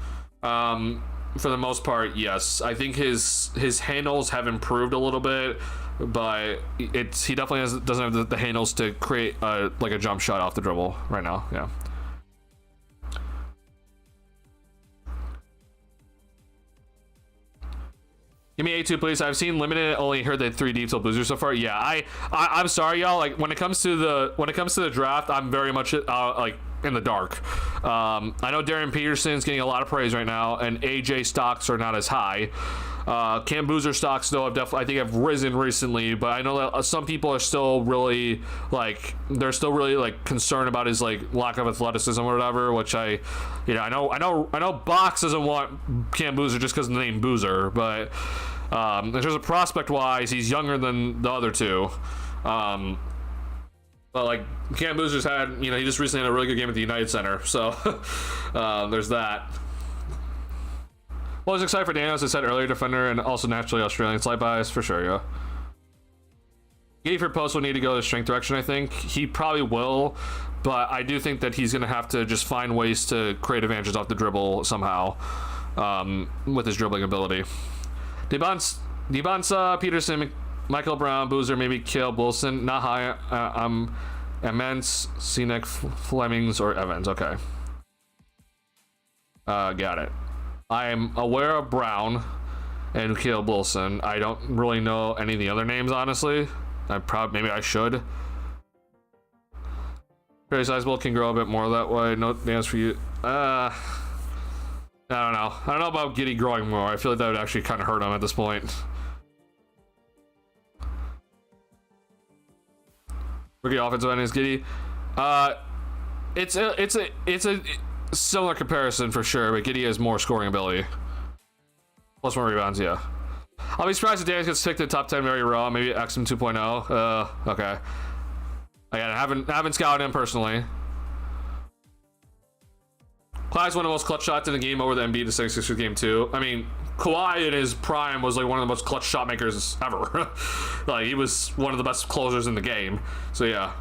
For the most part, yes. I think his handles have improved a little bit, but he definitely doesn't have the handles to create like a jump shot off the dribble right now. Yeah. Give me A2, please. I've seen limited, only heard that 3 deep till boozers so far. Yeah, I'm sorry, y'all. Like, when it comes to the draft, I'm very much like in the dark. I know Darian Peterson's getting a lot of praise right now, and AJ stocks are not as high. Cam Boozer stocks, though, have risen recently, but I know that some people are still really, like, they're still really, like, concerned about his, like, lack of athleticism or whatever, which I know Box doesn't want Cam Boozer just because of the name Boozer, but in terms of prospect-wise, he's younger than the other two. But, like, Cam Boozer's had, you know, he just recently had a really good game at the United Center, so there's that. Well, I was excited for Daniel, as I said earlier, defender, and also naturally Australian slight bias, for sure, yeah. Gafford Post will need to go the strength direction, I think. He probably will, but I do think that he's going to have to just find ways to create advantages off the dribble somehow with his dribbling ability. Debonsa, Peterson, Michael Brown, Boozer, maybe Caleb Wilson. Not high. Immense, Scenic, Flemings, or Evans. Okay. Got it. I'm aware of Brown and Caleb Wilson. I don't really know any of the other names, honestly. Maybe I should. Very sizable, can grow a bit more that way. No names for you. I don't know. I don't know about Giddy growing more. I feel like that would actually kind of hurt him at this point. Rookie offensive end is Giddy. It's a similar comparison for sure, but Giddy has more scoring ability. Plus more rebounds, yeah. I'll be surprised if Daniels gets picked to the top 10 very raw, maybe XM 2.0. Okay. Again, I haven't scouted him personally. Kawhi's one of the most clutch shots in the game over the Embiid to 76 game 2. I mean, Kawhi in his prime was like one of the most clutch shot makers ever. Like, he was one of the best closers in the game. So yeah.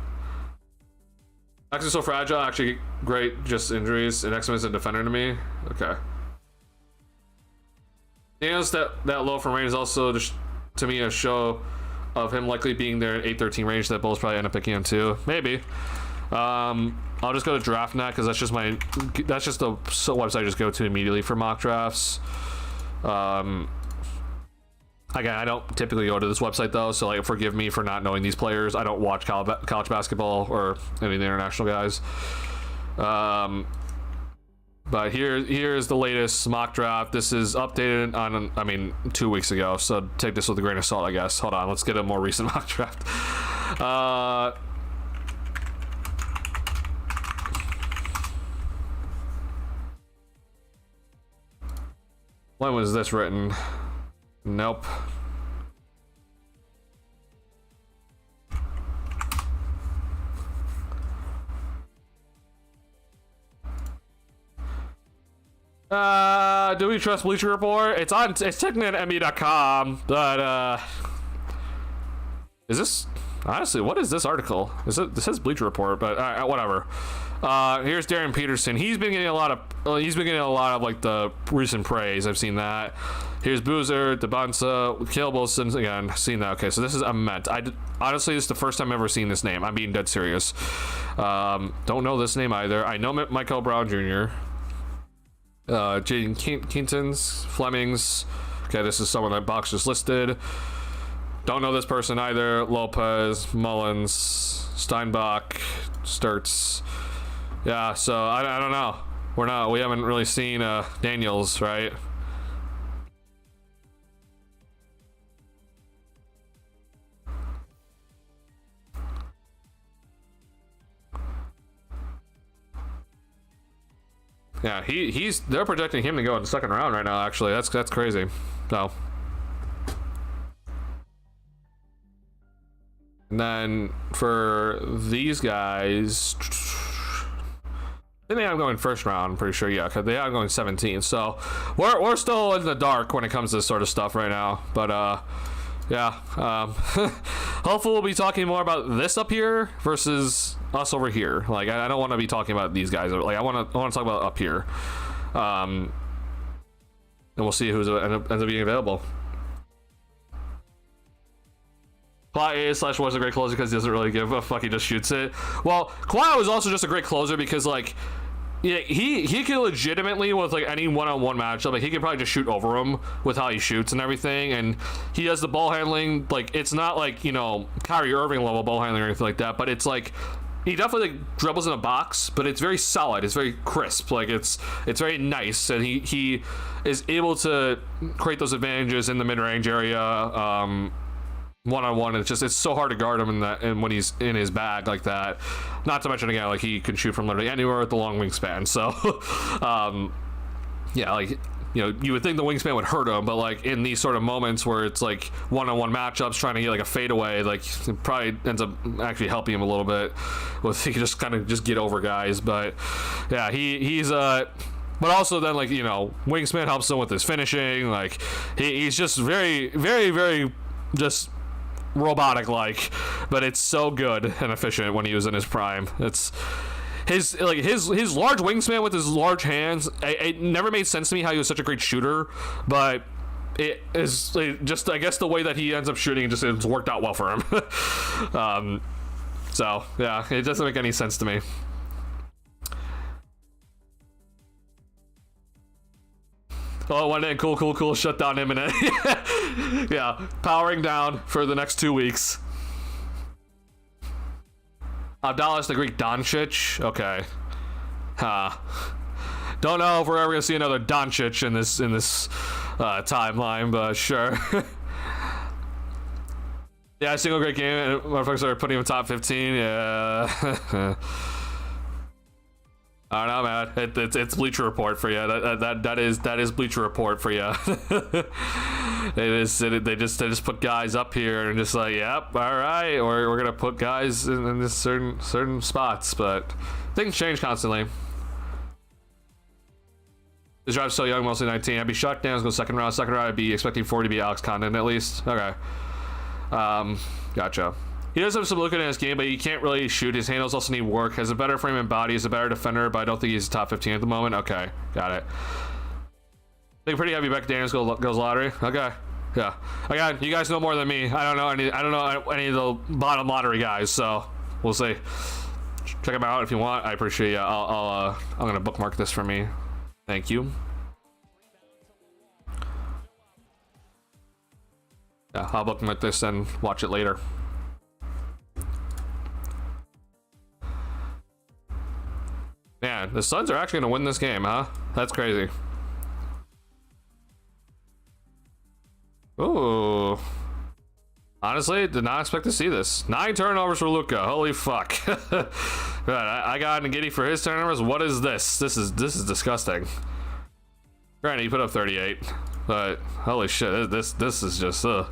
X is so fragile, actually great, just injuries. And X is a defender to me. Okay. Daniels, that low from range is also just, to me, a show of him likely being there at 8-13 range. That Bulls probably end up picking him too. Maybe. I'll just go to DraftNet because that's just the website I just go to immediately for mock drafts. Again, I don't typically go to this website though, so like, forgive me for not knowing these players. I don't watch college basketball or any of the international guys. But here's the latest mock draft. This is updated on, I mean, 2 weeks ago. So take this with a grain of salt, I guess. Hold on, let's get a more recent mock draft. When was this written? Nope. Do we trust Bleacher Report? It's technically on NBA.com, but is this, honestly, what is this article? This says Bleacher Report, but whatever. Here's Darren Peterson. He's been getting a lot of like the recent praise. I've seen that. Here's Boozer, DeBansa, Caleb Wilson. Again, seen that. Okay, so this is Ament. Honestly, this is the first time I've ever seen this name. I'm being dead serious. Don't know this name either. I know Michael Brown Jr. Jaden Keaton's, Flemings. Okay, this is someone that Box just listed. Don't know this person either. Lopez, Mullins, Steinbach, Sturts. Yeah, so I don't know. We haven't really seen Daniels, right? Yeah, they're projecting him to go in the second round right now, actually. That's crazy. So. And then for these guys, I think I'm going first round, I'm pretty sure, yeah, because they are going 17. So we're still in the dark when it comes to this sort of stuff right now. But yeah, hopefully we'll be talking more about this up here versus us over here. Like I don't want to be talking about these guys. Like I want to talk about up here, and we'll see who's ends up being available. Kawhi is/was a great closer because he doesn't really give a fuck. He just shoots it. Well, Kawhi was also just a great closer because like. Yeah, he could legitimately, with like any one-on-one matchup, like he could probably just shoot over him with how he shoots and everything, and he has the ball handling. Like it's not like, you know, Kyrie Irving level ball handling or anything like that, but it's like he definitely like dribbles in a box, but it's very solid, it's very crisp, like it's very nice, and he is able to create those advantages in the mid-range area. One-on-one, it's so hard to guard him and when he's in his bag like that. Not to mention, again, like he can shoot from literally anywhere with the long wingspan. So yeah, like, you know, you would think the wingspan would hurt him, but like in these sort of moments where it's like one-on-one matchups trying to get like a fadeaway, like it probably ends up actually helping him a little bit with he can just kind of just get over guys. But yeah, he's but also then, like, you know, wingspan helps him with his finishing. Like he's just very, very, very just robotic like, but it's so good and efficient when he was in his prime. It's his large wingspan with his large hands. It never made sense to me how he was such a great shooter, but it is just, I guess, the way that he ends up shooting just it's worked out well for him. So yeah, it doesn't make any sense to me. Oh, one day, cool, shut down imminent. Yeah, powering down for the next 2 weeks. Abdallas the Greek Doncic. Okay. Don't know if we're ever gonna see another Doncic in this timeline, but sure. Yeah, single great game, and motherfuckers are putting him in top 15. Yeah. I don't know, man. It's Bleacher Report for you. That is Bleacher Report for you. They just put guys up here and just like, yep, all right, or we're gonna put guys in this certain spots, but things change constantly. This drive's so young, mostly 19. I'd be shut down. Let's go second round. Second round, I'd be expecting 4 to be Alex Condon at least. Okay. Gotcha. He does have some look in his game, but he can't really shoot. His handles also need work. Has a better frame and body. He's a better defender, but I don't think he's top 15 at the moment. Okay, got it. I think pretty heavy Beck Daniels goes lottery. Okay, yeah. Again, you guys know more than me. I don't know any of the bottom lottery guys, so we'll see. Check them out if you want. I appreciate you. I'm gonna bookmark this for me. Thank you. Yeah, I'll bookmark this and watch it later. Man, man. The Suns are actually gonna win this game, huh? That's crazy. Ooh. Honestly, did not expect to see this. 9 turnovers for Luka. Holy fuck. I got Ngidi for his turnovers. What is this? This is disgusting. Granted, he put up 38, but holy shit, this is just what's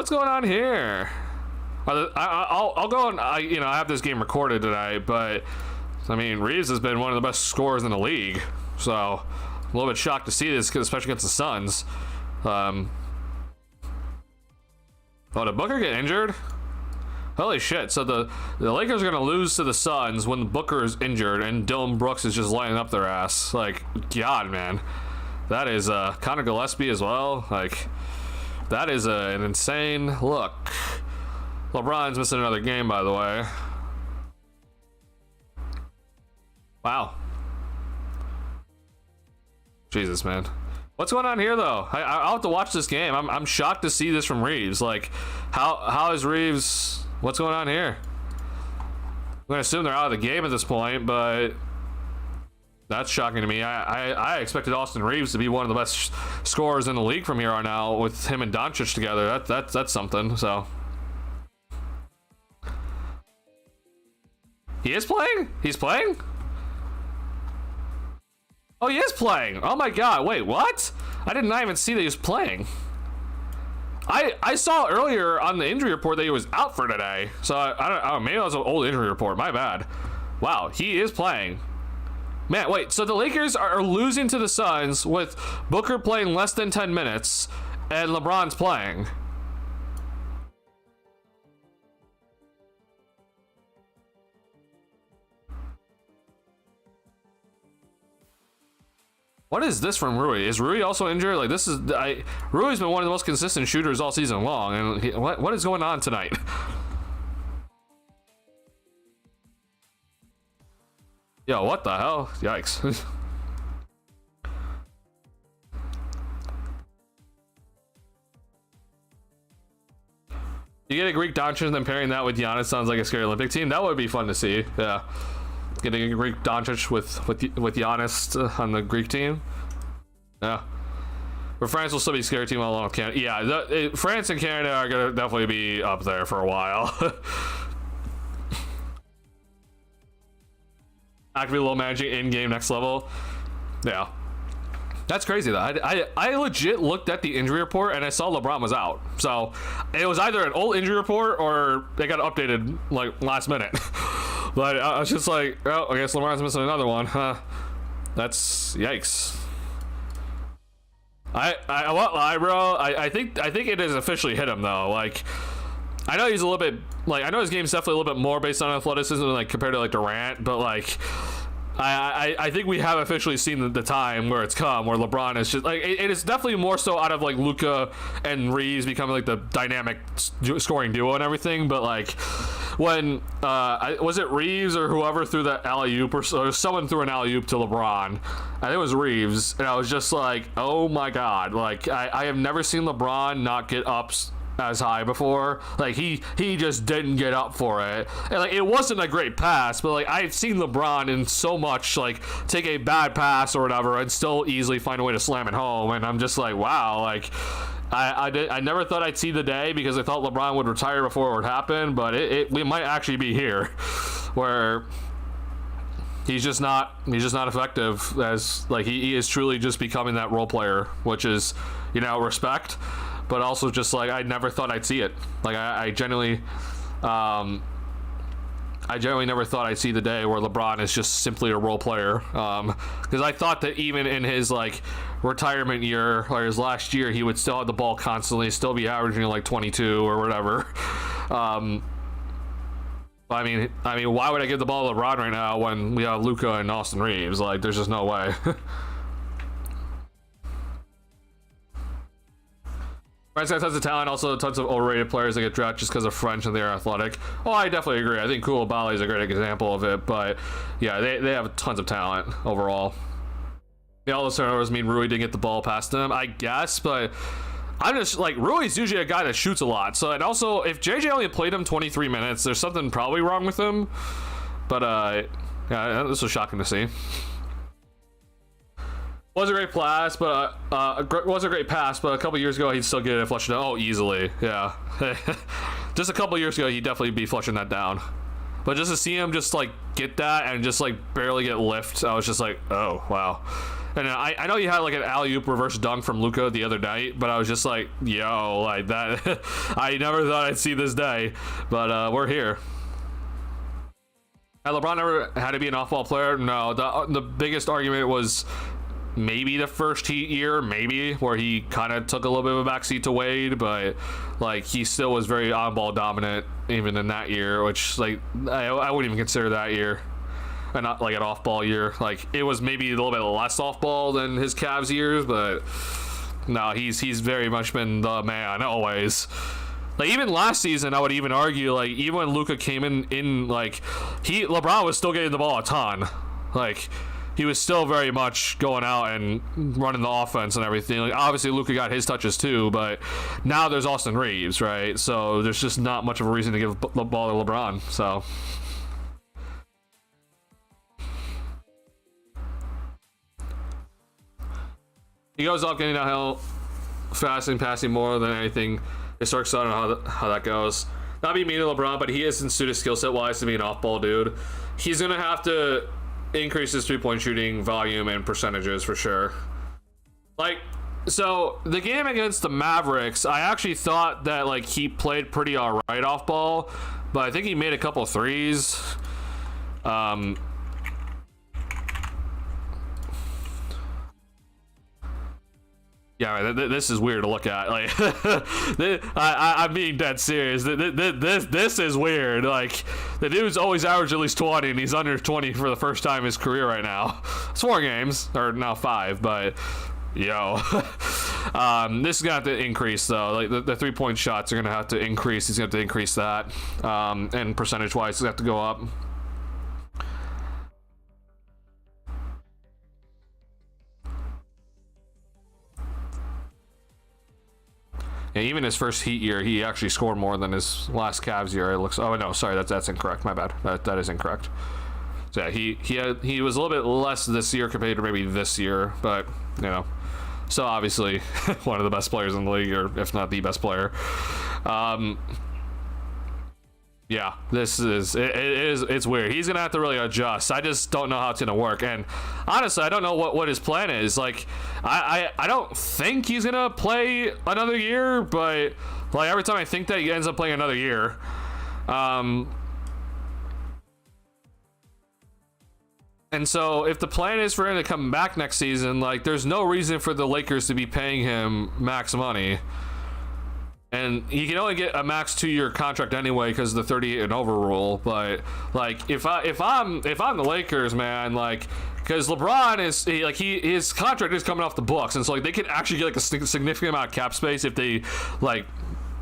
going on here? I'll go and I have this game recorded tonight, but I mean, Reeves has been one of the best scorers in the league, so I'm a little bit shocked to see this, especially against the Suns. Oh, did Booker get injured? Holy shit, so the Lakers are gonna lose to the Suns when Booker is injured and Dylan Brooks is just lighting up their ass. Like, God, man. That is Connor Gillespie as well. Like, that is an insane look. LeBron's missing another game, by the way. Wow. Jesus, man. What's going on here, though? I'll have to watch this game. I'm shocked to see this from Reeves. Like, how is Reeves? What's going on here? I'm gonna assume they're out of the game at this point, but that's shocking to me. I expected Austin Reeves to be one of the best scorers in the league from here on out with him and Doncic together. That's something. So he is playing? He's playing? Oh, he is playing. Oh my god, wait, what? I did not even see that he was playing. I saw earlier on the injury report that he was out for today. So I don't know, maybe that was an old injury report, my bad. Wow, he is playing. Man, wait, so the Lakers are losing to the Suns with Booker playing less than 10 minutes and LeBron's playing. What is this from Rui? Is Rui also injured? Like, this is... Rui's been one of the most consistent shooters all season long. And what is going on tonight? Yo, what the hell? Yikes. You get a Greek Doncic and then pairing that with Giannis sounds like a scary Olympic team. That would be fun to see. Yeah. Getting a Greek Doncic with Giannis on the Greek team. Yeah. But France will still be a scary team along with Canada. Yeah, France and Canada are going to definitely be up there for a while. Actively low managing in-game next level. Yeah. That's crazy, though. I legit looked at the injury report and I saw LeBron was out. So it was either an old injury report or they got updated, like, last minute. But I was just like, oh, I guess LeBron's missing another one, huh? That's yikes. I won't lie, bro. I think it has officially hit him though. Like, I know he's a little bit like, I know his game's definitely a little bit more based on athleticism, like compared to like Durant, but like, I think we have officially seen the time where it's come where LeBron is just like it is definitely more so out of like Luka and Reeves becoming like the dynamic scoring duo and everything, but like when was it Reeves or whoever threw that alley-oop or someone threw an alley-oop to LeBron, I think it was Reeves, and I was just like, oh my god, like I have never seen LeBron not get ups as high before. Like he just didn't get up for it, and like it wasn't a great pass, but like I've seen LeBron in so much like take a bad pass or whatever and still easily find a way to slam it home, and I'm just like, wow, like I never thought I'd see the day because I thought LeBron would retire before it would happen, but we might actually be here where he's just not effective, as like he is truly just becoming that role player, which is, you know, respect, but also just like I never thought I'd see it. Like I genuinely never thought I'd see the day where LeBron is just simply a role player, because I thought that even in his like retirement year or his last year he would still have the ball constantly, still be averaging like 22 or whatever. I mean, why would I give the ball to LeBron right now when we have Luka and Austin Reeves? Like, there's just no way. France has tons of talent, also tons of overrated players that get drafted just because of French and they're athletic. Oh, I definitely agree. I think Koulibaly is a great example of it, but yeah, they have tons of talent overall. Yeah, all those turnovers mean Rui didn't get the ball past them, I guess, but I'm just like, Rui's usually a guy that shoots a lot. So, and also, if JJ only played him 23 minutes, there's something probably wrong with him. But Yeah, this was shocking to see. Was a great pass, but was a great pass, but a couple years ago he'd still get it flushed down. Oh, easily, yeah. Just a couple years ago he'd definitely be flushing that down. But just to see him just like get that and just like barely get lift, I was just like, oh wow. And I know you had like an alley-oop reverse dunk from Luka the other night, but I was just like, yo, like that. I never thought I'd see this day, but we're here. Had LeBron ever had to be an off-ball player? No. The biggest argument was maybe the first Heat year, maybe, where he kind of took a little bit of a backseat to Wade, but like he still was very on-ball dominant even in that year, which like I wouldn't even consider that year and not like an off-ball year. Like it was maybe a little bit less off-ball than his Cavs years, but no, he's very much been the man always. Like even last season, I would even argue like even when Luka came in like LeBron was still getting the ball a ton, like. He was still very much going out and running the offense and everything. Like obviously Luka got his touches too, but now there's Austin Reeves, right? So there's just not much of a reason to give the ball to LeBron. So he goes up getting downhill fast and passing more than anything. Historic, so I don't know how that goes. Not being mean to LeBron, but he isn't suited skill set wise to be an off-ball dude. He's gonna have to increase his three-point shooting volume and percentages for sure. Like, so the game against the Mavericks, I actually thought that like he played pretty all right off ball, but I think he made a couple threes. Yeah, this is weird to look at. Like, I'm being dead serious. This is weird. Like, the dude's always averaged at least 20, and he's under 20 for the first time in his career right now. It's 4 games, or now 5, but yo, this is gonna have to increase though. Like the 3-point shots are gonna have to increase. He's gonna have to increase that, and percentage-wise, he's gonna have to go up. Yeah, even his first Heat year, he actually scored more than his last Cavs year. It looks. Oh no, sorry, that's incorrect. My bad. That is incorrect. So yeah, he was a little bit less this year compared to maybe this year, but you know, so obviously one of the best players in the league, or if not the best player. Yeah, it's weird. He's gonna have to really adjust. I just don't know how it's gonna work, and honestly, I don't know what his plan is. Like, I don't think he's gonna play another year, but like every time I think that, he ends up playing another year. And so if the plan is for him to come back next season, like there's no reason for the Lakers to be paying him max money. And he can only get a max 2-year contract anyway because of the 38 and over rule. But like, if I'm the Lakers, man, like, because LeBron is his contract is coming off the books, and so like they could actually get like a significant amount of cap space if they like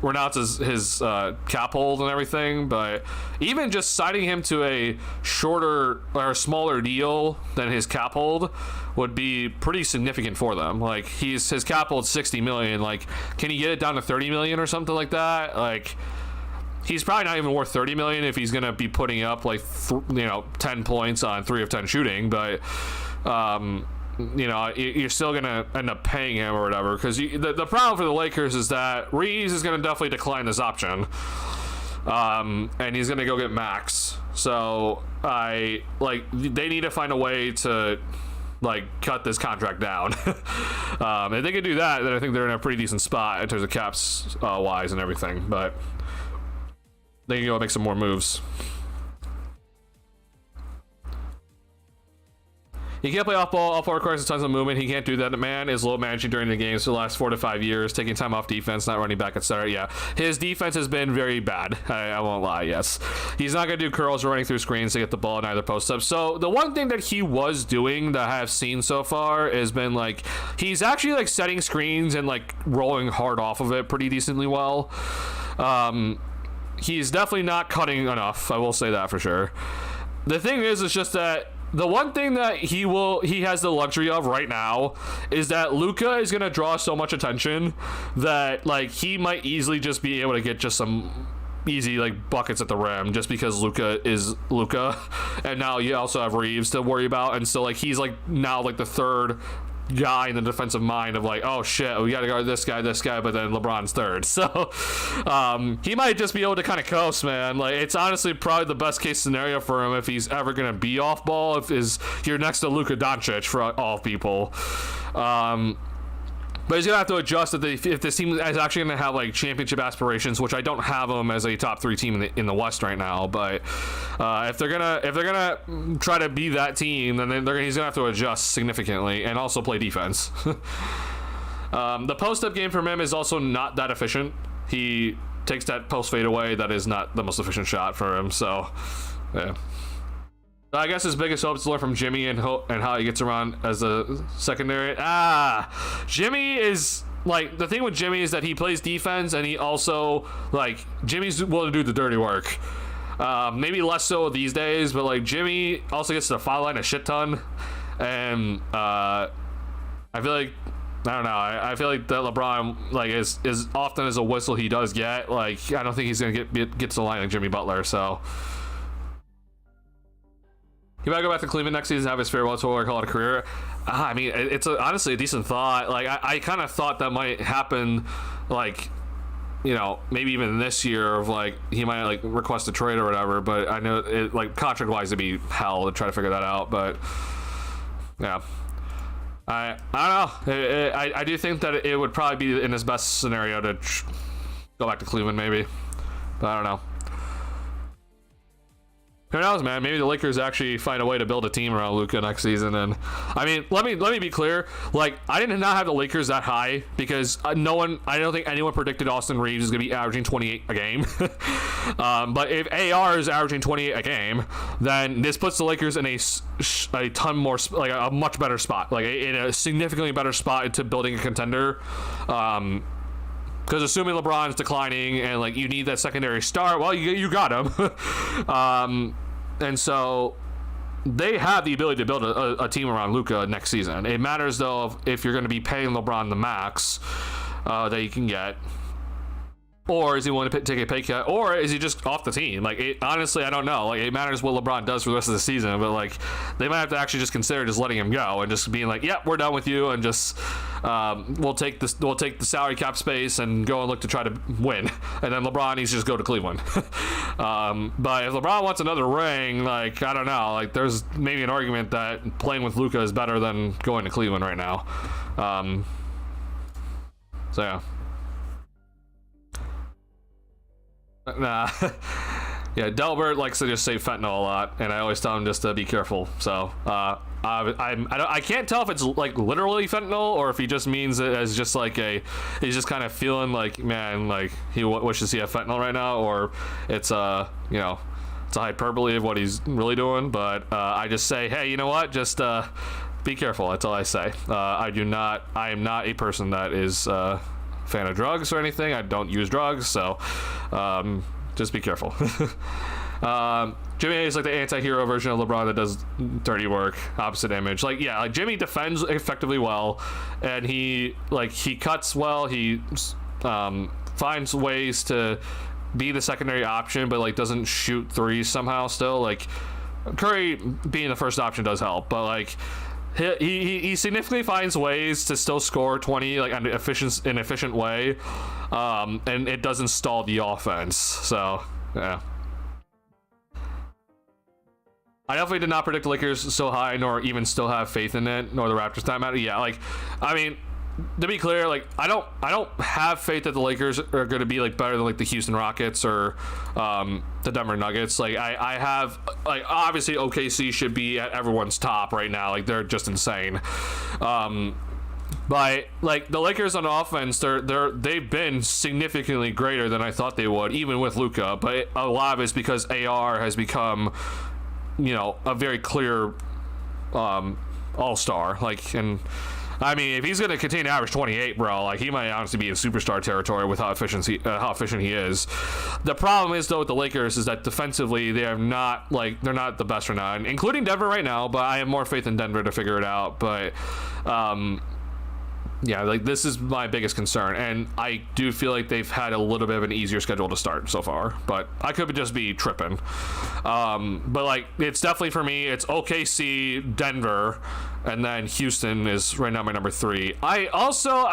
renounce his cap hold and everything. But even just signing him to a shorter or smaller deal than his cap hold would be pretty significant for them. Like his cap hold's 60 million. Like, can he get it down to 30 million or something like that? Like, he's probably not even worth 30 million if he's gonna be putting up like 10 points on 3 of 10 shooting. But you're still gonna end up paying him or whatever, because the problem for the Lakers is that Reeves is gonna definitely decline this option, and he's gonna go get max. So they need to find a way to like cut this contract down. If they can do that, then I think they're in a pretty decent spot in terms of caps wise and everything. But they can go make some more moves. He can't play off ball. Off ball requires tons of movement. He can't do that. The man is low managing during the games for the last 4 to 5 years, taking time off defense, not running back, etc. Yeah, his defense has been very bad. I won't lie. Yes, he's not gonna do curls or running through screens to get the ball in either post up. So the one thing that he was doing that I have seen so far has been like he's actually like setting screens and like rolling hard off of it pretty decently well. He's definitely not cutting enough. I will say that for sure. The thing is just that the one thing that he has the luxury of right now is that Luka is going to draw so much attention that like he might easily just be able to get just some easy like buckets at the rim just because Luka is Luka, and now you also have Reeves to worry about, and so like he's like now like the third guy in the defensive mind of like, oh shit, we gotta guard this guy, but then LeBron's third. So he might just be able to kind of coast, man. Like, it's honestly probably the best case scenario for him if he's ever gonna be off ball, if is you're next to Luka Doncic for all people. But he's gonna have to adjust if this team is actually gonna have like championship aspirations, which I don't have them as a top 3 team in the West right now. But if they're gonna try to be that team, then he's gonna have to adjust significantly and also play defense. The post-up game from him is also not that efficient. He takes that post fade away. That is not the most efficient shot for him. So yeah. I guess his biggest hope is to learn from Jimmy and how he gets around as a secondary. Jimmy is like, the thing with Jimmy is that he plays defense, and he also like, Jimmy's willing to do the dirty work. Maybe less so these days, but like Jimmy also gets to the foul line a shit ton, and I feel like, I don't know. I feel like that LeBron, like, as often as a whistle he does get, like, I don't think he's gonna get to the line like Jimmy Butler. So he might go back to Cleveland next season and have his farewell tour, call it a career. I mean, it's honestly a decent thought. Like, I kind of thought that might happen, like, you know, maybe even this year, of like he might like request a trade or whatever. But I know it, like, contract wise, it'd be hell to try to figure that out. But yeah, I don't know. I do think that it would probably be in his best scenario to go back to Cleveland, maybe. But I don't know. Who knows, man? Maybe the Lakers actually find a way to build a team around Luka next season. And I mean, let me be clear. Like, I did not have the Lakers that high because I don't think anyone predicted Austin Reeves is going to be averaging 28 a game. But if AR is averaging 28 a game, then this puts the Lakers in a ton more, like a much better spot, like in a significantly better spot into building a contender. Because assuming LeBron's declining and like you need that secondary star, well, you got him. And so they have the ability to build a team around Luka next season. It matters though if you're going to be paying LeBron the max that you can get, or is he willing to take a pay cut, or is he just off the team? Like, honestly, I don't know. Like, it matters what LeBron does for the rest of the season, but like they might have to actually just consider just letting him go and just being like, yep, we're done with you, and just we'll take the salary cap space and go and look to try to win, and then LeBron needs to just go to Cleveland. But if LeBron wants another ring, like, I don't know, like there's maybe an argument that playing with Luka is better than going to Cleveland right now. So yeah. Nah. Yeah, Delbert likes to just say fentanyl a lot, and I always tell him just to be careful. So I can't tell if it's like literally fentanyl or if he just means it as just like he's just kind of feeling like, man, like he wishes he had fentanyl right now, or it's you know, it's a hyperbole of what he's really doing. But I just say, hey, you know what, just be careful. That's all I say. I am not a person that is fan of drugs or anything. I don't use drugs, so just be careful. Jimmy is like the anti-hero version of LeBron that does dirty work, opposite image. Like, yeah, like Jimmy defends effectively well, and he cuts well. He finds ways to be the secondary option, but like doesn't shoot threes somehow still. Like, Curry being the first option does help, but like he significantly finds ways to still score 20 like in an efficient way, and it doesn't stall the offense. So yeah, I definitely did not predict the Lakers so high, nor even still have faith in it, nor the Raptors time out. Yeah, like, I mean, to be clear, like I don't have faith that the Lakers are going to be like better than like the Houston Rockets or the Denver Nuggets. Like I have, like, obviously OKC should be at everyone's top right now. Like, they're just insane. But like the Lakers on offense, they've been significantly greater than I thought they would, even with Luka. But a lot of it's because AR has become, you know, a very clear all-star. Like, and I mean, if he's going to continue to average 28, bro, like, he might honestly be in superstar territory with how efficient he is. The problem is, though, with the Lakers is that defensively they are not, like, they're not the best right now, including Denver right now, but I have more faith in Denver to figure it out. But Yeah, like this is my biggest concern, and I do feel like they've had a little bit of an easier schedule to start so far, but I could just be tripping. But like it's definitely for me, it's OKC, Denver, and then Houston is right now my number 3. I also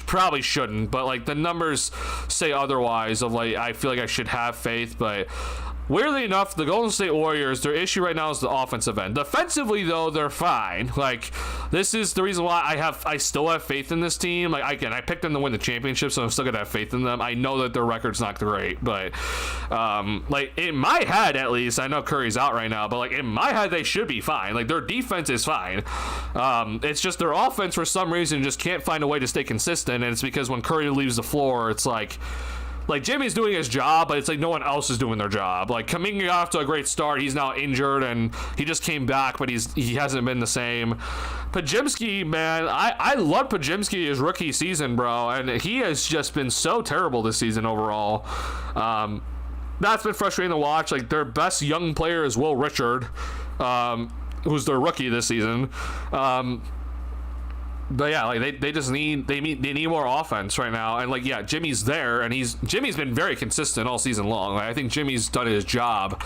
probably shouldn't, but like the numbers say otherwise. Of like I feel like I should have faith, but weirdly enough, the Golden State Warriors, their issue right now is the offensive end. Defensively, though, they're fine. Like, this is the reason why I still have faith in this team. Like, again, I picked them to win the championship, so I'm still gonna have faith in them. I know that their record's not great, but like in my head, at least, I know Curry's out right now, but like in my head, they should be fine. Like their defense is fine. It's just their offense for some reason just can't find a way to stay consistent, and it's because when Curry leaves the floor, it's like Jimmy's doing his job, but it's like no one else is doing their job. Like coming off to a great start, he's now injured and he just came back, but he hasn't been the same. Podziemski, man, I love Podziemski his rookie season, bro, and he has just been so terrible this season overall. That's been frustrating to watch. Like their best young player is Will Richard, who's their rookie this season. But yeah, like they just need more offense right now, and like yeah, Jimmy's there, and Jimmy's been very consistent all season long. Like, I think Jimmy's done his job,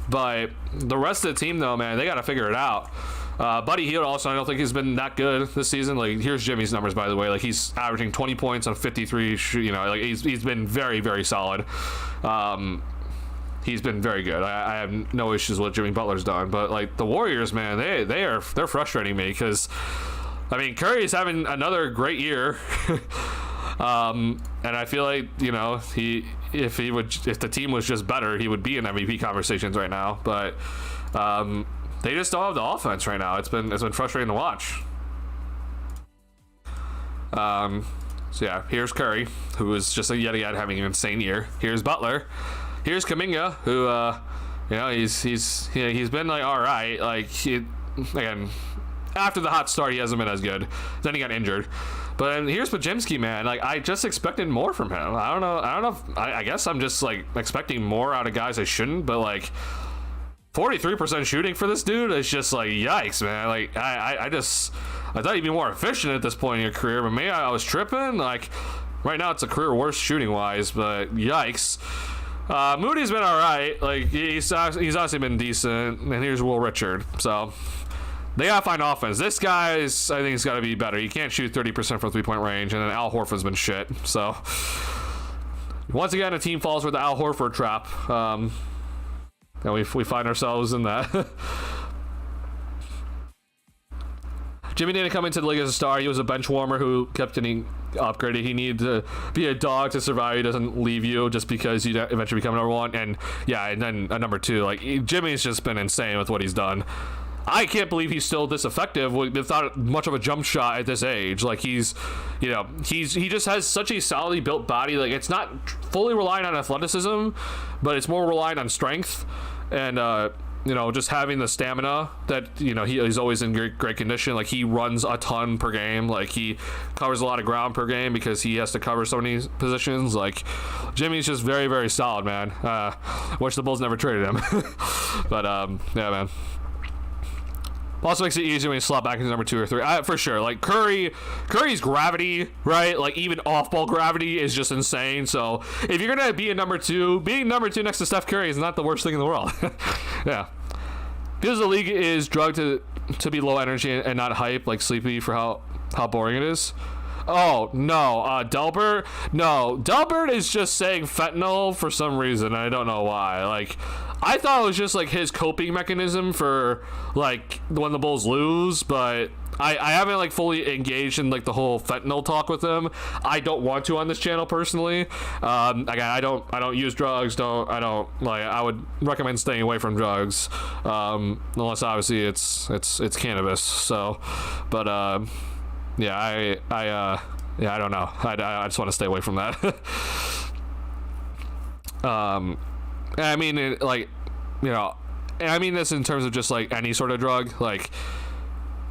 but the rest of the team though, man, they got to figure it out. Buddy Hield also, I don't think he's been that good this season. Like here's Jimmy's numbers, by the way. Like he's averaging 20 points on 53. You know, like he's been very, very solid. He's been very good. I have no issues with what Jimmy Butler's done, but like the Warriors, man, they're frustrating me because, I mean, Curry is having another great year, and I feel like, you know, if the team was just better, he would be in MVP conversations right now. But they just don't have the offense right now. It's been frustrating to watch. So yeah, here's Curry, who is just yet again having an insane year. Here's Butler. Here's Kuminga, who you know, he's been like all right. Like again, after the hot start, he hasn't been as good. Then he got injured. But here's Podziemski, man. Like I just expected more from him. I don't know. I guess I'm just like expecting more out of guys I shouldn't. But like 43% shooting for this dude is just like yikes, man. Like I thought he'd be more efficient at this point in your career, but maybe I was tripping. Like right now, it's a career worst shooting wise, but yikes. Moody's been all right. Like he's obviously been decent. And here's Will Richard. So they gotta find offense. This guy's, I think, he's got to be better. He can't shoot 30% from 3-point range, and then Al Horford's been shit. So once again, a team falls for the Al Horford trap, and we find ourselves in that. Jimmy didn't come into the league as a star. He was a bench warmer who kept getting upgraded. He needed to be a dog to survive. He doesn't leave you just because you eventually become number one. And yeah, and then number two, like Jimmy's just been insane with what he's done. I can't believe he's still this effective without much of a jump shot at this age. Like he just has such a solidly built body. Like it's not fully relying on athleticism, but it's more relying on strength and just having the stamina that he's always in great condition. Like he runs a ton per game. Like he covers a lot of ground per game because he has to cover so many positions. Like Jimmy's just very, very solid, man. Wish the Bulls never traded him. But yeah, man. Also makes it easier when you slot back into number 2 or 3. For sure. Like Curry's gravity, right? Like even off-ball gravity is just insane. So if you're gonna be a number 2, being number 2 next to Steph Curry is not the worst thing in the world. Yeah. Because the league is drugged to be low energy and not hype, like sleepy for how boring it is. Oh no, Delbert. No, Delbert is just saying fentanyl for some reason. I don't know why. Like, I thought it was just like his coping mechanism for like when the Bulls lose, but I haven't like fully engaged in like the whole fentanyl talk with him. I don't want to on this channel personally. Again, I don't use drugs. I would recommend staying away from drugs, unless obviously it's cannabis. So, but yeah, I don't know. I just want to stay away from that. I mean, and I mean this in terms of just like any sort of drug. Like,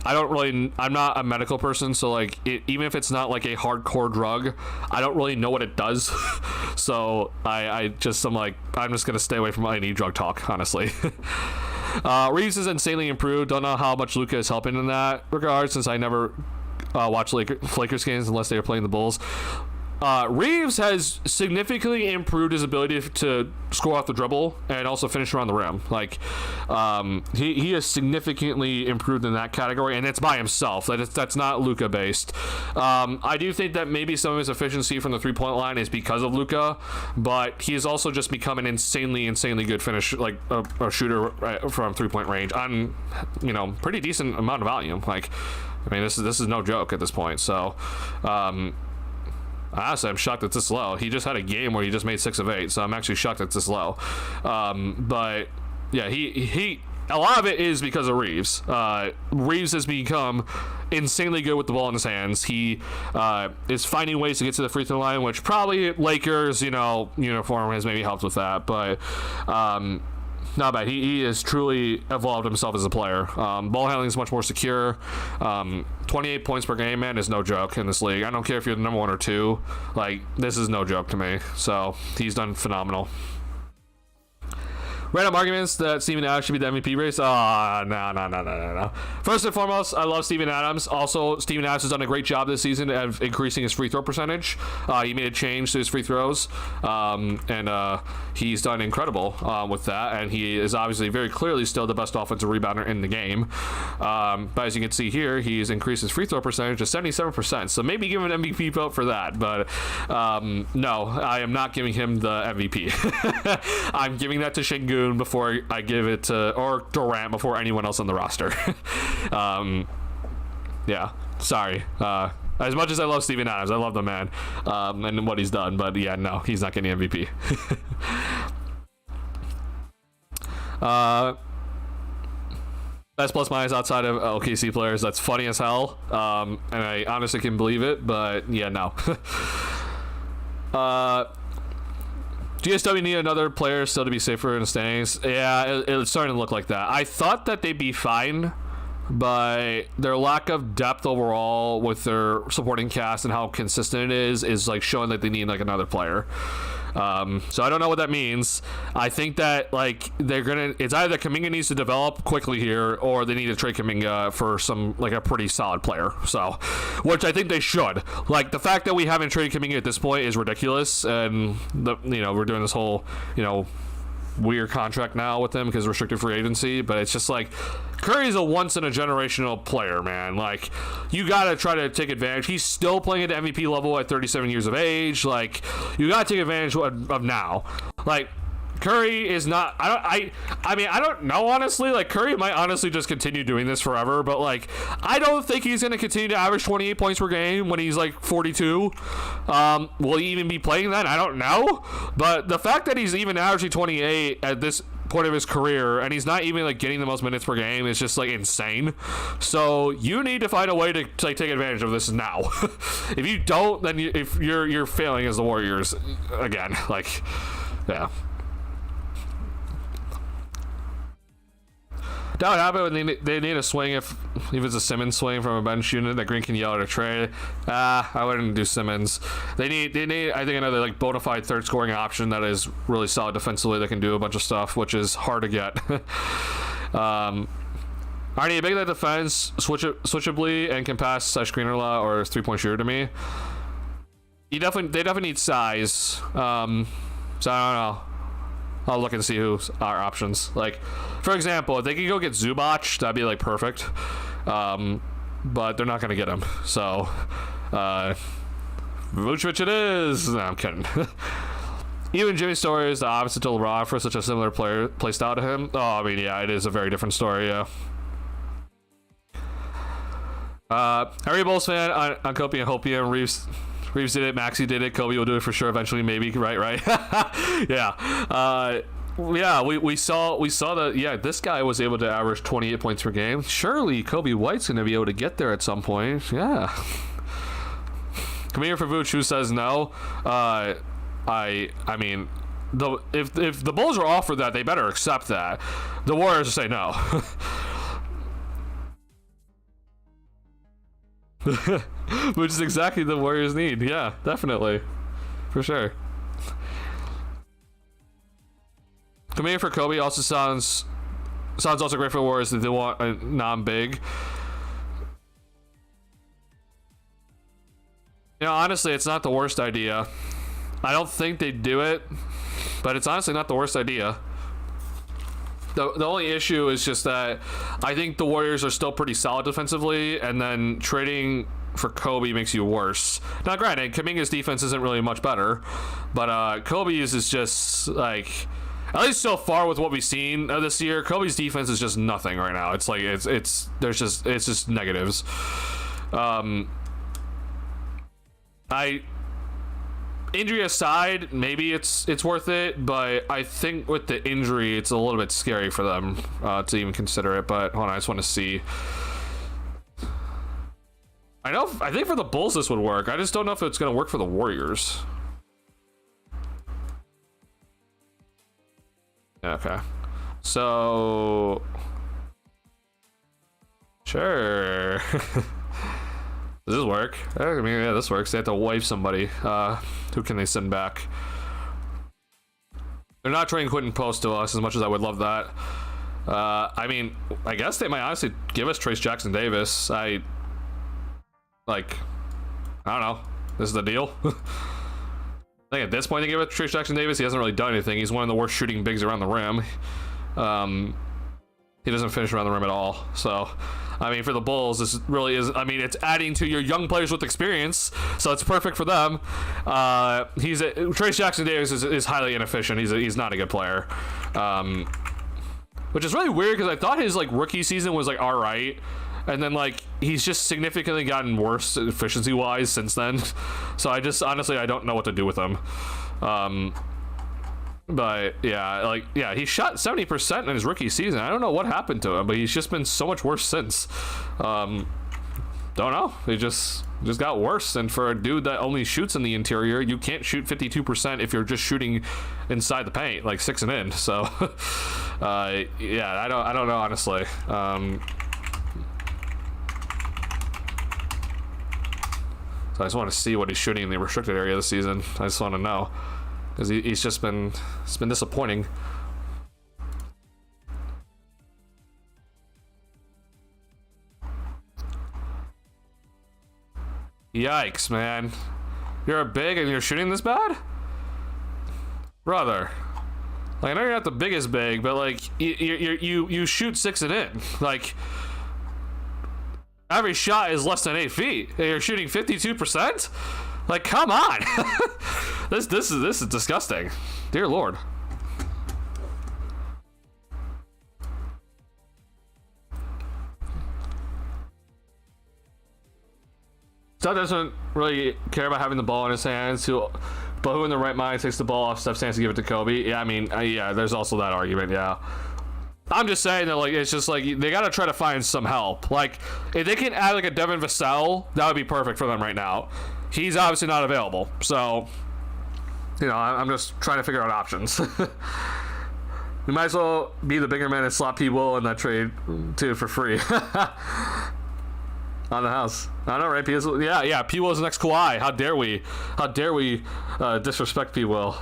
I'm not a medical person, so like even if it's not like a hardcore drug, I don't really know what it does. So I'm just gonna stay away from any drug talk, honestly. Reeves is insanely improved. Don't know how much Luka is helping in that regard, since I never watch Lakers games unless they are playing the Bulls. Reeves has significantly improved his ability to score off the dribble and also finish around the rim. Like, he has significantly improved in that category, and it's by himself. That's not Luka based. I do think that maybe some of his efficiency from the 3-point line is because of Luka, but he has also just become an insanely good finish, like a shooter from 3-point range on, pretty decent amount of volume. Like, I mean, this is no joke at this point. So, honestly, I'm shocked it's this low. He just had a game where he just made 6 of 8, so I'm actually shocked it's this low. But yeah, he a lot of it is because of Reeves. Reeves has become insanely good with the ball in his hands. He is finding ways to get to the free throw line, which probably Lakers, uniform has maybe helped with that. But not bad. He has truly evolved himself as a player. Ball handling is much more secure. 28 points per game, man, is no joke in this league. I don't care if you're the number 1 or 2. Like, this is no joke to me. So he's done phenomenal. Random arguments that Steven Adams should be the MVP race. No. First and foremost, I love Steven Adams. Also, Steven Adams has done a great job this season of increasing his free throw percentage. He made a change to his free throws, and he's done incredible with that. And he is obviously very clearly still the best offensive rebounder in the game. But as you can see here, he's increased his free throw percentage to 77%. So maybe give him an MVP vote for that. But no, I am not giving him the MVP. I'm giving that to Şengün before I give it to, or Durant before anyone else on the roster. Yeah, sorry. As much as I love Steven Adams, I love the man and what he's done, but yeah, no, he's not getting MVP. Best plus minus outside of OKC players. That's funny as hell, and I honestly can believe it, but yeah, no. GSW need another player still to be safer in the standings. Yeah, it's starting to look like that. I thought that they'd be fine, but their lack of depth overall with their supporting cast and how consistent it is like showing that they need like another player. So I don't know what that means. I think that like it's either Kuminga needs to develop quickly here, or they need to trade Kuminga for some like a pretty solid player. So, which I think they should. Like, the fact that we haven't traded Kuminga at this point is ridiculous, and we're doing this whole weird contract now with him because restricted free agency, but it's just like Curry's a once in a generational player, man. Like, you gotta try to take advantage. He's still playing at the MVP level at 37 years of age. Like, you gotta take advantage of now. Like, Curry is not. I mean, I don't know, honestly. Like, Curry might honestly just continue doing this forever, but like, I don't think he's gonna continue to average 28 points per game when he's like 42. Will he even be playing that? I don't know. But the fact that he's even averaging 28 at this point of his career, and he's not even like getting the most minutes per game, is just like insane. So you need to find a way to like take advantage of this now. If you don't, then if you're failing as the Warriors again. Like, yeah. That would happen when they need a swing if it's a Simmons swing from a bench unit that Green can yell at a trade. I wouldn't do Simmons. They need I think another like bona fide third scoring option that is really solid defensively that can do a bunch of stuff, which is hard to get. Arnie, a big that defense switchably and can pass screen a lot or is 3-point shooter to me. They definitely need size. So I don't know. I'll look and see who's our options. Like, for example, if they could go get Zubac, that'd be like perfect. But they're not gonna get him. So, Vucevic it is. No, I'm kidding. Even Jimmy Story is the opposite to LeBron for such a similar play style to him. Oh, I mean, yeah, it is a very different story. Yeah. Harry Bulls fan on Kobe and Hopium. Reeves did it, Maxey did it, Kobe will do it for sure eventually, maybe, right? Yeah. We saw that, yeah, this guy was able to average 28 points per game. Surely Kobe White's going to be able to get there at some point. Yeah. Come here for Vooch, who says no. I mean, if the Bulls are offered that, they better accept that. The Warriors say no. Which is exactly the Warriors need. Yeah, definitely. For sure. Coming in for Kobe also sounds also great for the Warriors if they want a non-big. Honestly, it's not the worst idea. I don't think they'd do it, but it's honestly not the worst idea. The only issue is just that I think the Warriors are still pretty solid defensively, and then trading for Kobe makes you worse. Now, granted, Kuminga's defense isn't really much better, but Kobe's is just like, at least so far with what we've seen this year, Kobe's defense is just nothing right now. It's like it's just negatives. Injury aside, maybe it's worth it, but I think with the injury, it's a little bit scary for them to even consider it. But hold on, I just want to see. I think for the Bulls this would work. I just don't know if it's going to work for the Warriors. Okay, so sure. Does this work? I mean, yeah, this works. They have to waive somebody. Who can they send back? They're not trading Quentin Post to us as much as I would love that. I mean, I guess they might honestly give us Trace Jackson Davis. I don't know. This is the deal. I think at this point they give it to Trace Jackson Davis. He hasn't really done anything. He's one of the worst shooting bigs around the rim. He doesn't finish around the rim at all. So, I mean, for the Bulls, this really is, I mean, it's adding to your young players with experience, so it's perfect for them. Trace Jackson Davis is highly inefficient. He's not a good player. Which is really weird because I thought his, like, rookie season was, like, all right. And then, like, he's just significantly gotten worse efficiency-wise since then. So honestly, I don't know what to do with him. But yeah, he shot 70% in his rookie season. I don't know what happened to him, but he's just been so much worse since. Don't know. He just got worse. And for a dude that only shoots in the interior, you can't shoot 52% if you're just shooting inside the paint, like 6 and in. So, yeah, I don't know honestly. So I just want to see what he's shooting in the restricted area this season. I just want to know. Because he's just been disappointing. Yikes, man. You're a big and you're shooting this bad? Brother. Like, I know you're not the biggest big, but like you shoot 6 and in. Like, every shot is less than 8 feet. And you're shooting 52%? Like, come on. This is disgusting. Dear Lord. Steph doesn't really care about having the ball in his hands, but who in the right mind takes the ball off Steph's hands to give it to Kobe? Yeah, I mean, yeah, there's also that argument, yeah. I'm just saying that, like, it's just like they gotta try to find some help. Like, if they can add like a Devin Vassell, that would be perfect for them right now. He's obviously not available, so you know, I'm just trying to figure out options. We might as well be the bigger man and slot P-Will in that trade too for free. On the house. I know, right? Yeah. P-Will's the next Kawhi. How dare we? How dare we disrespect P-Will?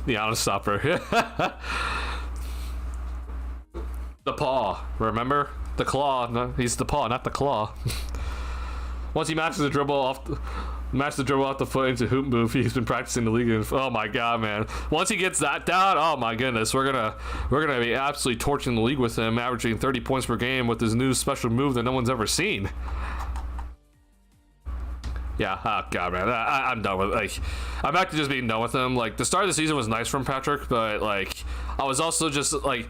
The honest stopper. The paw. Remember? The claw. No, he's the paw, not the claw. Once he matches the dribble off the foot into hoop move, he's been practicing the league. Oh my god, man! Once he gets that down, oh my goodness, we're gonna be absolutely torching the league with him, averaging 30 points per game with his new special move that no one's ever seen. Yeah, oh god, man, I'm done with, like, I'm back to just being done with him. Like, the start of the season was nice from Patrick, but like, I was also just like,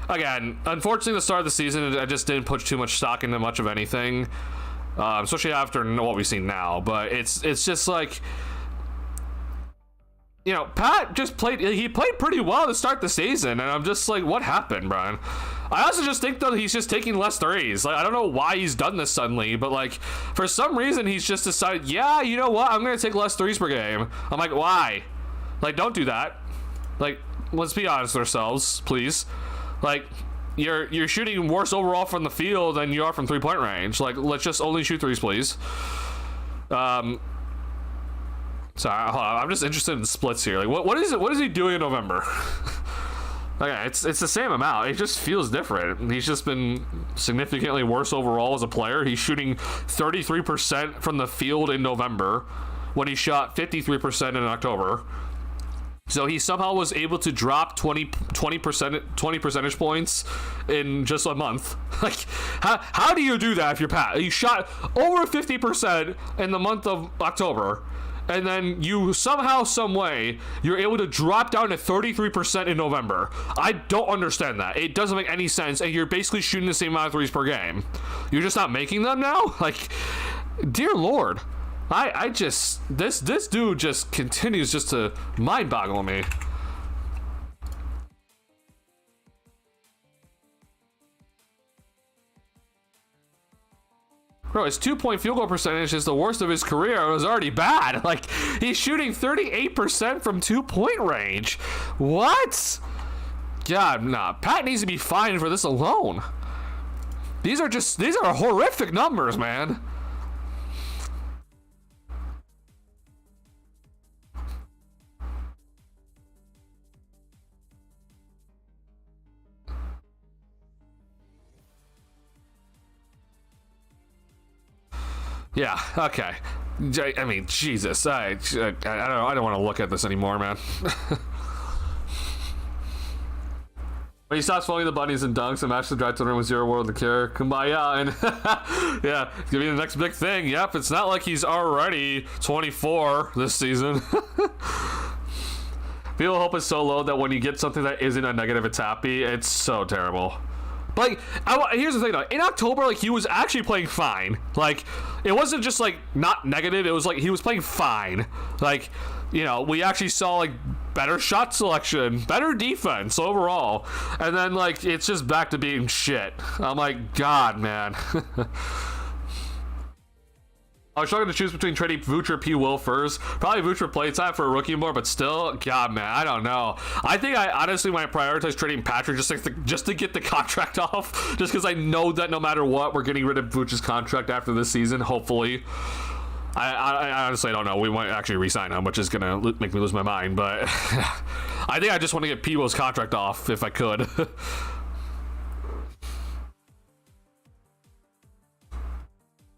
again, unfortunately, the start of the season, I just didn't put too much stock into much of anything. Especially after what we've seen now, but it's just like, you know, Pat just played pretty well to start the season, and I'm just like, what happened, Brian? I also just think that he's just taking less threes. Like, I don't know why he's done this suddenly, but like, for some reason he's just decided, yeah, you know what, I'm gonna take less threes per game. I'm like, why? Like, don't do that. Like, let's be honest with ourselves, please. Like, you're shooting worse overall from the field than you are from 3-point range. Like, let's just only shoot threes, please. Sorry, hold on. I'm just interested in the splits here. Like, what is he doing in November? Okay, it's the same amount. It just feels different. He's just been significantly worse overall as a player. He's shooting 33% from the field in November when he shot 53% in October. So he somehow was able to drop 20 percentage points in just a month. Like, how do you do that if you're Pat? You shot over 50% in the month of October, and then you somehow, some way, you're able to drop down to 33% in November. I don't understand that. It doesn't make any sense, and you're basically shooting the same amount of threes per game. You're just not making them now? Like, dear Lord. I just, this dude just continues just to mind boggle me. Bro, his 2-point field goal percentage is the worst of his career. It was already bad. Like, he's shooting 38% from 2-point range. What? God, nah. Pat needs to be fined for this alone. These are horrific numbers, man. Yeah, okay. I mean, Jesus. I don't want to look at this anymore, man. When he stops following the bunnies and dunks and match the drive to the rim with 0 world to care, kumbaya, and yeah, it's gonna be the next big thing. Yep, it's not like he's already 24 this season. People hope is so low that when you get something that isn't a negative, it's happy. It's so terrible. But like, here's the thing though. In October, like, he was actually playing fine. Like, it wasn't just like not negative. It was like he was playing fine. Like, you know, we actually saw like better shot selection, better defense overall, and then like it's just back to being shit. I'm like, God, man. I was struggling to choose between trading Vooch or P. Will first. Probably Vooch for playtime for a rookie more, but still, God, man, I don't know. I think I honestly might prioritize trading Patrick just to get the contract off, just because I know that no matter what, we're getting rid of Vooch's contract after this season, hopefully. I honestly don't know. We might actually re-sign him, which is going to make me lose my mind, but I think I just want to get P. Will's contract off if I could.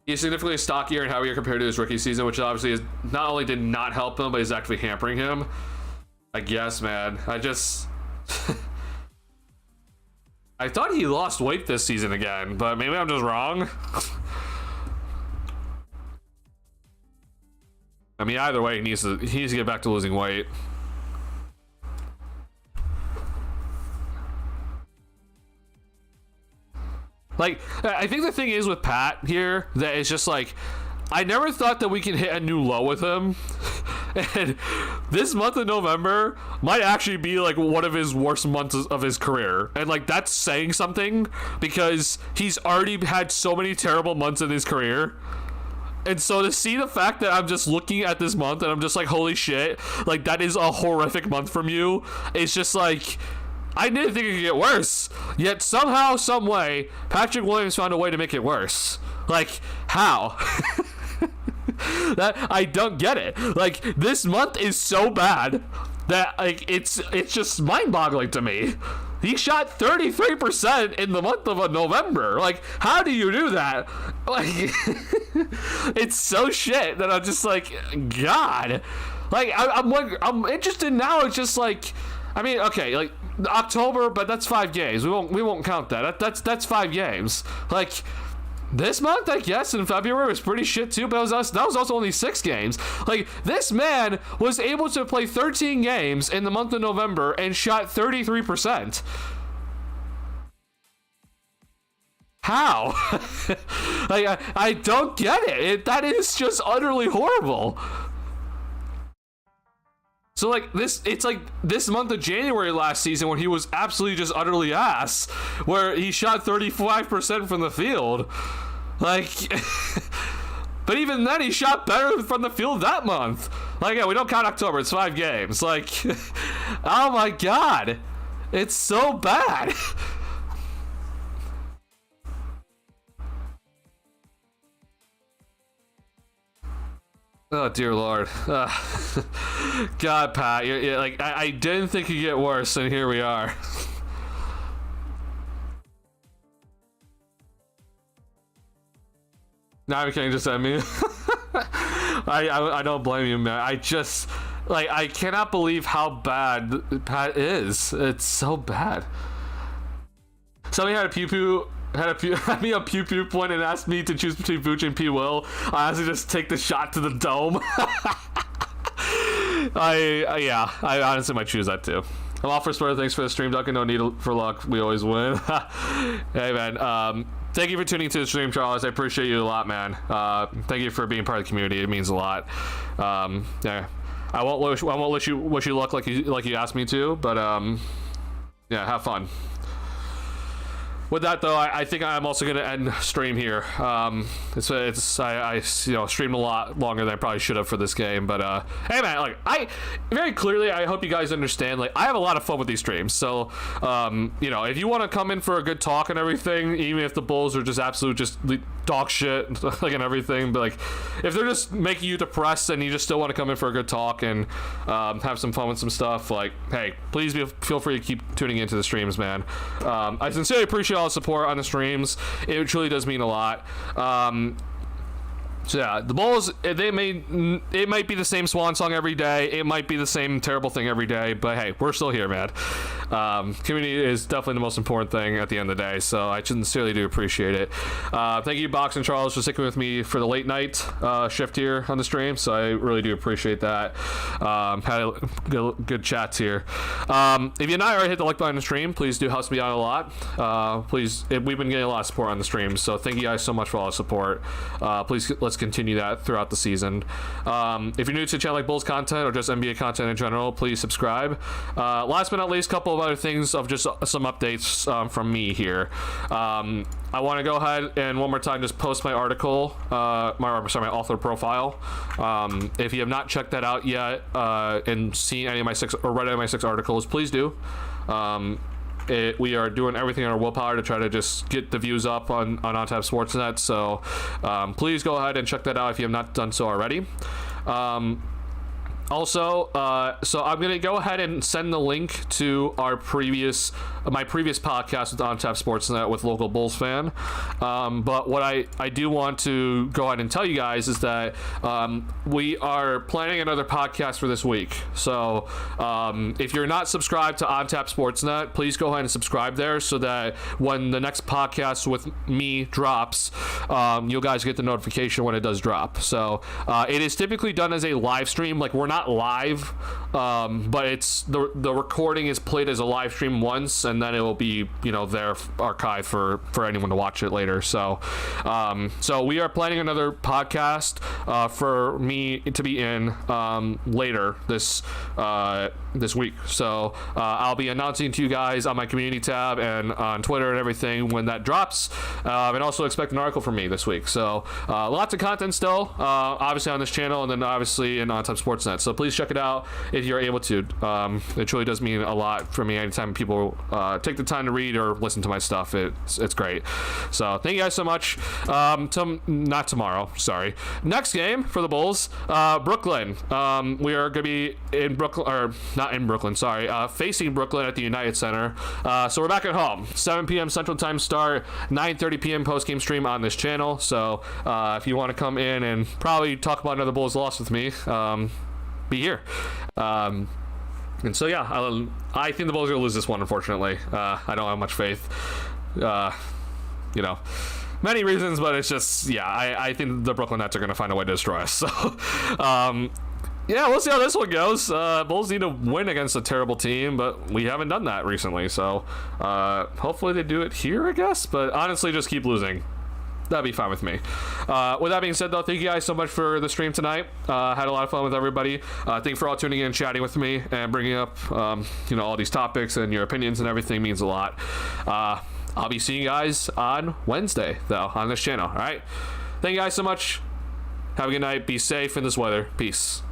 He's significantly stockier and heavier compared to his rookie season, which obviously is not only did not help him, but is actually hampering him. I guess, man. I thought he lost weight this season again, but maybe I'm just wrong. I mean, either way, he needs to get back to losing weight. Like, I think the thing is with Pat here that it's just like, I never thought that we can hit a new low with him. And this month of November might actually be like one of his worst months of his career. And like, that's saying something because he's already had so many terrible months in his career. And so to see the fact that I'm just looking at this month and I'm just like, holy shit, like that is a horrific month from you. It's just like, I didn't think it could get worse. Yet somehow, some way, Patrick Williams found a way to make it worse. Like, how? That I don't get it. Like, this month is so bad that like it's just mind-boggling to me. He shot 33% in the month of November. Like, how do you do that? Like, it's so shit that I'm just like, God. Like, I'm interested now. It's just like, I mean, okay, like October, but that's 5 games. We won't count that. That's 5 games. Like, this month, I guess, in February was pretty shit too, but that was also only 6 games. Like, this man was able to play 13 games in the month of November and shot 33%. How? Like, I don't get it. That is just utterly horrible. So like it's like this month of January last season when he was absolutely just utterly ass, where he shot 35% from the field. Like, but even then he shot better from the field that month. Like, yeah, we don't count October, it's 5 games. Like, oh my God, it's so bad. Oh dear Lord. God, Pat, you're like I didn't think it'd get worse, and here we are. Now you can't just send me. I don't blame you, man. I just like I cannot believe how bad Pat is. It's so bad. Somebody had me a pew pew point and asked me to choose between Vooch and P. Will. I honestly just take the shot to the dome. I honestly might choose that too. I'm off for sport. Thanks for the stream, Duncan. No need for luck. We always win. Hey, man. Thank you for tuning to the stream, Charles. I appreciate you a lot, man. Thank you for being part of the community. It means a lot. Yeah, I won't wish you luck like you asked me to, but yeah, have fun. With that though, I think I'm also gonna end stream here. I streamed a lot longer than I probably should have for this game, but hey man, like I very clearly I hope you guys understand. Like I have a lot of fun with these streams, so if you want to come in for a good talk and everything, even if the Bulls are just absolute dog shit like and everything, but like if they're just making you depressed and you just still want to come in for a good talk and have some fun with some stuff, like hey, please feel free to keep tuning into the streams, man. I sincerely appreciate all the support on the streams. It truly does mean a lot. So yeah, the Bulls, it might be the same swan song every day. It might be the same terrible thing every day, but hey, we're still here, man. Community is definitely the most important thing at the end of the day, so I sincerely do appreciate it. Thank you, Box and Charles, for sticking with me for the late night shift here on the stream, so I really do appreciate that. Had a good chats here. If you're not already hit the like button on the stream, please do help me out a lot. We've been getting a lot of support on the stream, so thank you guys so much for all the support. Please let's continue that throughout the season. If you're new to channel like Bulls content or just NBA content in general, please subscribe. Last but not least, a couple of other things of just some updates from me here. I want to go ahead and one more time just post my article, my author profile. If you have not checked that out yet and seen any of my read any of my 6 articles, please do. We are doing everything in our willpower to try to just get the views up on OnTap Sportsnet, so please go ahead and check that out if you have not done so already. Also, so I'm gonna go ahead and send the link to my previous podcast with OnTap Sportsnet with local Bulls fan. But what I do want to go ahead and tell you guys is that we are planning another podcast for this week. So if you're not subscribed to OnTap Sportsnet, please go ahead and subscribe there so that when the next podcast with me drops, you guys get the notification when it does drop. So it is typically done as a live stream. Like we're not live, but it's the recording is played as a live stream once, and then it will be there archived for anyone to watch it later. So we are planning another podcast for me to be in later this week. So I'll be announcing to you guys on my community tab and on Twitter and everything when that drops, and also expect an article from me this week. So lots of content still, obviously on this channel, and then obviously in OnTap Sportsnet. So please check it out if you're able to. It truly does mean a lot for me anytime people take the time to read or listen to my stuff. It's great. So thank you guys so much. Not tomorrow, sorry. Next game for the Bulls, Brooklyn. We are going to be in Brooklyn, or not in Brooklyn, sorry, facing Brooklyn at the United Center. So we're back at home. 7 p.m. Central Time start, 9:30 p.m. post-game stream on this channel. So if you want to come in and probably talk about another Bulls loss with me, be here. And so yeah, I think the Bulls are gonna lose this one, unfortunately. I don't have much faith, many reasons, but it's just, yeah, I think the Brooklyn Nets are gonna find a way to destroy us. So yeah, we'll see how this one goes. Bulls need to win against a terrible team, but we haven't done that recently, so hopefully they do it here, I guess. But honestly, just keep losing. That'd be fine with me. With that being said, though, thank you guys so much for the stream tonight. Had a lot of fun with everybody. Thank you for all tuning in and chatting with me and bringing up, all these topics, and your opinions and everything means a lot. I'll be seeing you guys on Wednesday, though, on this channel. All right. Thank you guys so much. Have a good night. Be safe in this weather. Peace.